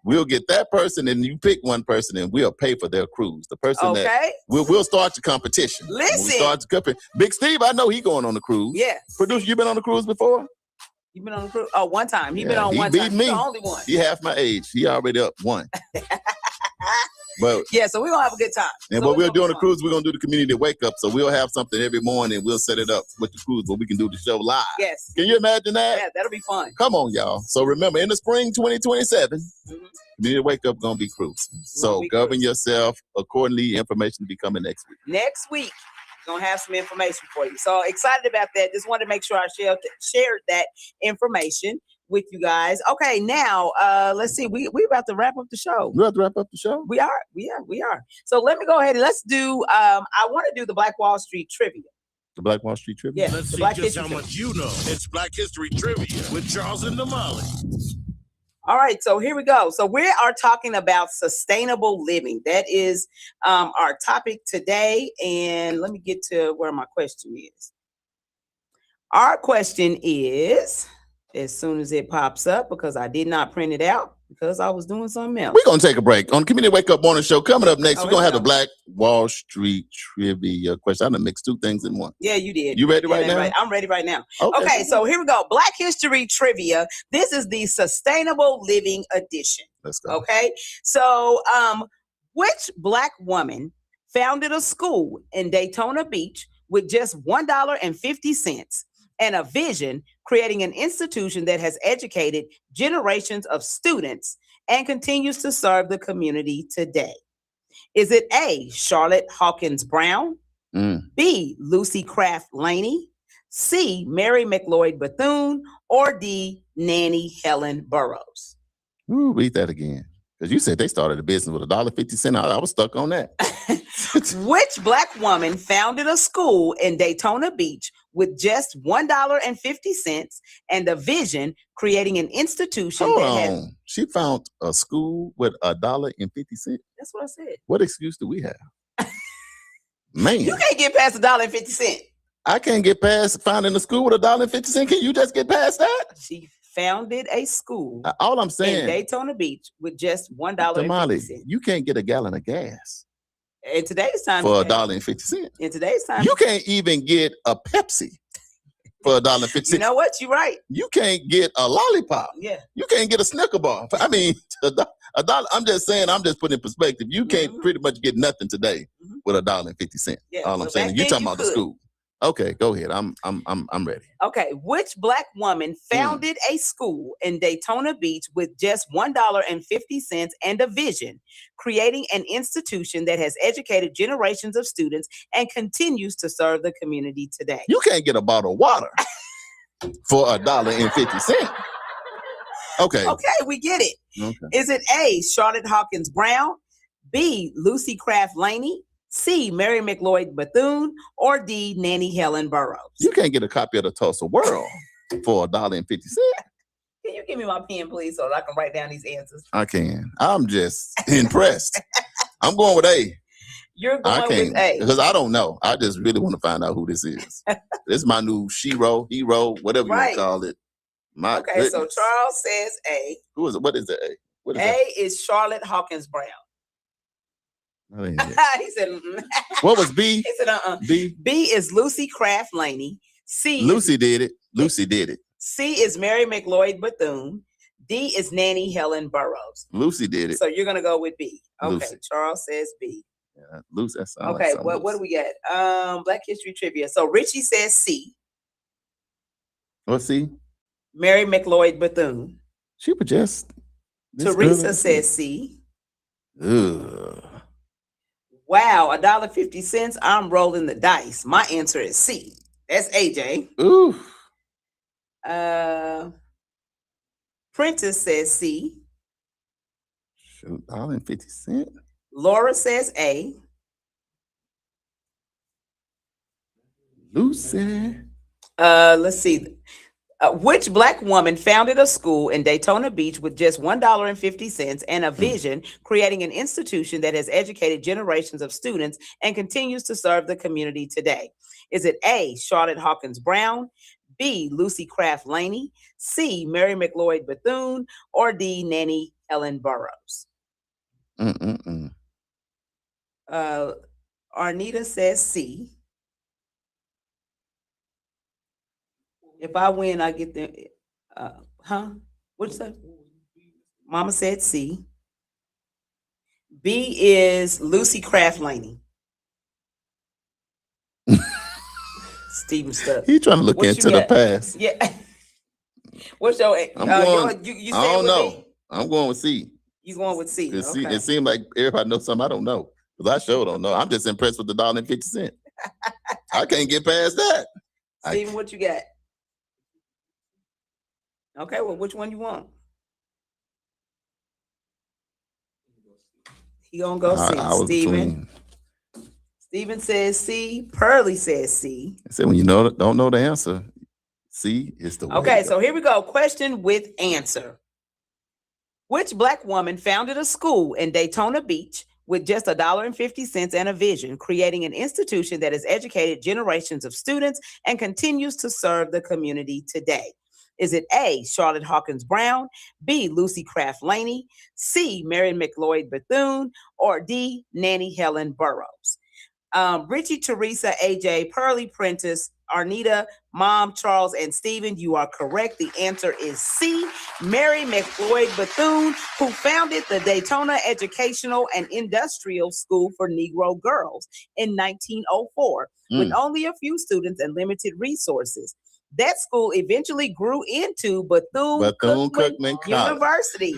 we'll get that person and you pick one person and we'll pay for their cruise. The person that we'll start the competition. Listen. Big Steve, I know he going on the cruise. Yeah. Producer, you been on the cruise before? You been on the cruise? Oh, one time. He been on one time. He beat me. He's the only one. He half my age. He already up one. But yeah, so we're gonna have a good time. And what we'll do on the cruise, we're gonna do the community wake up. So we'll have something every morning. We'll set it up with the cruise where we can do the show live. Yes. Can you imagine that? Yeah, that'll be fun. Come on, y'all. So remember, in the spring 2027, community wake up gonna be cruising. So govern yourself accordingly. Information to be coming next week. Next week, we're gonna have some information for you. So excited about that. Just wanted to make sure I shared that information with you guys. Okay, now let's see. We about to wrap up the show. We about to wrap up the show. We are. We are. So let me go ahead and let's do. I want to do the Black Wall Street trivia. The Black Wall Street trivia. Yeah. Let's see just how much you know. It's Black History Trivia with Charles and Damali. All right, so here we go. So we are talking about sustainable living. That is our topic today. And let me get to where my question is. Our question is, as soon as it pops up, because I did not print it out because I was doing something else. We're going to take a break. On the Community Wake Up Morning Show, coming up next, we're going to have the Black Wall Street Trivia question. I'm going to mix two things in one. Yeah, you did. You ready right now? Right. I'm ready right now. Okay, so here we go. Black History Trivia. This is the Sustainable Living Edition. Let's go. Okay, so which Black woman founded a school in Daytona Beach with just $1.50 and a vision, creating an institution that has educated generations of students and continues to serve the community today? Is it A, Charlotte Hawkins Brown, B, Lucy Craft Laney, C, Mary McLeod Bethune, or D, Nanny Helen Burroughs? Ooh, read that again. Because you said they started a business with $1.50. I was stuck on that. Which Black woman founded a school in Daytona Beach with just $1.50 and a vision, creating an institution She found a school with $1.50. That's what I said. What excuse do we have? Man. You can't get past $1.50. I can't get past finding a school with $1.50. Can you just get past that? She founded a school all I'm saying in Daytona Beach with just $1.50. Damali, you can't get a gallon of gas in today's time for $1.50. In today's time, you can't even get a Pepsi for $1.50. You know what? You're right. You can't get a lollipop. Yeah. You can't get a Snicker bar. I mean, a dollar. I'm just saying. I'm just putting in perspective. You can't pretty much get nothing today with $1.50. Yeah, all I'm saying. You're talking about the school. Okay, go ahead. I'm ready. Okay, which Black woman founded a school in Daytona Beach with just $1.50 and a vision, creating an institution that has educated generations of students and continues to serve the community today? You can't get a bottle of water for $1.50. Okay. Okay, we get it. Okay. Is it A, Charlotte Hawkins Brown, B, Lucy Craft Laney, C, Mary McLeod Bethune, or D, Nanny Helen Burroughs? You can't get a copy of the Tulsa World for $1.50. Can you give me my pen, please, so that I can write down these answers? I can. I'm just impressed. I'm going with A. You're I going can't with A. because I don't know. I just really want to find out who this is. This is my new hero, whatever you want Right. to call it. My Okay, goodness. so Charles says A. Who is it? What is the A? What is A that? is Charlotte Hawkins Brown. That ain't it. He said, mm-mm. What was B? He said, B. B is Lucy Craft Laney. C Lucy is, did it. Lucy did it. C is Mary McLeod Bethune. D is Nanny Helen Burroughs. Lucy did it. So you're gonna go with B. Okay, Lucy. Charles says B. Yeah, Lucy. That sounds Okay, like what do we got? Black History Trivia. So Richie says C. Let's see. Mary McLeod Bethune. She was just. Teresa says C. Ugh. Wow, $1.50. I'm rolling the dice. My answer is C. That's AJ. Ooh. Prentice says C. Shoot, $1.50. Laura says A. Lucy. Let's see. Which Black woman founded a school in Daytona Beach with just $1.50 and a vision, creating an institution that has educated generations of students and continues to serve the community today? Is it A, Charlotte Hawkins Brown, B, Lucy Craft Laney, C, Mary McLeod Bethune, or D, Nanny Helen Burroughs? Arnita says C. If I win, I get the What'd you say? Mama said C. B is Lucy Craft Laney. Steven stuck. He trying to look What into you the got? past. Yeah. What's your I'm going. you I don't know. I'm going with C. You going with C? Okay. It seemed like everybody knows something I don't know. Because I sure don't know. I'm just impressed with the $1.50. I can't get past that. Steven, what you got? Okay, well, which one you want? He gonna go C. I was Steven. Steven says C. Pearlie says C. I said when you don't know the answer, C is the way. Okay, so here we go. Question with answer. Which Black woman founded a school in Daytona Beach with just $1.50 and a vision, creating an institution that has educated generations of students and continues to serve the community today? Is it A, Charlotte Hawkins Brown, B, Lucy Craft Laney, C, Mary McLeod Bethune, or D, Nanny Helen Burroughs? Richie, Teresa, AJ, Pearlie, Prentice, Arnita, Mom, Charles, and Steven, you are correct. The answer is C, Mary McLeod Bethune, who founded the Daytona Educational and Industrial School for Negro Girls in 1904, with only a few students and limited resources. That school eventually grew into Bethune-Cookman University,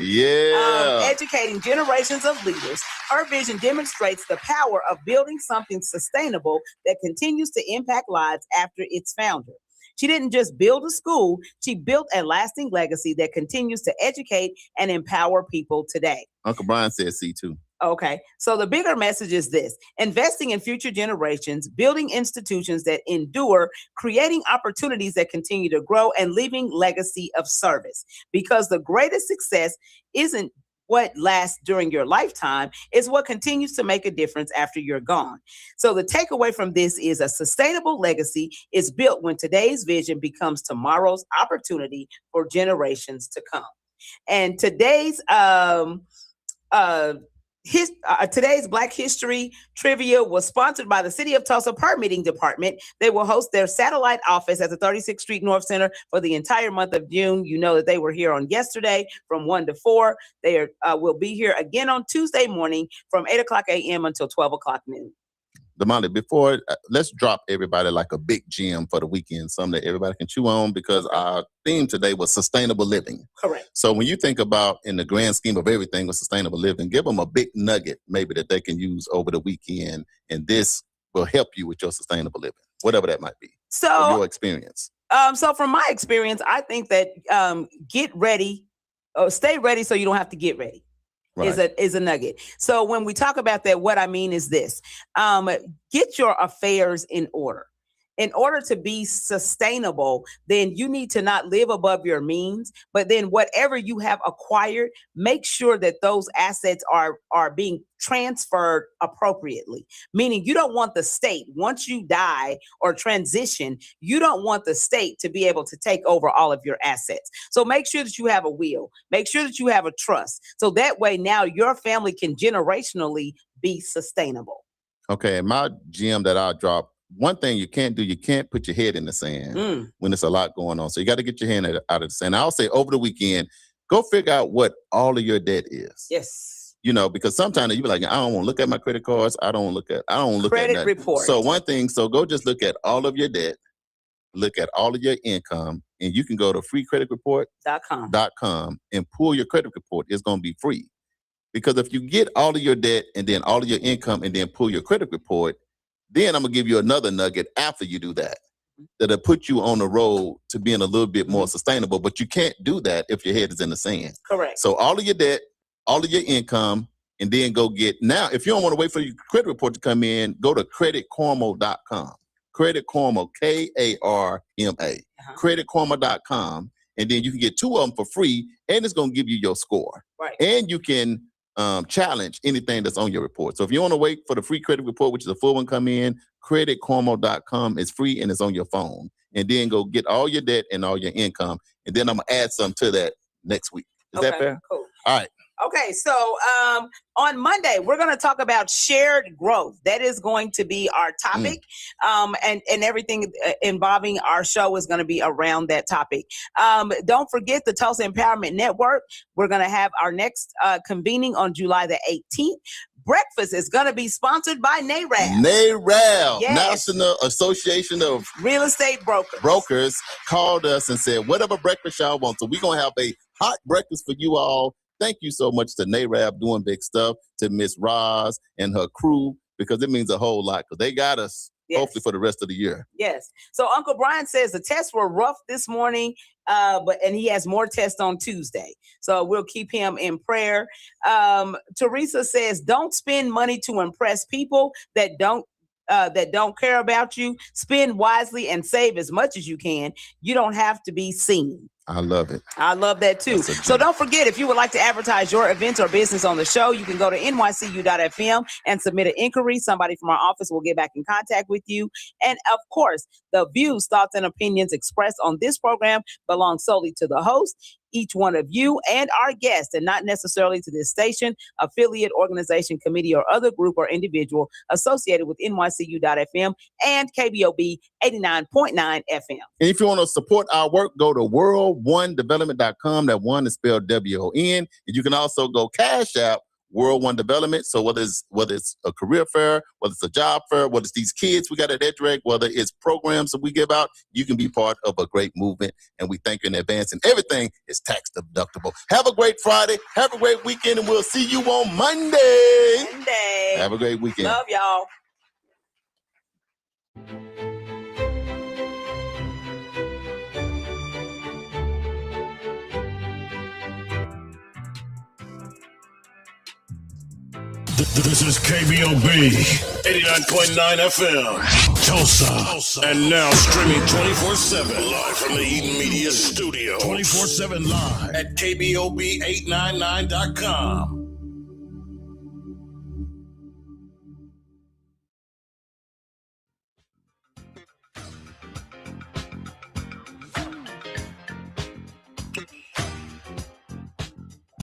educating generations of leaders. Her vision demonstrates the power of building something sustainable that continues to impact lives after its founder. She didn't just build a school, she built a lasting legacy that continues to educate and empower people today. Uncle Brian said C too. Okay, so the bigger message is this: investing in future generations, building institutions that endure, creating opportunities that continue to grow, and leaving legacy of service. Because the greatest success isn't what lasts during your lifetime, it's what continues to make a difference after you're gone. So the takeaway from this is a sustainable legacy is built when today's vision becomes tomorrow's opportunity for generations to come. And today's today's Black History Trivia was sponsored by the City of Tulsa Permitting Department. They will host their satellite office at the 36th Street North Center for the entire month of June. You know that they were here on yesterday from 1 to 4. They will be here again on Tuesday morning from 8 o'clock a.m. until 12 o'clock noon. Damali, before let's drop everybody like a big gem for the weekend, something that everybody can chew on, because our theme today was sustainable living. Correct. So when you think about in the grand scheme of everything with sustainable living, give them a big nugget maybe that they can use over the weekend, and this will help you with your sustainable living, whatever that might be. So from your experience. So from my experience, I think that get ready, stay ready so you don't have to get ready. Right. Is a nugget. So when we talk about that, what I mean is this: get your affairs in order. in order to be sustainable, then you need to not live above your means, but then whatever you have acquired, make sure that those assets are being transferred appropriately. Meaning you don't want the state, once you die or transition, you don't want the state to be able to take over all of your assets. So make sure that you have a will, make sure that you have a trust. So that way now your family can generationally be sustainable. Okay, my gem that I'll drop, one thing you can't do, you can't put your head in the sand when there's a lot going on. So you got to get your hand out of the sand. I'll say over the weekend, go figure out what all of your debt is. Yes. You know, because sometimes you be like, I don't want to look at my credit cards. I don't look at credit report. So go just look at all of your debt, look at all of your income, and you can go to freecreditreport.com and pull your credit report. It's going to be free. Because if you get all of your debt and then all of your income and then pull your credit report, then I'm going to give you another nugget after you do that. That'll put you on the road to being a little bit more sustainable. But you can't do that if your head is in the sand. Correct. So all of your debt, all of your income, and then go get, now, if you don't want to wait for your credit report to come in, go to creditkarma.com. Credit Karma, Karma, creditkarma.com. And then you can get 2 of them for free, and it's going to give you your score. Right. And you can challenge anything that's on your report. So if you want to wait for the free credit report, which is a full one, come in, creditkarma.com is free and it's on your phone. And then go get all your debt and all your income. And then I'm going to add some to that next week. Is that fair? Cool. All right. Okay, so on Monday, we're going to talk about shared growth. That is going to be our topic, and everything involving our show is going to be around that topic. Don't forget the Tulsa Empowerment Network. We're going to have our next convening on July the 18th. Breakfast is going to be sponsored by NARAB. NARAB, yes. National Association of Real Estate Brokers, called us and said, whatever breakfast y'all want. So we're going to have a hot breakfast for you all. Thank you so much to NARAB doing big stuff, to Miss Roz and her crew, because it means a whole lot, because they got us hopefully for the rest of the year. Yes. So Uncle Brian says the tests were rough this morning, and he has more tests on Tuesday. So we'll keep him in prayer. Teresa says, don't spend money to impress people that don't care about you. Spend wisely and save as much as you can. You don't have to be seen. I love it. I love that too. So don't forget, if you would like to advertise your events or business on the show, you can go to nycu.fm and submit an inquiry. Somebody from our office will get back in contact with you. And of course, the views, thoughts, and opinions expressed on this program belong solely to the host, each one of you, and our guests, and not necessarily to this station, affiliate, organization, committee, or other group or individual associated with nycu.fm and KBOB 89.9 FM. And if you want to support our work, go to world1development.com. That one is spelled WON. And you can also go Cash App World One Development. So whether it's a career fair, whether it's a job fair, whether it's these kids we got at EdRec, whether it's programs that we give out, you can be part of a great movement. And we thank you in advance. And everything is tax deductible. Have a great Friday. Have a great weekend. And we'll see you on Monday. Have a great weekend. Love y'all. This is KBOB 89.9 FM, Tulsa. And now streaming 24/7 live from the Eden Media Studio. 24/7 live at KBOB899.com.